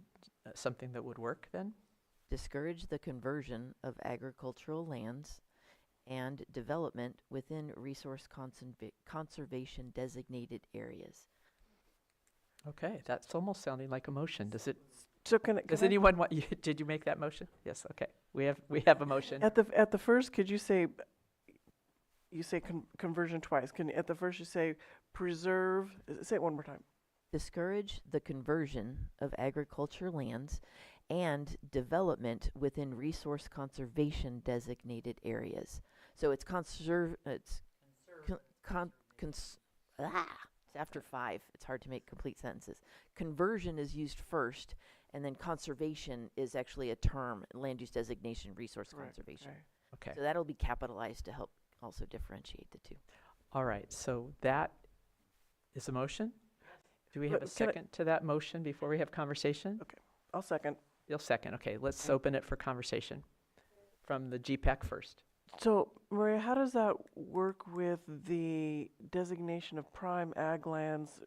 something that would work then? Discourage the conversion of agricultural lands and development within resource conservation designated areas. Okay, that's almost sounding like a motion. Does it? So Does anyone want? Did you make that motion? Yes. Okay. We have a motion. At the first, could you say? You say conversion twice. At the first you say preserve? Say it one more time. Discourage the conversion of agriculture lands and development within resource conservation designated areas. So it's it's after 5. It's hard to make complete sentences. Conversion is used first, and then conservation is actually a term, land use designation, resource conservation. Okay. So that'll be capitalized to help also differentiate the 2. All right. So that is a motion. Do we have a second to that motion before we have conversation? Okay, I'll second. You'll second. Okay, let's open it for conversation from the G.P.A.C first. So, Maria, how does that work with the designation of prime ag lands?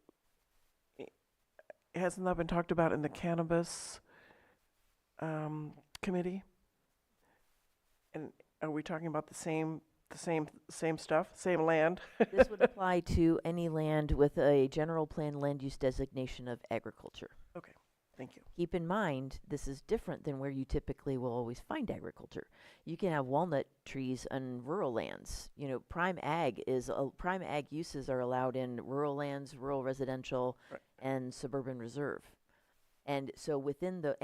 Hasn't that been talked about in the cannabis committee? And are we talking about the same stuff, same land? This would apply to any land with a general plan land use designation of agriculture. Okay. Thank you. Keep in mind, this is different than where you typically will always find agriculture. You can have walnut trees on rural lands. You know, prime ag uses are allowed in rural lands, rural residential, Right. and suburban reserve. And so within the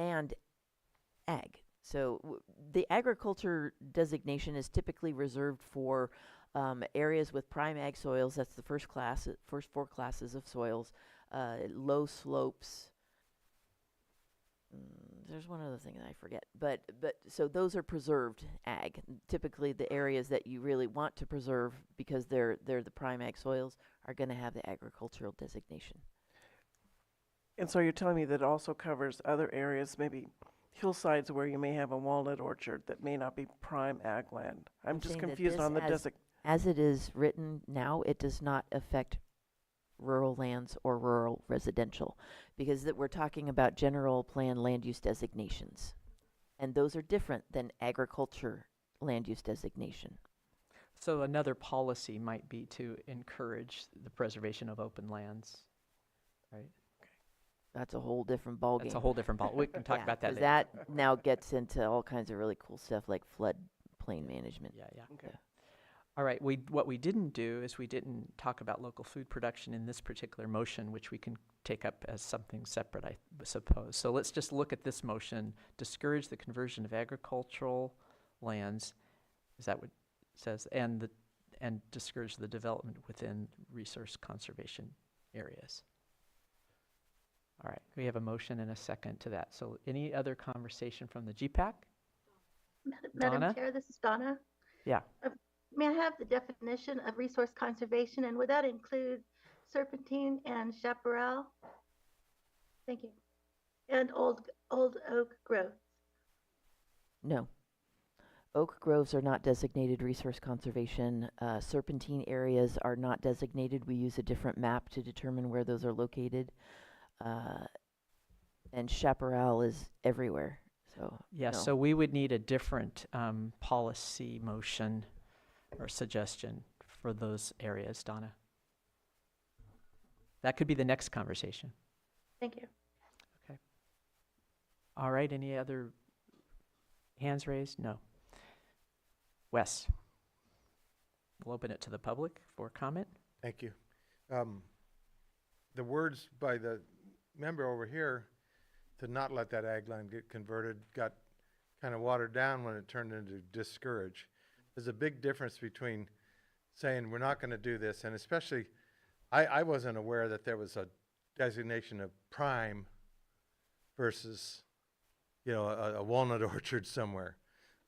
ag. So the agriculture designation is typically reserved for areas with prime ag soils. That's the first four classes of soils. Low slopes. There's one other thing that I forget, but so those are preserved ag. Typically, the areas that you really want to preserve because they're the prime ag soils are going to have the agricultural designation. And so you're telling me that it also covers other areas, maybe hillsides where you may have a walnut orchard that may not be prime ag land. I'm just saying that confused this on the as it is written now, it does not affect rural lands or rural residential, because that we're talking about general plan land use designations, and those are different than agriculture land use designation. So another policy might be to encourage the preservation of open lands, right? That's a whole different ballgame. That's a whole different ball. We can talk Yeah, about that 'cause later. that now gets into all kinds of really cool stuff like floodplain management. Yeah. Okay. All right, what we didn't do is we didn't talk about local food production in this particular motion, which we can take up as something separate, I suppose. So let's just look at this motion: discourage the conversion of agricultural lands. Is that what it says? And discourage the development within resource conservation areas. All right, we have a motion and a second to that. So any other conversation from the G.P.A.C? Madam Donna? Chair, this is Donna. Yeah. May I have the definition of resource conservation, and would that include serpentine and chaparral? Thank you. And old oak growth. No. Oak groves are not designated resource conservation. Serpentine areas are not designated. We use a different map to determine where those are located. And chaparral is everywhere. So Yeah, no. so we would need a different policy motion or suggestion for those areas, Donna. That could be the next conversation. Thank you. Okay. All right, any other hands raised? No. Wes, we'll open it to the public for comment. Thank you. The words by the member over here to not let that ag land get converted got kind of watered down when it turned into discourage. There's a big difference between saying we're not going to do this, and especially I wasn't aware that there was a designation of prime versus, you know, a walnut orchard somewhere.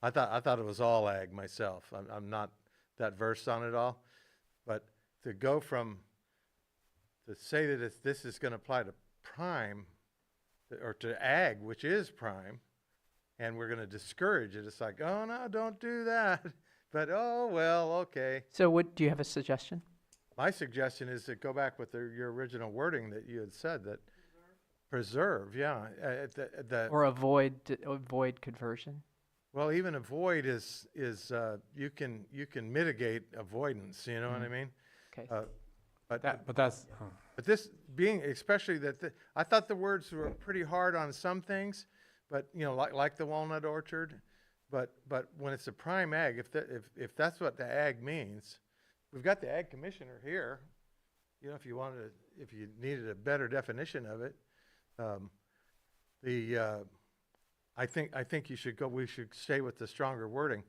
I thought it was all ag myself. I'm not that versed on it all, but to go from to say that this is going to apply to prime or to ag, which is prime, and we're going to discourage it. It's like, oh no, don't do that. But oh well, okay. So do you have a suggestion? My suggestion is to go back with your original wording that you had said, that preserve, yeah. Or avoid conversion? Well, even avoid is you can mitigate avoidance. You know what I mean? Okay. But this being, especially I thought the words were pretty hard on some things, but you know, like the walnut orchard, but when it's a prime ag, if that's what the ag means, we've got the ag commissioner here. You know, if you needed a better definition of it, I think we should stay with the stronger wording.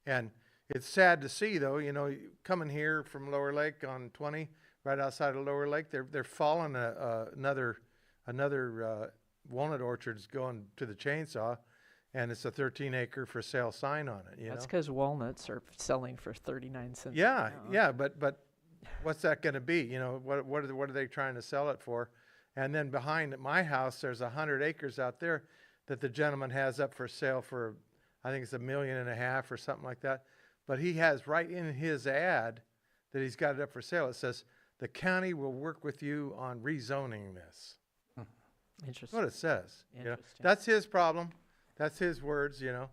And it's sad to see, though, you know, coming here from Lower Lake on 20, right outside of Lower Lake, they're following another walnut orchard's going to the chainsaw, and it's a 13-acre for sale sign on it. That's because walnuts are selling for 39 cents. Yeah, but what's that going to be? You know, what are they trying to sell it for? And then behind my house, there's 100 acres out there that the gentleman has up for sale for, I think it's $1.5 million or something like that. But he has right in his ad that he's got it up for sale. It says, the county will work with you on rezoning this. Interesting. That's what it says. You know? Interesting. That's his problem. That's his words, you know.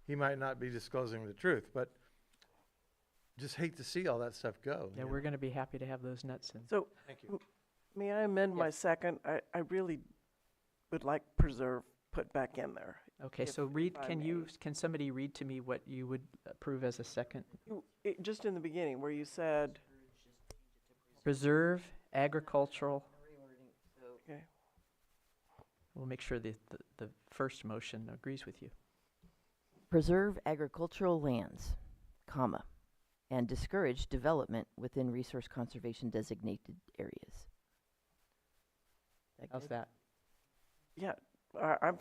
He might not be disclosing the truth, but just hate to see all that stuff go. Yeah, we're going to be happy to have those nuts in. So, Thank you. may I amend my second? I really would like preserve put back in there. Okay, if- so read, if I can may. you, can somebody read to me what you would approve as a second? Just in the beginning where you said, Preserve agricultural, okay, we'll make sure the first motion agrees with you. Preserve agricultural lands, comma, and discourage development within resource conservation designated areas. How's that? yeah,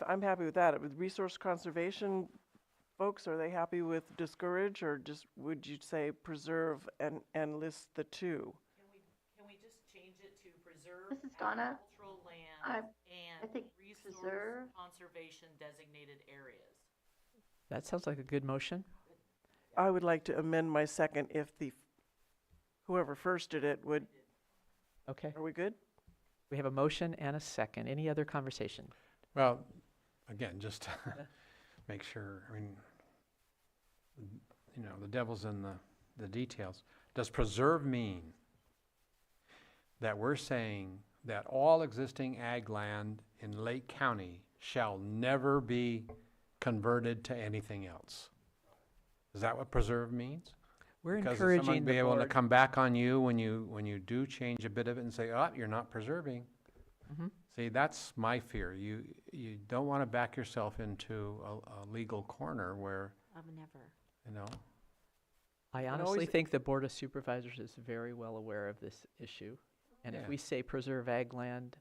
I'm happy with that. With resource conservation folks, are they happy with discourage, or just, would you say preserve and list the two? Can we just change it to preserve This is Donna. agricultural I lands and think resource preserve. conservation designated areas? That sounds like a good motion. I would like to amend my second if whoever firsted it would. Okay. Are we good? We have a motion and a second. Any other conversation? Well, again, just to make sure, I mean, the devil's in the details. Does preserve mean that we're saying that all existing ag land in Lake County shall never be converted to anything else? Is that what preserve means? We're Because encouraging someone the be able to board. come back on you when you do change a bit of it and say, oh, you're not preserving. Mhm. See, that's my fear. You don't want to back yourself into a legal corner where, I've never. you know, I And honestly always- think the Board of Supervisors is very well aware of this issue. And if Yeah. we say preserve ag land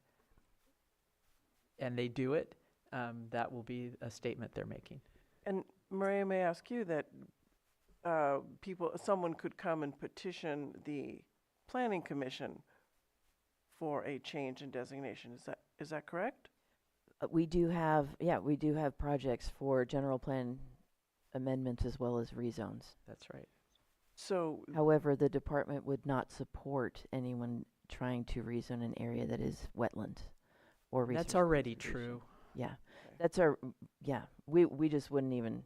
and they do it, that will be a statement they're making. And Maria, may I ask you that someone could come and petition the Planning Commission for a change in designation. Is that correct? We do have projects for general plan amendments as well as rezones. That's right. So, However, the department would not support anyone trying to rezone an area that is wetland or resource That's already conservation. true. Yeah, that's we just wouldn't even.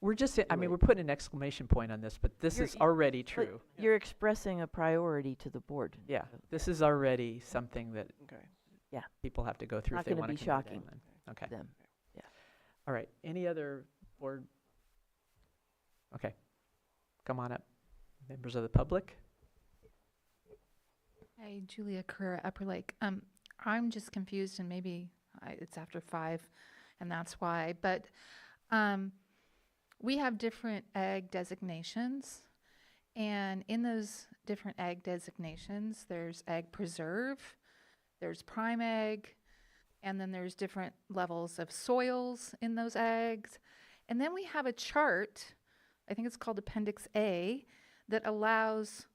We're just, I mean, we're putting an exclamation point on this, but this You're- is already but true. You're expressing a priority to the board. Yeah, this is already something that okay. Yeah. people have to go through Not if they gonna want to be shocking Okay. to them. Yeah. All right. Any other board? Okay. Come on up. Members of the public? Hi, Julia Carrera, Upper Lake. I'm just confused, and maybe it's after 5, and that's why. But we have different ag designations, and in those different ag designations, there's ag preserve, there's prime ag, and then there's different levels of soils in those ags. And then we have a chart, I think it's called Appendix A, that allows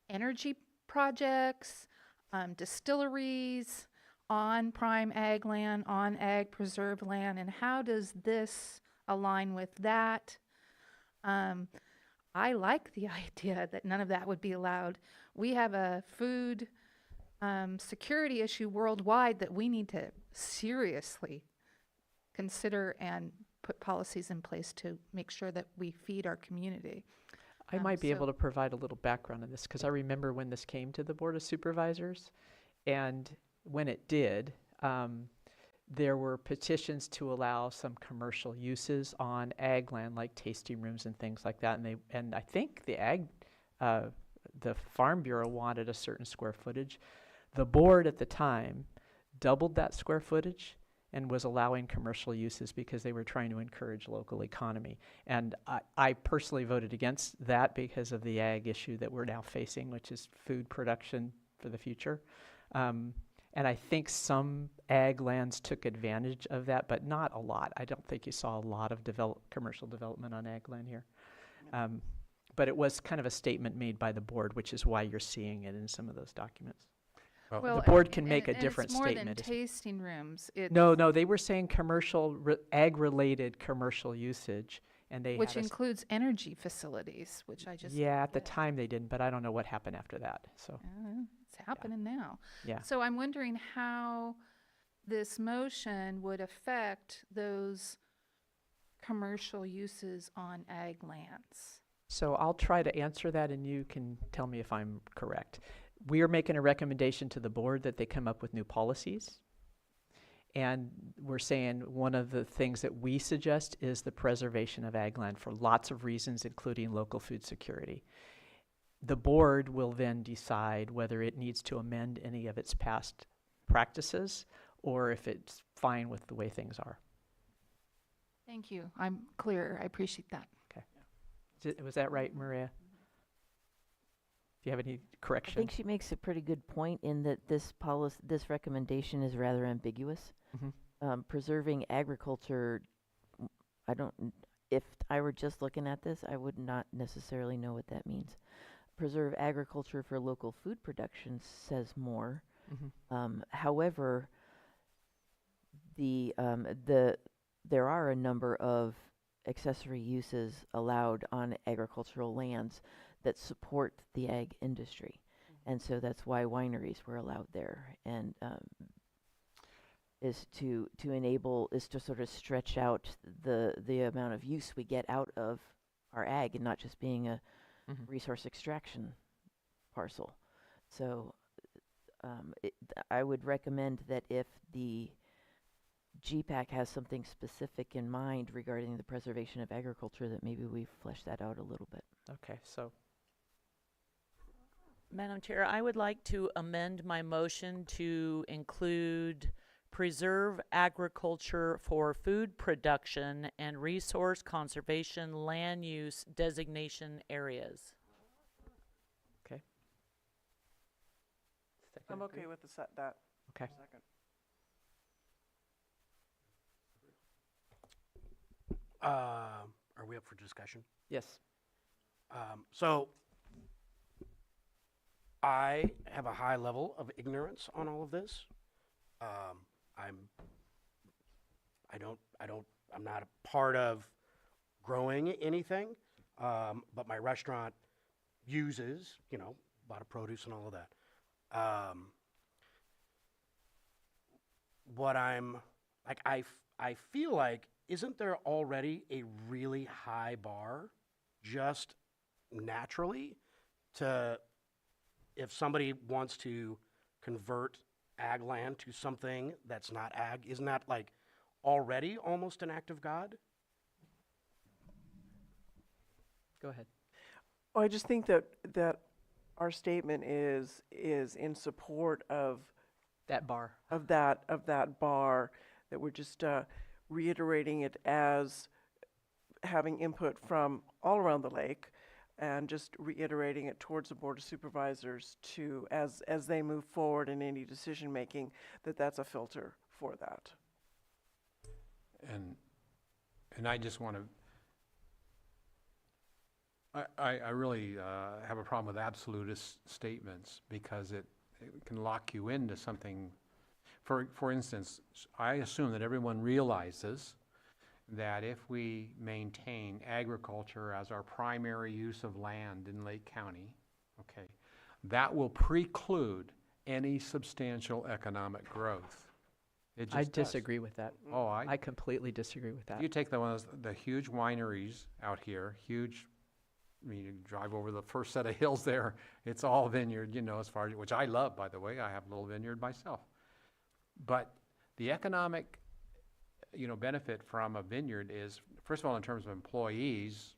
energy projects, distilleries on prime ag land, on ag preserved land, and how does this align with that? I like the idea that none of that would be allowed. We have a food security issue worldwide that we need to seriously consider and put policies in place to make sure that we feed our community. I might be so- able to provide a little background on this because I remember when this came to the Board of Supervisors, and when it did, there were petitions to allow some commercial uses on ag land, like tasting rooms and things like that. And I think the Farm Bureau wanted a certain square footage. The board at the time doubled that square footage and was allowing commercial uses because they were trying to encourage local economy. And I personally voted against that because of the ag issue that we're now facing, which is food production for the future. And I think some ag lands took advantage of that, but not a lot. I don't think you saw a lot of commercial development on ag land here. But it was kind of a statement made by the board, which is why you're seeing it in some of those documents. Well, the board and- can make and a different it's more statement. than tasting rooms. No, they were saying commercial, ag-related commercial usage, and they which had includes energy facilities, which I just yeah, at the time they didn't, but I don't know what happened after that. So it's happening now. Yeah. So I'm wondering how this motion would affect those commercial uses on ag lands. So I'll try to answer that, and you can tell me if I'm correct. We are making a recommendation to the board that they come up with new policies. And we're saying one of the things that we suggest is the preservation of ag land for lots of reasons, including local food security. The board will then decide whether it needs to amend any of its past practices or if it's fine with the way things are. Thank you. I'm clear. I appreciate that. Was that right, Maria? Do you have any I corrections? think she makes a pretty good point in that this policy, this recommendation is rather ambiguous. Preserving agriculture, I don't, if I were just looking at this, I would not necessarily know what that means. Preserve agriculture for local food production says more. However, there are a number of accessory uses allowed on agricultural lands that support the ag industry. And so that's why wineries were allowed there, and is to sort of stretch out the amount of use we get out of our ag and not just being a resource extraction parcel. So I would recommend that if the G.P.A.C has something specific in mind regarding the preservation of agriculture, that maybe we flesh that out a little bit. Okay, so Madam Chair, I would like to amend my motion to include preserve agriculture for food production and resource conservation land use designation areas. Okay. I'm okay with that. Okay. Second. Are we up for discussion? Yes. So I have a high level of ignorance on all of this. I'm not a part of growing anything, but my restaurant uses, a lot of produce and all of that. What I'm like, I feel like, isn't there already a really high bar just naturally to, if somebody wants to convert ag land to something that's not ag, isn't that like already almost an act of God? Go ahead. Well, I just think that our statement is in support of that bar. Of that bar, that we're just reiterating it as having input from all around the lake, and just reiterating it towards the Board of Supervisors to, as they move forward in any decision making, that's a filter for that. And I just want to, I really have a problem with absolutist statements, because it can lock you into something. For instance, I assume that everyone realizes that if we maintain agriculture as our primary use of land in Lake County, okay, that will preclude any substantial economic growth. It just I does. disagree with that. Oh, I completely disagree with that. You take the huge wineries out here, huge. I mean, you drive over the first set of hills there, it's all vineyard, as far as, which I love, by the way. I have a little vineyard myself. But the economic, benefit from a vineyard is, first of all, in terms of employees,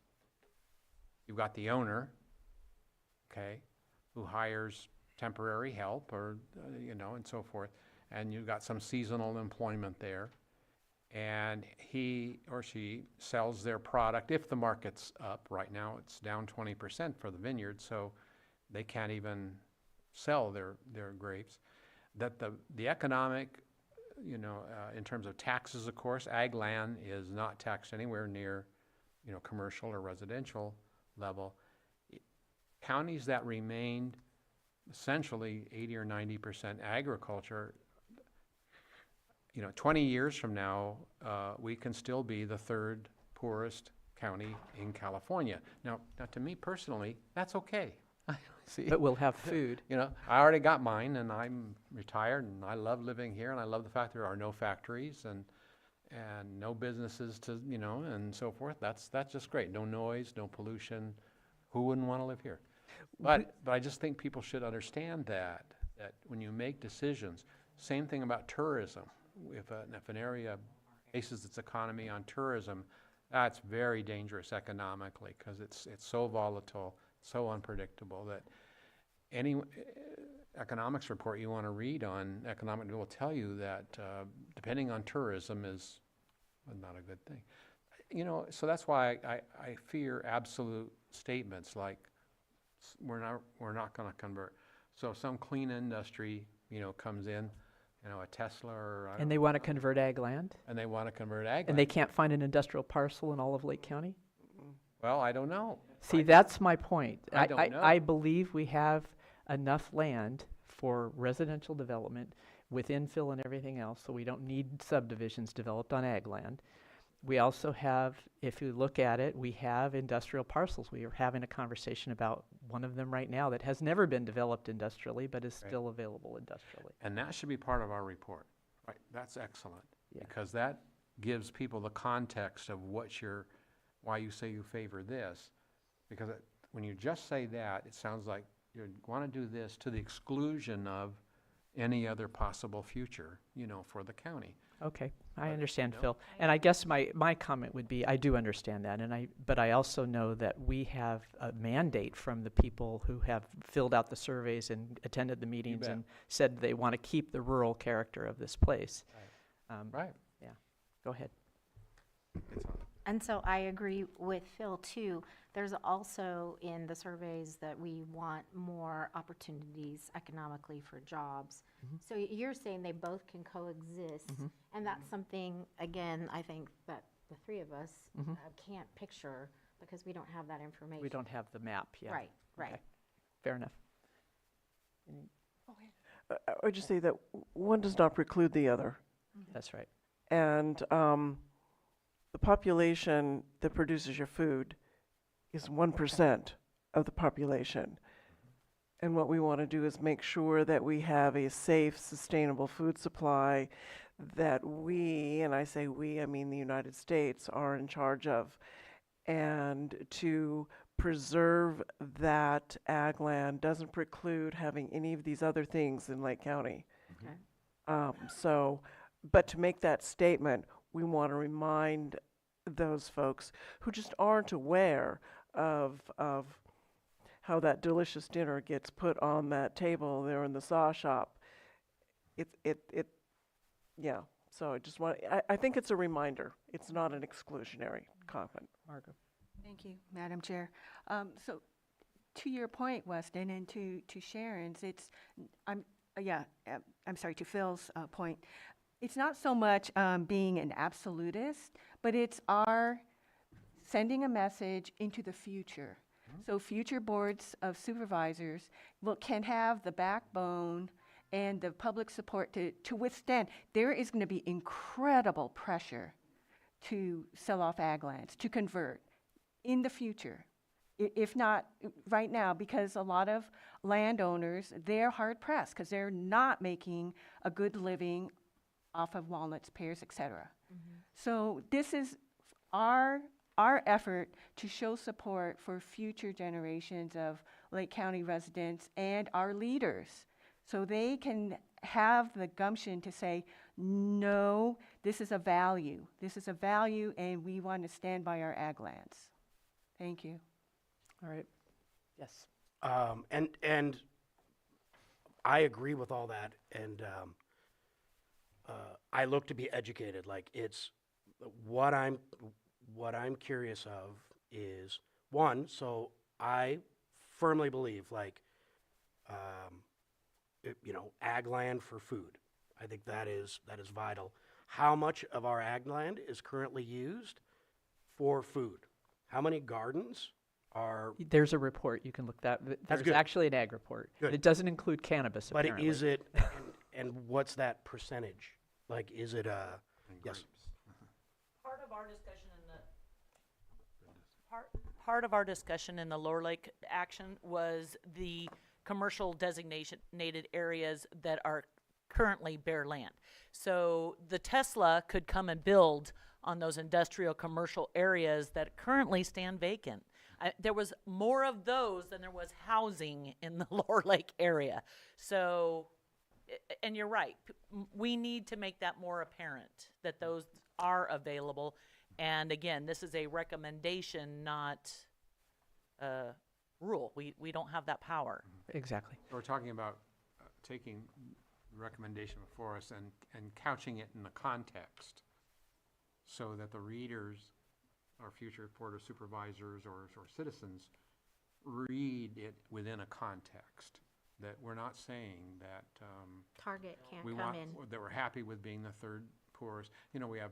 you've got the owner, okay, who hires temporary help or, and so forth. And you've got some seasonal employment there. And he or she sells their product if the market's up. Right now it's down 20% for the vineyard, so they can't even sell their grapes. That the economic, in terms of taxes, of course, ag land is not taxed anywhere near, commercial or residential level. Counties that remained essentially 80 or 90% agriculture, 20 years from now, we can still be the third poorest county in California. Now to me personally, that's okay. See, but we'll have food. I already got mine, and I'm retired, and I love living here, and I love the fact there are no factories and no businesses to, and so forth. That's just great. No noise, no pollution. Who wouldn't want to live here? But I just think people should understand that when you make decisions, same thing about tourism. if an area bases its economy on tourism, that's very dangerous economically, because it's so volatile, so unpredictable, that any economics report you want to read on economic will tell you that depending on tourism is not a good thing. You know, so that's why I fear absolute statements like we're not going to convert. So if some clean industry, you know, comes in, you know, a Tesla or And they want to convert ag land? and they want to convert ag And land. they can't find an industrial parcel in all of Lake County? Well, I don't know. See, that's my point. I don't know. I believe we have enough land for residential development with infill and everything else, so we don't need subdivisions developed on ag land. We also have, if you look at it, we have industrial parcels. We are having a conversation about one of them right now that has never been developed industrially, but is Right. still available industrially. And that should be part of our report. Right, that's excellent. Yeah. Because that gives people the context of why you say you favor this. Because when you just say that, it sounds like you want to do this to the exclusion of any other possible future, you know, for the county. Okay, I But, understand, you know, Phil. And I guess my comment would be, I do understand that, but I also know that we have a mandate from the people who have filled out the surveys and attended the meetings bet. and said they want to keep the rural character of this place. Right. Yeah, go ahead. It's on. And so I agree with Phil too. There's also in the surveys that we want more opportunities economically for jobs. So you're saying they both can coexist, and that's something, again, I think that the three of us can't picture because we don't have that information. We don't have the map yet. Right, right. Okay. Fair enough. I would just say that one does not preclude the other. That's right. And the population that produces your food is 1% of the population. And what we want to do is make sure that we have a safe, sustainable food supply that we, and I say we, I mean the United States, are in charge of. And to preserve that ag land doesn't preclude having any of these other things in Lake County. Okay. But to make that statement, we want to remind those folks who just aren't aware of how that delicious dinner gets put on that table there in the saw shop. Yeah. So I just want, I think it's a reminder. It's not an exclusionary comment. Margot. Thank you, Madam Chair. So to your point, Weston, and to Sharon's, I'm sorry, to Phil's point, it's not so much being an absolutist, but it's our sending a message into the future. So future boards of supervisors can have the backbone and the public support to withstand. There is going to be incredible pressure to sell off ag lands, to convert in the future, if not right now, because a lot of landowners, they're hard pressed because they're not making a good living off of walnuts, pears, etc. So this is our effort to show support for future generations of Lake County residents and our leaders, so they can have the gumption to say, no, this is a value. This is a value, and we want to stand by our ag lands. Thank you. All right. Yes. And I agree with all that, and I look to be educated. Like, it's what I'm curious of is one. So I firmly believe, like, ag land for food. I think that is vital. How much of our ag land is currently used for food? How many gardens are? There's a report, you can look that. There's good. actually an ag report. Good. It doesn't include cannabis, But apparently. is it, and what's that percentage? Like, is it yes? Part of our discussion part of our discussion in the Lower Lake action was the commercial designated areas that are currently bare land. So the Tesla could come and build on those industrial commercial areas that currently stand vacant. There was more of those than there was housing in the Lower Lake area. So and you're right, we need to make that more apparent, that those are available. And again, this is a recommendation, not a rule. We don't have that power. Exactly. We're talking about taking the recommendation before us and couching it in the context so that the readers, our future board of supervisors or citizens, read it within a context. That we're not saying that Target can't we come want, in. that we're happy with being the third poorest. You know, we have,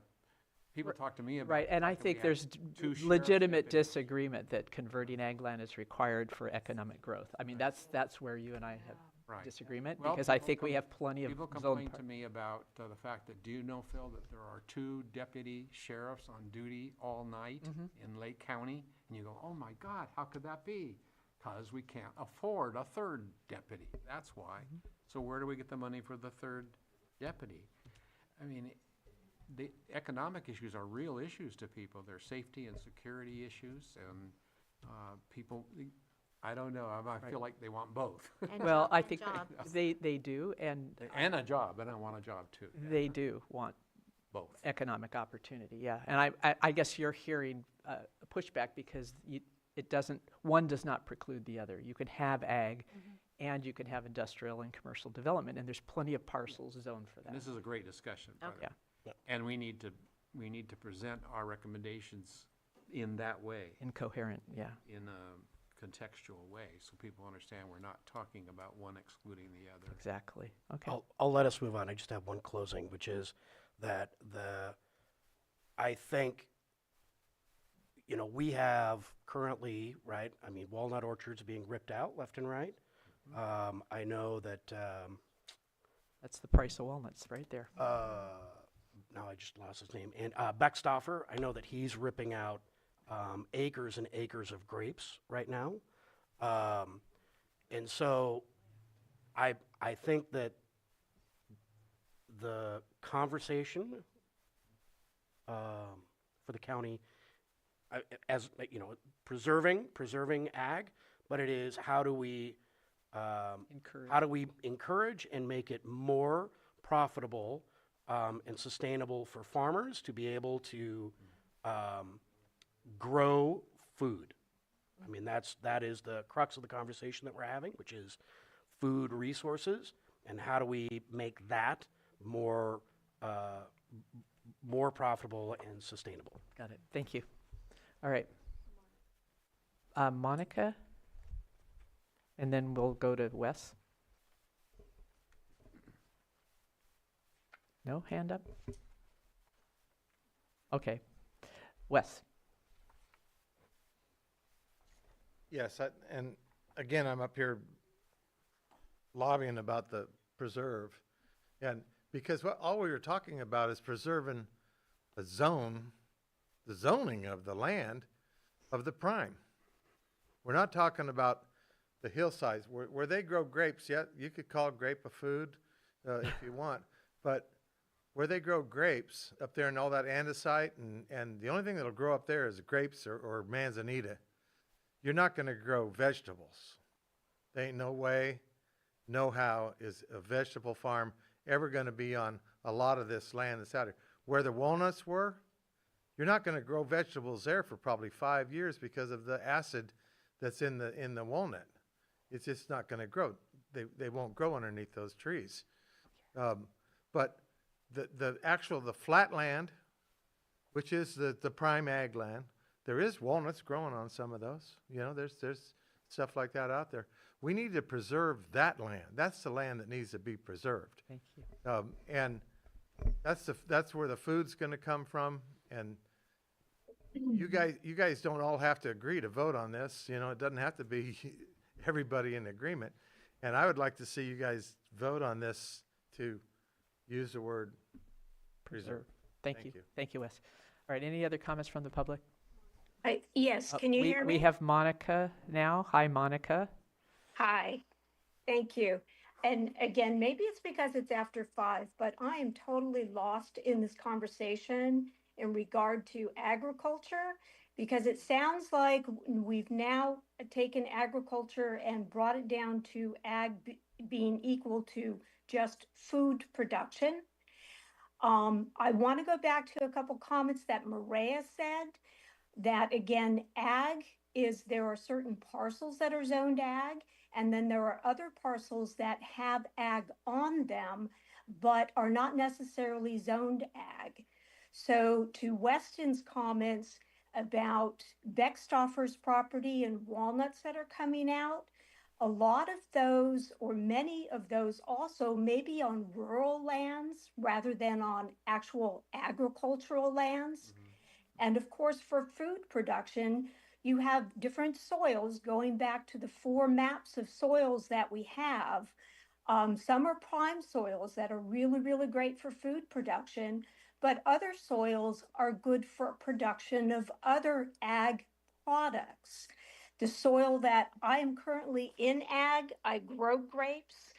people talk to me about. Right, and the I fact that we think have there's 2 sheriff's legitimate deputies. disagreement that converting ag land is required for economic growth. I mean, that's where you and I have Right. disagreement, Well, because I people think we com- have plenty of People zone. complain to me about the fact that, do you know, Phil, that there are 2 deputy sheriffs on duty all night in Lake County? And you go, oh my God, how could that be? Because we can't afford a 3rd deputy. That's why. So where do we get the money for the 3rd deputy? I mean, the economic issues are real issues to people. They're safety and security issues, and people, I don't know, I feel like they want both. Well, I think they do, and And a job, and I want a job too. Yeah. they do want Both. economic opportunity, yeah. And I guess you're hearing a pushback because it doesn't, one does not preclude the other. You can have ag and you can have industrial and commercial development, and there's plenty of parcels zoned for that. And this is a great discussion, by the Okay. way. And we need to present our recommendations in that way. Incoherent, yeah. In a contextual way, so people understand we're not talking about one excluding the other. Exactly, okay. I'll let us move on. I just have one closing, which is that I think, you know, we have currently, right, I mean, walnut orchards being ripped out left and right. I know that, That's the price of walnuts right there. now I just lost his name, and Beckstoffer, I know that he's ripping out acres and acres of grapes right now. And so I think that the conversation for the county, as you know, preserving ag, but it is how do we encourage and make it more profitable and sustainable for farmers to be able to grow food. I mean, that is the crux of the conversation that we're having, which is food resources, and how do we make that more profitable and sustainable. Got it, thank you. All right. Monica, and then we'll go to Wes. No hand up? Okay, Wes. Yes, and again, I'm up here lobbying about the preserve. And because all we were talking about is preserving the zoning of the land of the prime. We're not talking about the hillsides where they grow grapes. Yeah, you could call grape a food if you want, but where they grow grapes up there in all that andesite, and the only thing that'll grow up there is grapes or manzanita. You're not going to grow vegetables. There ain't no way, no how is a vegetable farm ever going to be on a lot of this land that's out here. Where the walnuts were, you're not going to grow vegetables there for probably 5 years because of the acid that's in the walnut. It's just not going to grow. They won't grow underneath those trees. But the flat land, which is the prime ag land, there is walnuts growing on some of those. You know, there's stuff like that out there. We need to preserve that land. That's the land that needs to be preserved. Thank you. And that's where the food's going to come from. And you guys don't all have to agree to vote on this. You know, it doesn't have to be everybody in agreement. And I would like to see you guys vote on this to use the word preserve. Thank you. Thank you, Wes. All right, any other comments from the public? Yes, can you hear me? We have Monica now. Hi, Monica. Hi, thank you. And again, maybe it's because it's after 5, but I am totally lost in this conversation in regard to agriculture, because it sounds like we've now taken agriculture and brought it down to being equal to just food production. I want to go back to a couple comments that Maria said, that again, there are certain parcels that are zoned ag, and then there are other parcels that have ag on them, but are not necessarily zoned ag. So to Weston's comments about Beckstoffer's property and walnuts that are coming out, a lot of those, or many of those also may be on rural lands rather than on actual agricultural lands. And of course, for food production, you have different soils going back to the 4 maps of soils that we have. Some are prime soils that are really, really great for food production, but other soils are good for production of other ag products. The soil that I am currently in ag, I grow grapes.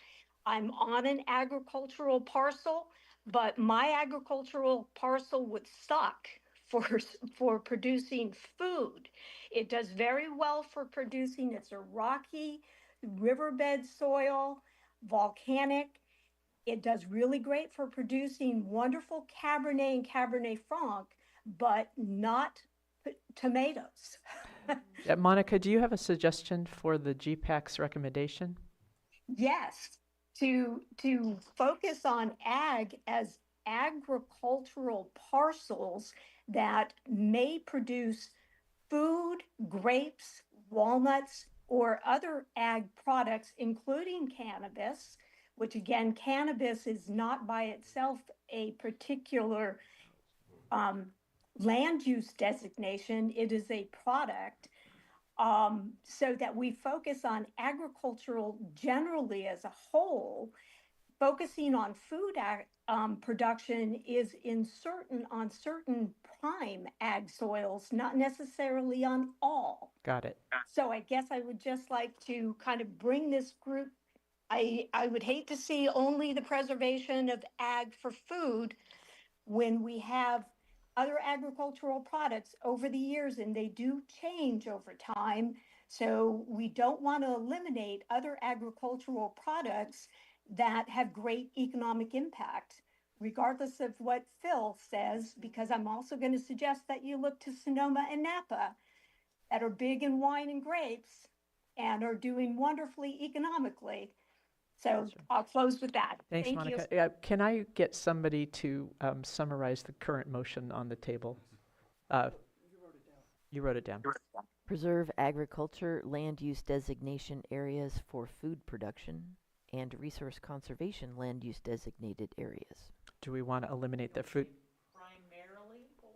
I'm on an agricultural parcel, but my agricultural parcel would suck for producing food. It does very well for producing, it's a rocky riverbed soil, volcanic. It does really great for producing wonderful Cabernet and Cabernet Franc, but not tomatoes. Monica, do you have a suggestion for the G.P.A.C recommendation? Yes, to focus on ag as agricultural parcels that may produce food, grapes, walnuts, or other ag products, including cannabis, which again, cannabis is not by itself a particular land use designation, it is a product. So that we focus on agricultural generally as a whole. Focusing on food production is on certain prime ag soils, not necessarily on all. Got it. So I guess I would just like to kind of bring this group. I would hate to see only the preservation of ag for food when we have other agricultural products over the years, and they do change over time. So we don't want to eliminate other agricultural products that have great economic impact, regardless of what Phil says, because I'm also going to suggest that you look to Sonoma and Napa that are big in wine and grapes and are doing wonderfully economically. So I'll close with that. Thanks, Thank Monica. you. Can I get somebody to summarize the current motion on the table? You wrote it down. Preserve agriculture land use designation areas for food production and resource conservation land use designated areas. Do we want to eliminate the food? Primarily for?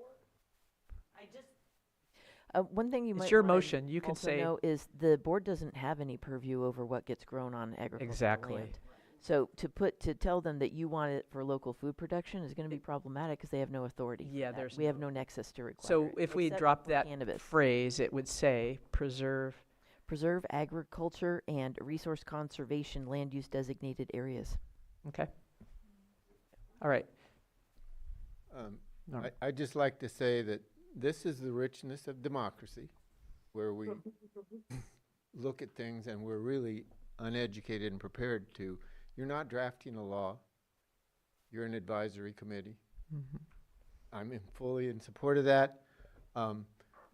I just, One thing you It's might your wanna motion. You can also say- know is the board doesn't have any purview over what gets grown on agricultural Exactly. land. So to tell them that you want it for local food production is going to be problematic because they have no authority. for Yeah, that. We have no nexus to require. So it, if we except drop for that cannabis. phrase, it would say preserve. Preserve agriculture and resource conservation land use designated areas. Okay. All right. No. I'd just like to say that this is the richness of democracy, where we look at things and we're really uneducated and prepared to. You're not drafting a law. You're an advisory committee. I'm fully in support of that.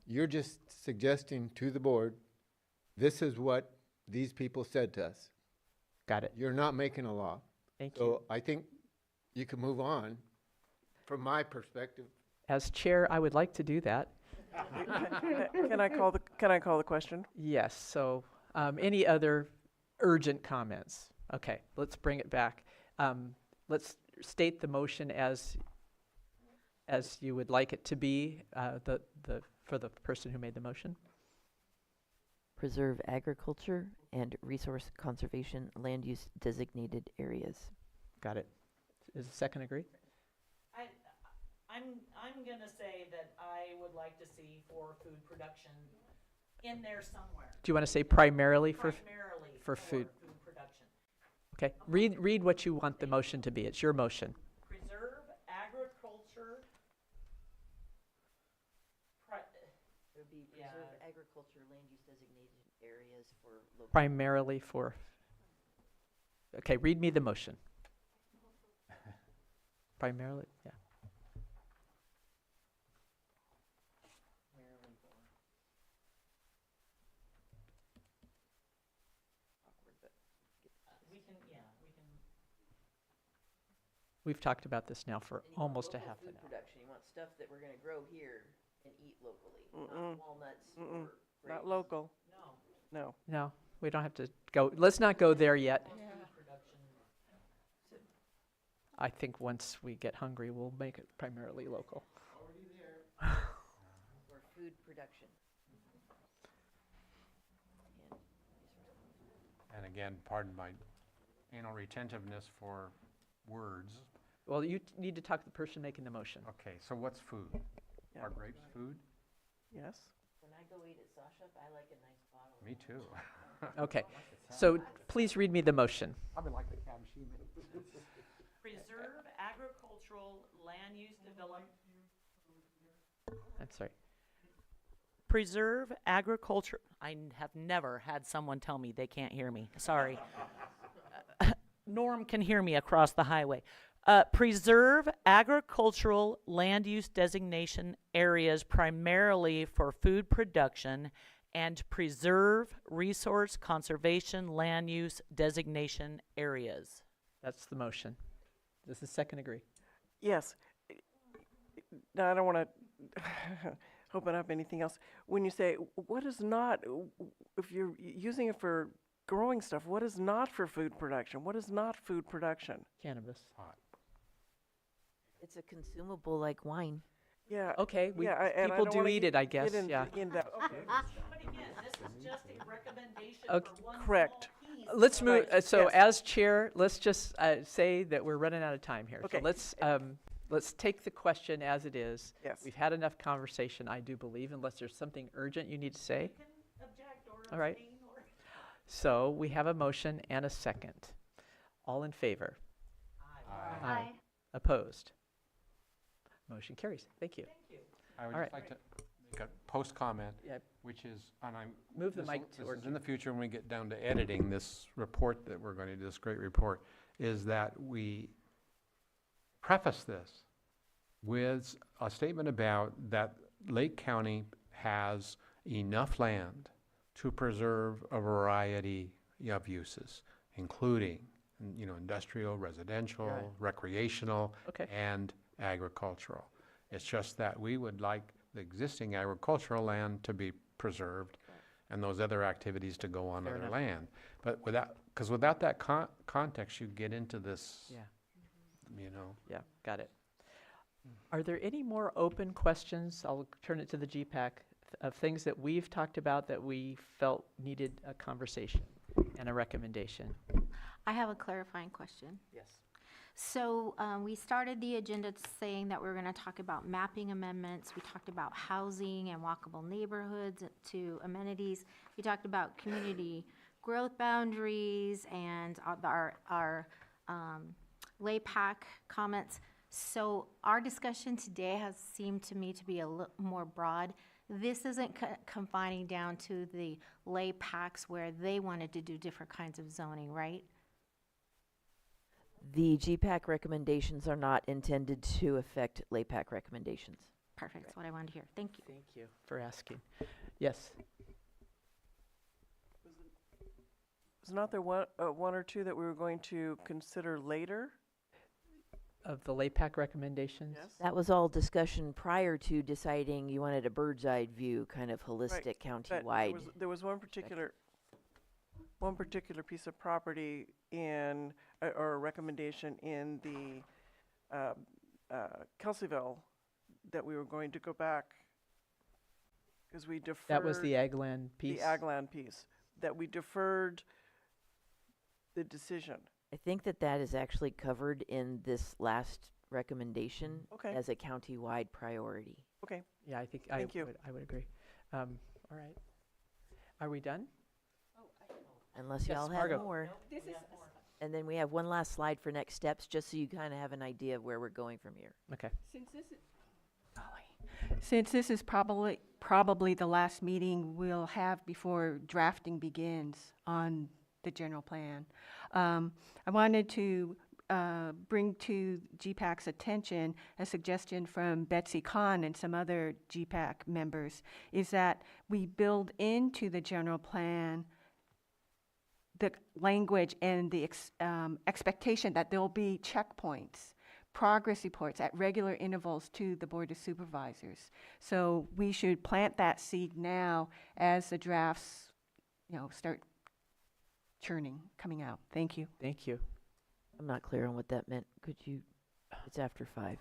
You're just suggesting to the board, this is what these people said to us. Got it. You're not making a law. Thank So you. I think you can move on from my perspective. As chair, I would like to do that. Can I call the question? Yes. So any other urgent comments? Okay, let's bring it back. Let's state the motion as you would like it to be, for the person who made the motion. Preserve agriculture and resource conservation land use designated areas. Got it. Is the second agree? I'm gonna say that I would like to see for food production in there somewhere. Do you want to say primarily for Primarily for food? food production. Okay. Read what you want the motion to be. It's your motion. Preserve agriculture. It would be preserve agriculture land use designated areas for local. Primarily for Okay, read me the motion. Primarily, yeah. We've talked about this now for almost a half an hour. Production, you want stuff that we're gonna grow here and eat locally, Mm-mm. not walnuts Mm-mm. or Not grapes. local. No. No, we don't have to go, let's not go there yet. I think once we get hungry, we'll make it primarily local. Already there. Or food production. And again, pardon my anal retentiveness for words. Well, you need to talk to the person making the motion. Okay, so what's food? Yeah. Are grapes food? Yes. When I go eat at Sasha, I like a nice bottle. Me too. Okay, so please read me the motion. I've been like the cab she made. Preserve agricultural land use development. I'm sorry. Preserve agriculture. I have never had someone tell me they can't hear me. Sorry. Norm can hear me across the highway. Preserve agricultural land use designation areas primarily for food production and preserve resource conservation land use designation areas. That's the motion. Does the second agree? Yes. Now, I don't want to open up anything else. When you say, what is not, if you're using it for growing stuff, what is not for food production? What is not food production? Cannabis. It's a consumable like wine. Yeah. Okay, and I people don't do wanna eat get- it, I guess, get into- yeah. in that. Okay. But again, this is just a recommendation Okay. for one Correct. small piece. Let's move, Right, so yes. as chair, let's just say that we're running out of time here. Okay. So let's take the question as it is. Yes. We've had enough conversation, I do believe, unless there's something urgent you need to say. You can object or All right. abstain or. So we have a motion and a second. All in favor? Aye. Opposed? Motion carries. Thank you. I would All just right. like to make a post-comment, Yep. which is, and I'm. Move the this mic will- this toward is in the future when we get down to editing this report that we're going to do, this great report, is that we preface this with a statement about that Lake County has enough land to preserve a variety of uses, including, industrial, residential, Right. recreational, Okay. and agricultural. It's just that we would like the existing agricultural land to be preserved and those other activities to go on Fair other enough. land. But without that context, you get into this, Yeah. Yeah. Yeah, got it. Are there any more open questions? I'll turn it to the G.P.A.C. Of things that we've talked about that we felt needed a conversation and a recommendation. I have a clarifying question. Yes. So we started the agenda saying that we were going to talk about mapping amendments. We talked about housing and walkable neighborhoods to amenities. We talked about community growth boundaries and our LAPAC comments. So our discussion today has seemed to me to be a little more broad. This isn't confining down to the LAPACs where they wanted to do different kinds of zoning, right? The G.P.A.C recommendations are not intended to affect LAPAC recommendations. Perfect, that's what I wanted to hear. Thank you. Thank you for asking. Yes. Was not there one or two that we were going to consider later? Of the LAPAC recommendations? Yes. That was all discussion prior to deciding you wanted a bird's eye view, kind of holistic, But county-wide. there was one particular piece of property in, or a recommendation in the Kelseyville that we were going to go back because we deferred. That was the ag land piece? The ag land piece, that we deferred the decision. I think that is actually covered in this last recommendation Okay. as a county-wide priority. Okay. Yeah, I think Thank you. I would agree. All right. Are we done? Unless Yes, y'all have Margot. more. And then we have one last slide for next steps, just so you kind of have an idea of where we're going from here. Okay. Since this is probably the last meeting we'll have before drafting begins on the general plan. I wanted to bring to G.P.A.C's attention a suggestion from Betsy Kahn and some other G.P.A.C members, is that we build into the general plan the language and the expectation that there'll be checkpoints, progress reports at regular intervals to the Board of Supervisors. So we should plant that seed now as the drafts, start churning, coming out. Thank you. Thank you. I'm not clear on what that meant. Could you, it's after 5.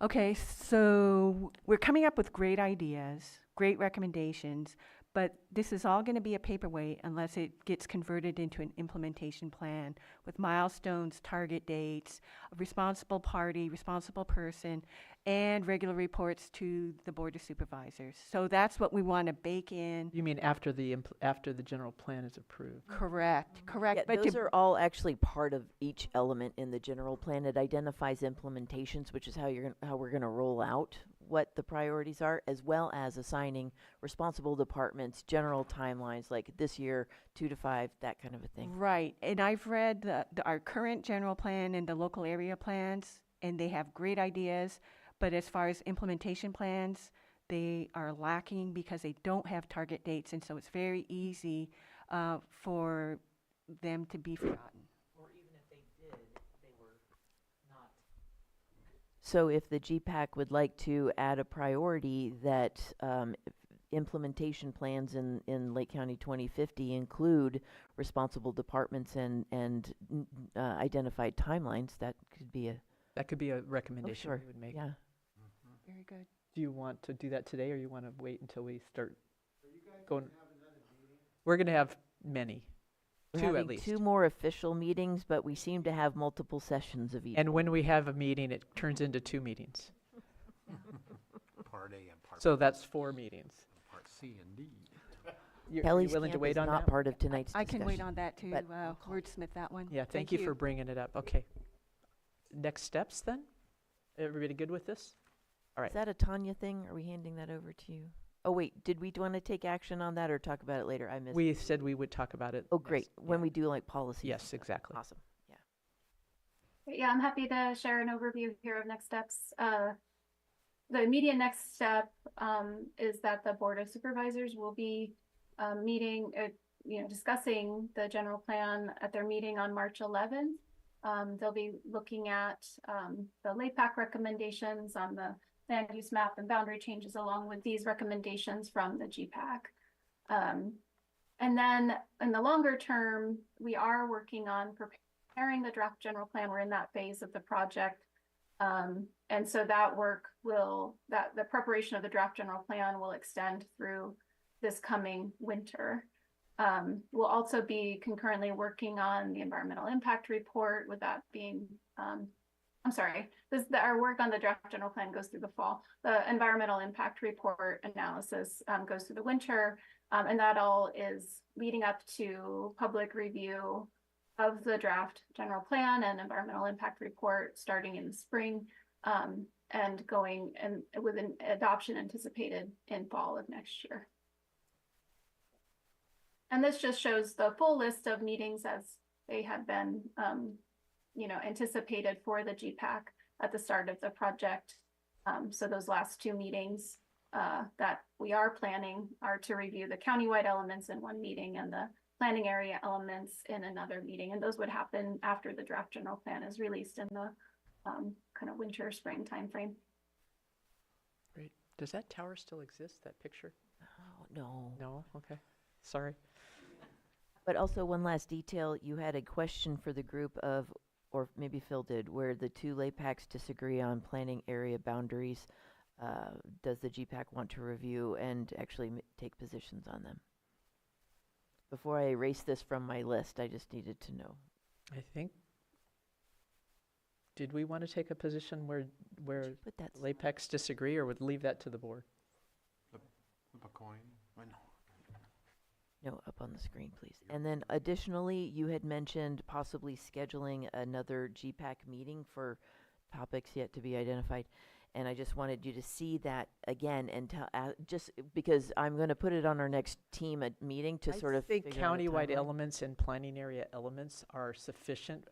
Okay, so we're coming up with great ideas, great recommendations, but this is all going to be a paperweight unless it gets converted into an implementation plan with milestones, target dates, a responsible party, responsible person, and regular reports to the Board of Supervisors. So that's what we want to bake in. You mean after the general plan is approved? Correct, correct. Yeah, but those are all actually part of each element in the general plan. It identifies implementations, which is how we're going to roll out what the priorities are, as well as assigning responsible departments, general timelines, like this year, 2 to 5, that kind of a thing. Right, and I've read our current general plan and the local area plans, and they have great ideas, but as far as implementation plans, they are lacking because they don't have target dates, and so it's very easy for them to be forgotten. Or even if they did, they were not. So if the G.P.A.C would like to add a priority that implementation plans in Lake County 2050 include responsible departments and identified timelines, that could be a recommendation sure. we would make. Yeah. Very good. Do you want to do that today, or you want to wait until we start going? We're going to have many. We're 2 at having least. 2 more official meetings, but we seem to have multiple sessions of each. And when we have a meeting, it turns into 2 meetings. Part A and Part So that's 4 meetings. Part C and D. You're Kelly's willing to camp wait is on not that? part of tonight's I discussion. can wait on that too, but wordsmith that one. Yeah, thank you for bringing it up. Okay. Next steps then? Everybody good with this? All right. Is that a Tanya thing? Are we handing that over to you? Oh, wait, did we want to take action on that or talk about it later? I missed. We said we would talk about it. Oh, great. When we do like policies. Yes, exactly. Awesome. Yeah. Yeah, I'm happy to share an overview here of next steps. The immediate next step is that the Board of Supervisors will be meeting, discussing the general plan at their meeting on March 11th. They'll be looking at the LAPAC recommendations on the land use map and boundary changes along with these recommendations from the G.P.A.C. And then in the longer term, we are working on preparing the draft general plan. We're in that phase of the project. And so that work the preparation of the draft general plan will extend through this coming winter. We'll also be concurrently working on the environmental impact report, with that being, our work on the draft general plan goes through the fall. The environmental impact report analysis goes through the winter, and that all is leading up to public review of the draft general plan and environmental impact report starting in the spring, and going and with an adoption anticipated in fall of next year. And this just shows the full list of meetings as they have been, anticipated for the G.P.A.C at the start of the project. So those last 2 meetings that we are planning are to review the countywide elements in one meeting and the planning area elements in another meeting. And those would happen after the draft general plan is released in the kind of winter, spring timeframe. Great. Does that tower still exist, that picture? Oh, no. No? Okay. Sorry. But also one last detail, you had a question for the group of, or maybe Phil did, where the 2 LAPACs disagree on planning area boundaries. Does the G.P.A.C want to review and actually take positions on them? Before I erase this from my list, I just needed to know. I think, did we want to take a position where LAPACs disagree, or would leave that to the board? Flip a coin? I know. No, up on the screen, please. And then additionally, you had mentioned possibly scheduling another G.P.A.C meeting for topics yet to be identified. And I just wanted you to see that again and tell, just because I'm going to put it on our next team meeting to sort of I think figure out a countywide timeline. elements and planning area elements are sufficient.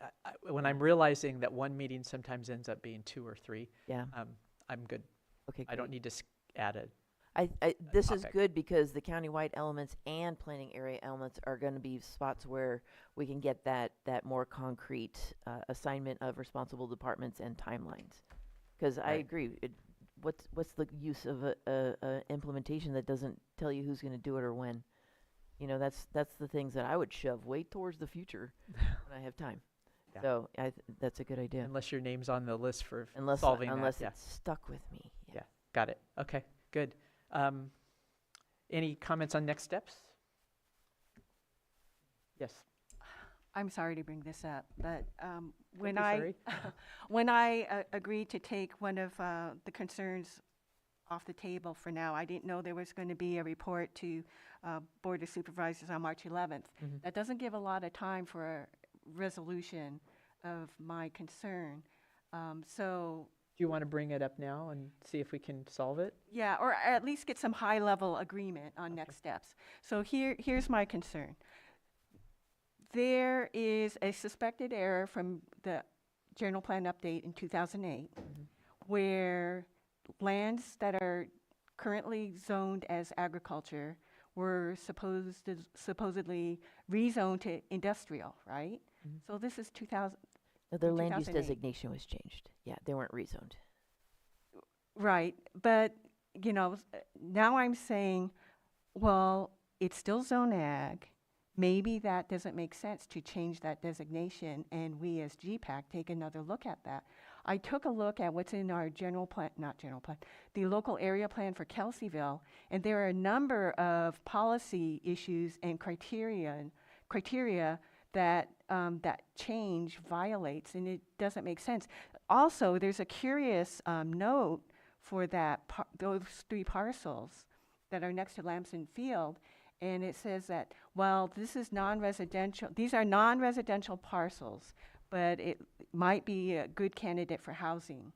When I'm realizing that one meeting sometimes ends up being 2 or 3, Yeah. I'm good. Okay, I don't great. need to add it. This is topic. good because the countywide elements and planning area elements are going to be spots where we can get that more concrete assignment of responsible departments and timelines. Because I Right. agree, what's the use of a implementation that doesn't tell you who's going to do it or when? You know, that's the things that I would shove way towards the future when I have time. Yeah. So that's a good idea. Unless your name's on the list for Unless solving unless that. it's stuck with me. Yeah, got it. Okay, good. Any comments on next steps? Yes. I'm sorry to bring this up, but when be I sorry. when I agreed to take one of the concerns off the table for now, I didn't know there was going to be a report to Board of Supervisors on March 11th. Mhm. That doesn't give a lot of time for a resolution of my concern. So Do you want to bring it up now and see if we can solve it? yeah, or at least get some high-level agreement on next steps. So here's my concern. There is a suspected error from the general plan update in 2008 where lands that are currently zoned as agriculture were supposedly rezoned to industrial, right? So this is 2000. Their land use 2008. designation was changed. Yeah, they weren't rezoned. Right, but, you know, now I'm saying, well, it's still zone ag. Maybe that doesn't make sense to change that designation, and we as G.P.A.C take another look at that. I took a look at what's in our the local area plan for Kelseyville, and there are a number of policy issues and criteria that that change violates, and it doesn't make sense. Also, there's a curious note for those 3 parcels that are next to Lamson Field, and it says that, well, this is non-residential. These are non-residential parcels, but it might be a good candidate for housing.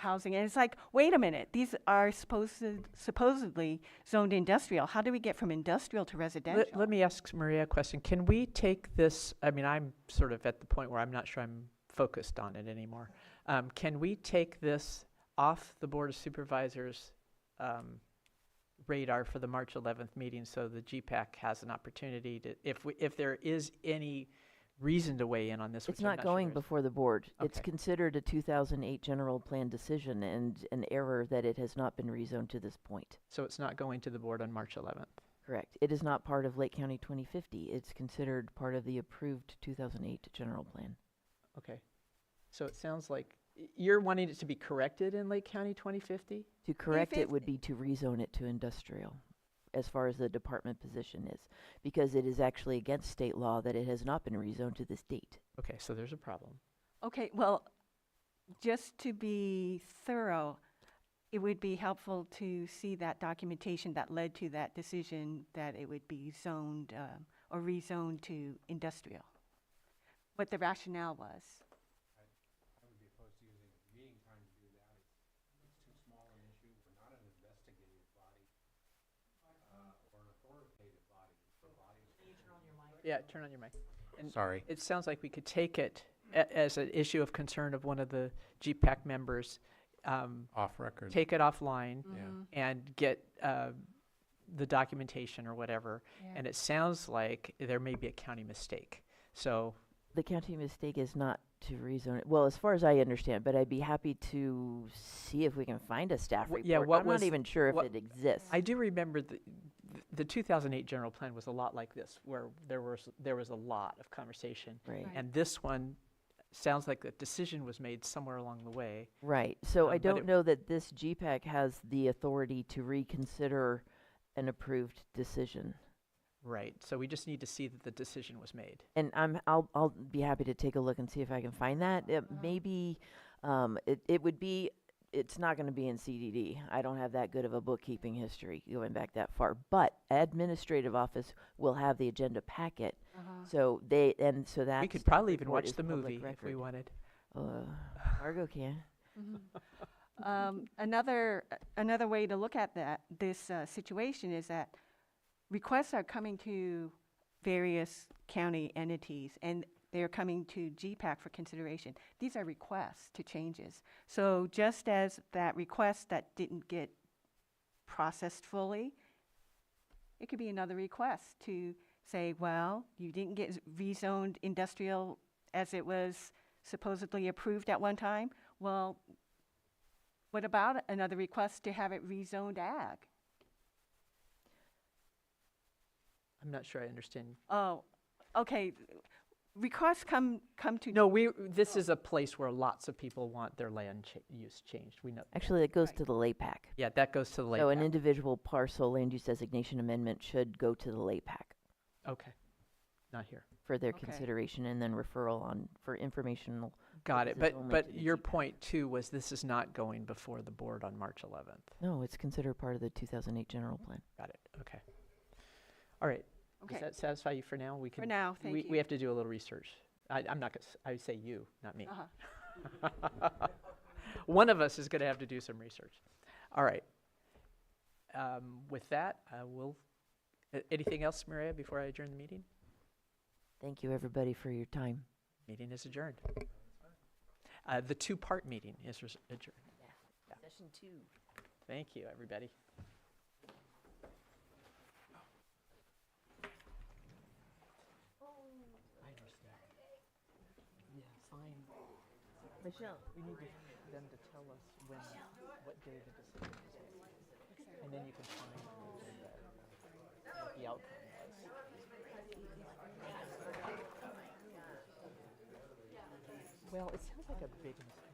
And it's like, wait a minute, these are supposedly zoned industrial. How do we get from industrial to residential? Let me ask Maria a question. Can we take this, I mean, I'm sort of at the point where I'm not sure I'm focused on it anymore. Can we take this off the Board of Supervisors radar for the March 11th meeting so the G.P.A.C has an opportunity to, if there is any reason to weigh in on this? It's which I'm not sure going there is. before the board. It's Okay. considered a 2008 general plan decision and an error that it has not been rezoned to this point. So it's not going to the board on March 11th? Correct. It is not part of Lake County 2050. It's considered part of the approved 2008 general plan. Okay. So it sounds like you're wanting it to be corrected in Lake County 2050? To correct it would be to rezone it to industrial, as far as the department position is, because it is actually against state law that it has not been rezoned to this date. Okay, so there's a problem. Okay, well, just to be thorough, it would be helpful to see that documentation that led to that decision that it would be zoned or rezoned to industrial, what the rationale was. I would be opposed to using meeting time to do that. It's too small an issue. We're not an investigative body or an authoritative body. Yeah, turn on your mic. And Sorry. It sounds like we could take it as an issue of concern of one of the G.P.A.C members. Off record. Take it offline Yeah. and get the documentation or whatever. Yeah. And it sounds like there may be a county mistake. So The county mistake is not to rezone it. Well, as far as I understand, but I'd be happy to see if we can find a staff report. yeah, what I'm was not even sure if what- it exists. I do remember the 2008 general plan was a lot like this, where there was a lot of conversation. Right. And this one sounds like the decision was made somewhere along the way. Right. So I but don't it- know that this G.P.A.C has the authority to reconsider an approved decision. Right. So we just need to see that the decision was made. And I'll be happy to take a look and see if I can find that. It maybe it would be, it's not going to be in CDD. I don't have that good of a bookkeeping history going back that far. But administrative office will have the agenda packet. So that We could probably even watch the movie if we wanted. Margot can. Another way to look at this situation is that requests are coming to various county entities, and they're coming to G.P.A.C for consideration. These are requests to changes. So just as that request that didn't get processed fully, it could be another request to say, well, you didn't get rezoned industrial as it was supposedly approved at one time. Well, what about another request to have it rezoned ag? I'm not sure I understand. Oh, okay. Requests come to. No, this is a place where lots of people want their land use changed. We know. Actually, it goes to the LAPAC. Yeah, that goes to the LAPAC. So an individual parcel land use designation amendment should go to the LAPAC. Okay, not here. For their Okay. consideration and then referral on for informational. Got it. purposes only But to the your GPAC. point too was this is not going before the board on March 11th. No, it's considered part of the 2008 general plan. Got it. Okay. All right. Okay. Does that satisfy you for now? We can. For now, thank you. We have to do a little research. I'm not gonna. I say you, not me. One of us is going to have to do some research. All right. With that, we'll. Anything else, Maria, before I adjourn the meeting? Thank you, everybody, for your time. Meeting is adjourned. The two-part meeting is adjourned. Yeah. Session 2. Thank you, everybody. I understand. Yeah, fine. Michelle. We need them to tell us what day the decision is made. And then you can find what the outcome was. Well, it sounds like a big mistake.